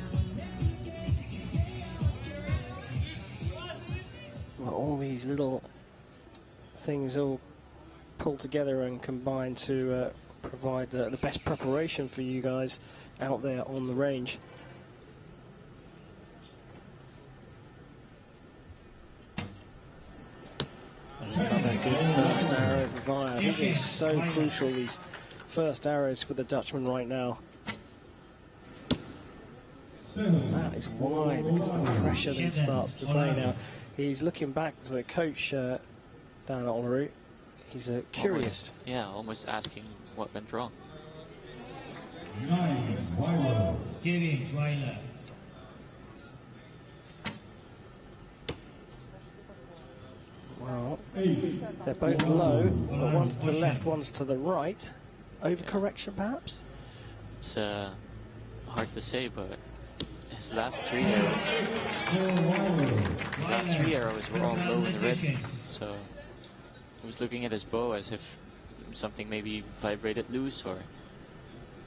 Well, all these little things all pulled together and combined to provide the best preparation for you guys out there on the range. Another good first arrow for Vire. I think it's so crucial, these first arrows for the Dutchman right now. That is why, because the pressure then starts to play now. He's looking back to the coach, Dan Olerud. He's curious. Almost asking what went wrong. 9 Weiler. 9 Weiler. Well, they're both low, but one's to the left, one's to the right. Overcorrection, perhaps? It's hard to say, but his last 3 arrows, were all low in the red, so he was looking at his bow as if something maybe vibrated loose, or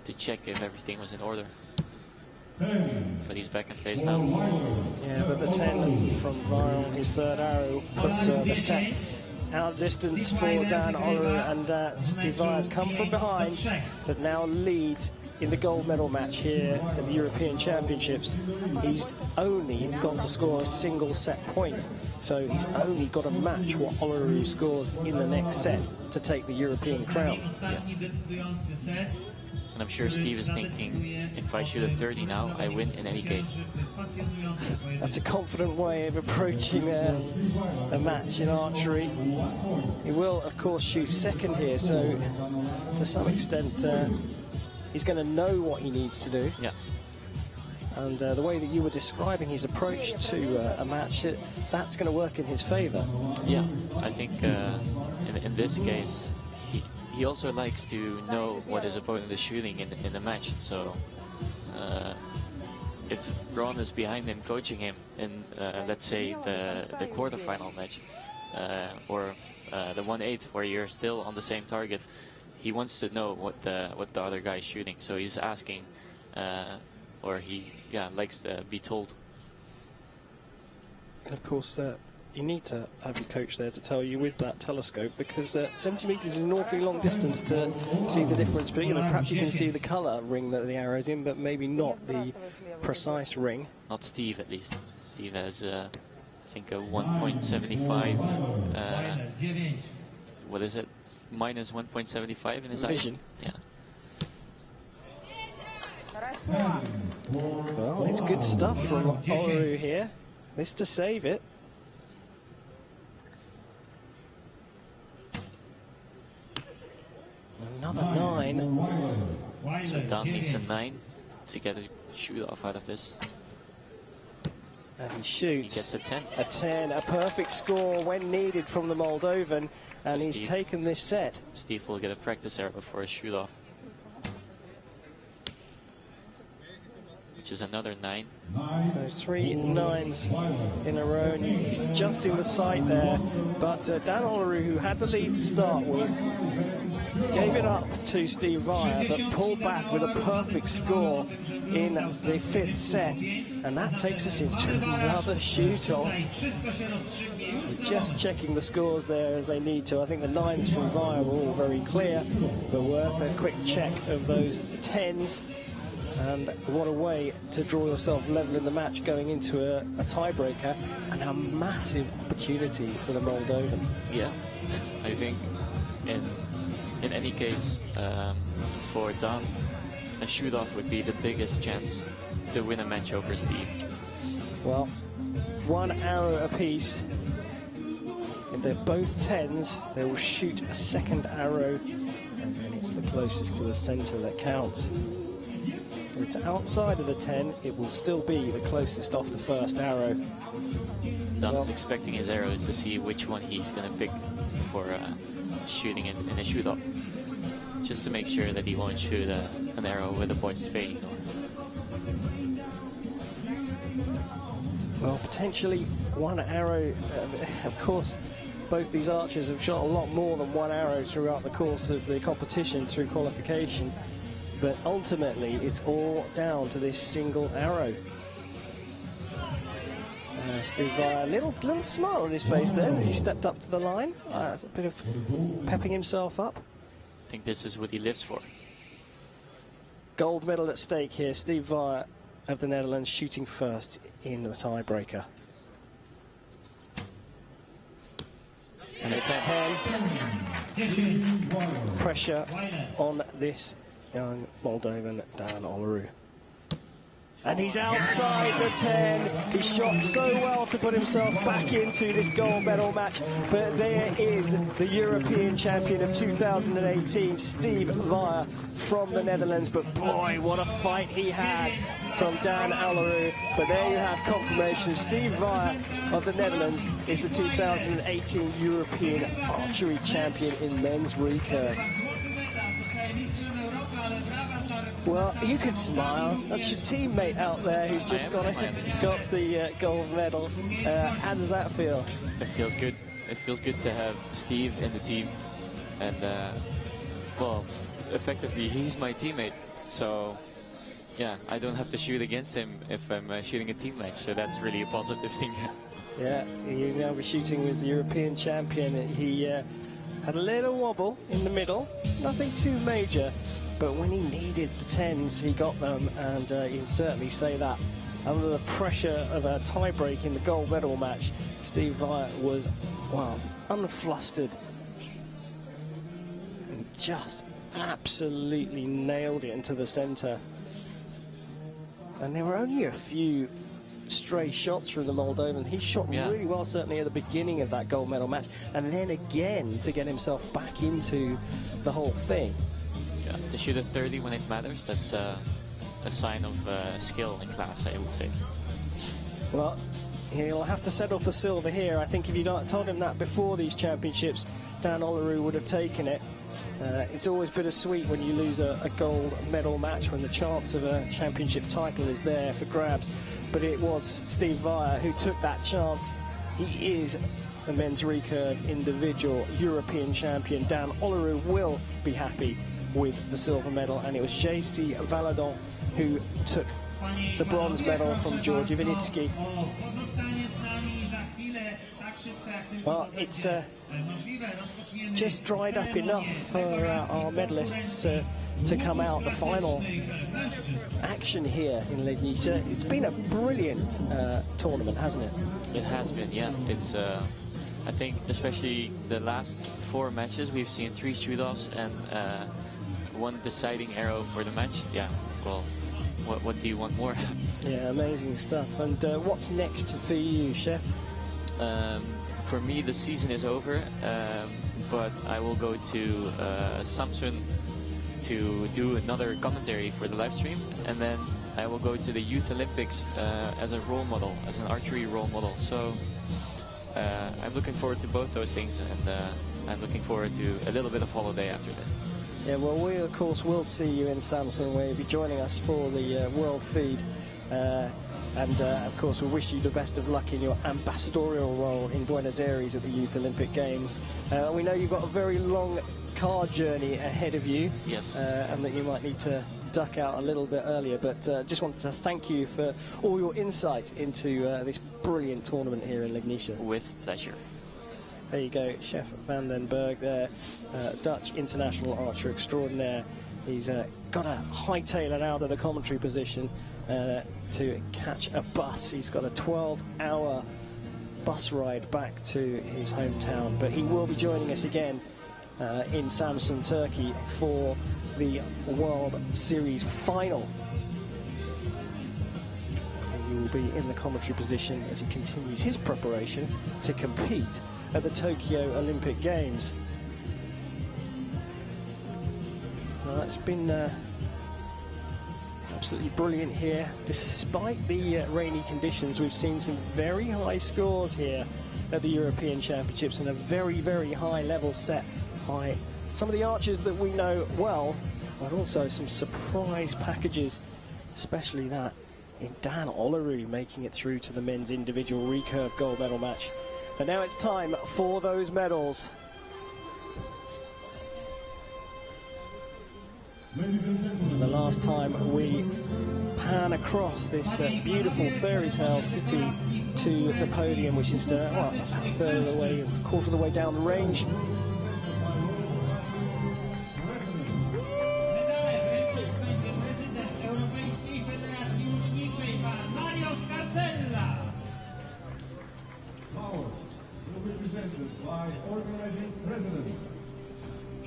to check if everything was in order. But he's back in place now. Yeah, but the 10 from Vire on his third arrow put the set out of distance for Dan Olerud, and Steve Vire's come from behind, but now leads in the gold medal match here at the European Championships. He's only got to score a single set point, so he's only got to match what Olerud scores in the next set to take the European crown. Yeah. And I'm sure Steve is thinking, if I shoot a 30 now, I win in any case. That's a confident way of approaching a match in archery. He will, of course, shoot second here, so to some extent he's going to know what he needs to do. Yeah. And the way that you were describing his approach to a match, that's going to work in his favour. Yeah, I think in this case, he also likes to know what his opponent is shooting in the match. So if Ron is behind him, coaching him in, let's say, the quarterfinal match, or the 1/8, where you're still on the same target, he wants to know what the other guy is shooting. So he's asking, or he likes to be told. And of course, you need to have your coach there to tell you with that telescope, because 70 meters is an awfully long distance to see the difference. But perhaps you can see the color ring that the arrow's in, but maybe not the precise ring. Not Steve, at least. Steve has, I think, a 1.75. What is it? Minus 1.75 in his vision. Yeah. Well, it's good stuff from Olerud here. This to save it. Another 9. So Dan needs a 9 to get a shoot off out of this. And he shoots. He gets a 10. A 10, a perfect score when needed from the Moldovan, and So he's taken this set. Steve will get a practice arrow before a shoot off, which is another 9. So 3 9s in a row, and he's adjusting the sight there. But Dan Olerud, who had the lead to start with, gave it up to Steve Vire, but pulled back with a perfect score in the 5th set, and that takes us into another shoot-off. Just checking the scores there as they need to. I think the 9s from Vire were all very clear, but worth a quick check of those 10s. And what a way to draw yourself level in the match going into a tiebreaker, and a massive opportunity for the Moldovan. Yeah, I think in any case, for Dan, a shoot-off would be the biggest chance to win a match over Steve. Well, 1 arrow apiece. If they're both 10s, they will shoot a second arrow, and then it's the closest to the center that counts. If it's outside of the 10, it will still be the closest off the first arrow. Dan is expecting his arrows to see which one he's going to pick for shooting in a shoot-off, just to make sure that he won't shoot an arrow with a botched fade. Well, potentially 1 arrow. Of course, both these archers have shot a lot more than 1 arrow throughout the course of the competition through qualification. But ultimately, it's all down to this single arrow. Steve Vire, a little smile on his face there as he stepped up to the line. A bit of pepping himself up. I think this is what he lives for. Gold medal at stake here. Steve Vire of the Netherlands shooting first in the tiebreaker. And it's 10. Pressure on this young Moldovan, Dan Olaru. And he's outside the 10. He shot so well to put himself back into this gold medal match. But there is the European champion of 2018, Steve Vire from the Netherlands. But boy, what a fight he had from Dan Olaru. But there you have confirmation. Steve Vire of the Netherlands is the 2018 European Archery Champion in men's recurve. Well, you could smile. That's your teammate out there who's just got the gold medal. How does that feel? It feels good. It feels good to have Steve in the team, and well, effectively he's my teammate. So yeah, I don't have to shoot against him if I'm shooting a team match. So that's really a positive thing. Yeah, you now be shooting with the European champion. He had a little wobble in the middle, nothing too major. But when he needed the 10s, he got them, and you can certainly say that. Under the pressure of a tie-break in the gold medal match, Steve Vire was, well, unflustered. And just absolutely nailed it into the center. And there were only a few stray shots from the Moldovan. He shot really well, certainly at the beginning of that gold medal match, and then again to get himself back into the whole thing. Yeah, to shoot a 30 when it matters, that's a sign of skill in class, I would say. Well, he'll have to settle for silver here. I think if you told him that before these championships, Dan Olaru would have taken it. It's always bittersweet when you lose a gold medal match, when the chance of a championship title is there for grabs. But it was Steve Vire who took that chance. He is the men's recurve individual European champion. Dan Olaru will be happy with the silver medal, and it was J.C. Valadon who took the bronze medal from Georgi Vinitsky. Well, it's just dried up enough for our medalists to come out. The final action here in Legnica. It's been a brilliant tournament, hasn't it? It has been, yeah. It's I think especially the last 4 matches, we've seen 3 shoot-offs and 1 deciding arrow for the match. Yeah, well, what do you want more? Yeah, amazing stuff. And what's next for you, Chef? For me, the season is over, but I will go to Samsun to do another commentary for the live stream, and then I will go to the Youth Olympics as a role model, as an archery role model. So I'm looking forward to both those things, and I'm looking forward to a little bit of holiday after this. Yeah, well, we of course will see you in Samsun, where you'll be joining us for the world feed. And of course, we wish you the best of luck in your ambassadorial role in Buenos Aires at the Youth Olympic Games. We know you've got a very long car journey ahead of you. Yes. And that you might need to duck out a little bit earlier. But just wanted to thank you for all your insight into this brilliant tournament here in Legnica. With pleasure. There you go, Chef Van den Berg there, Dutch international archer extraordinaire. He's got to hightail it out of the commentary position to catch a bus. He's got a 12-hour bus ride back to his hometown, but he will be joining us again in Samsun, Turkey for the World Series final. And he will be in the commentary position as he continues his preparation to compete at the Tokyo Olympic Games. Well, it's been absolutely brilliant here. Despite the rainy conditions, we've seen some very high scores here at the European Championships and a very, very high level set by some of the archers that we know well, but also some surprise packages, especially that in Dan Olaru making it through to the men's individual recurve gold medal match. And now it's time for those medals. The last time we pan across this beautiful fairy tale city to the podium, which is a third of the way, quarter of the way down the range.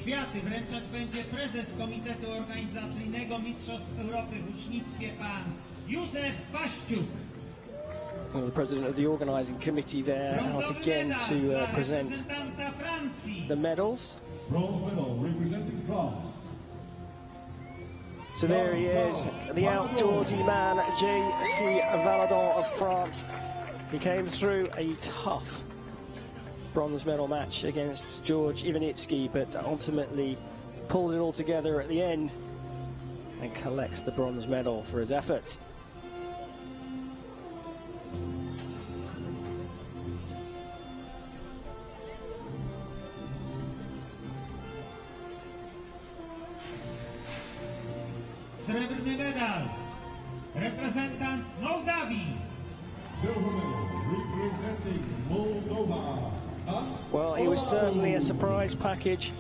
Kwiaty wręczać będzie prezes Komitetu Organizacyjnego Mistrzostw Europy w Łucznictwie pan Józef Paściuk. The president of the organising committee there out again to present the medals. So there he is, the outdoorsy man, J.C. Valadon of France. He came through a tough bronze medal match against George Ivanitsky, but ultimately pulled it all together at the end and collects the bronze medal for his efforts. Srebrny medal, reprezentant Mołdawii. Silver medal, representing Moldova. Well, he was certainly a surprise package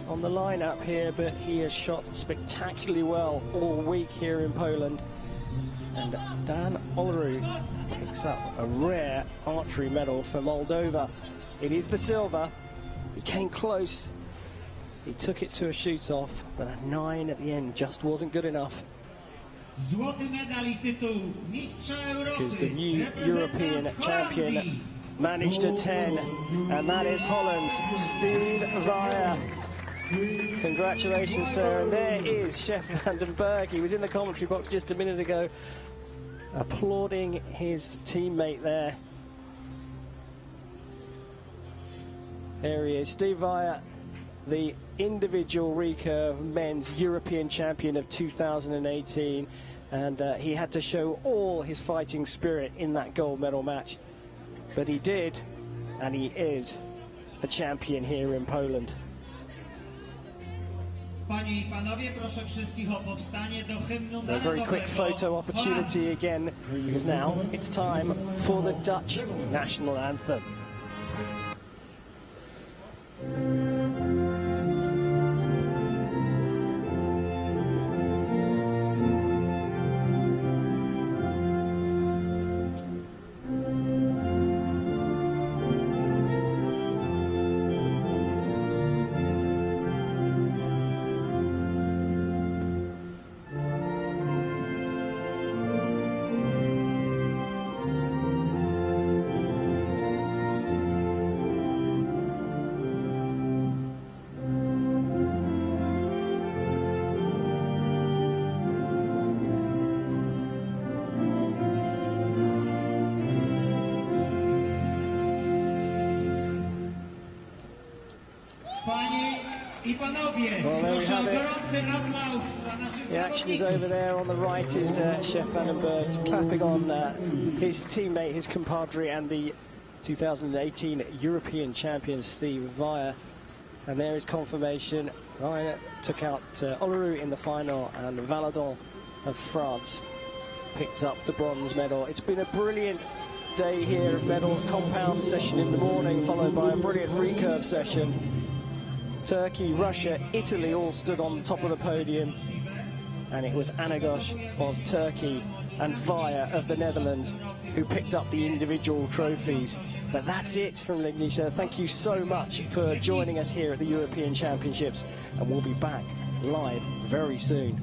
on the lineup here, but he has shot spectacularly well all week here in Poland. And Dan Olaru picks up a rare archery medal for Moldova. It is the silver. He came close. He took it to a shoot-off, but a 9 at the end just wasn't good enough. Złoty medal I tytuł Mistrza Europy. Because the new European champion managed a 10, and that is Holland's Steve Veijer. Congratulations, sir. And there is Chef Vandenberg. He was in the commentary box just a minute ago, applauding his teammate there. There he is, Steve Veijer, the individual recurve men's European champion of 2018, and he had to show all his fighting spirit in that gold medal match. But he did, and he is a champion here in Poland. Panie I panowie, proszę wszystkich o powstanie do hymnu A very quick photo opportunity again, because now it's time for the Dutch national anthem. Well, there we have it. The action is over there. On the right is Chef Vandenberg clapping on his teammate, his compadre, and the 2018 European champion Steve Veijer. And there is confirmation. Veijer took out Olaru in the final, and Valadon of France picked up the bronze medal. It's been a brilliant day here of medals. Compound session in the morning, followed by a brilliant recurve session. Turkey, Russia, Italy all stood on the top of the podium, and it was Anagosh of Turkey and Vaya of the Netherlands who picked up the individual trophies. But that's it from Legnica. Thank you so much for joining us here at the European Championships, and we'll be back live very soon.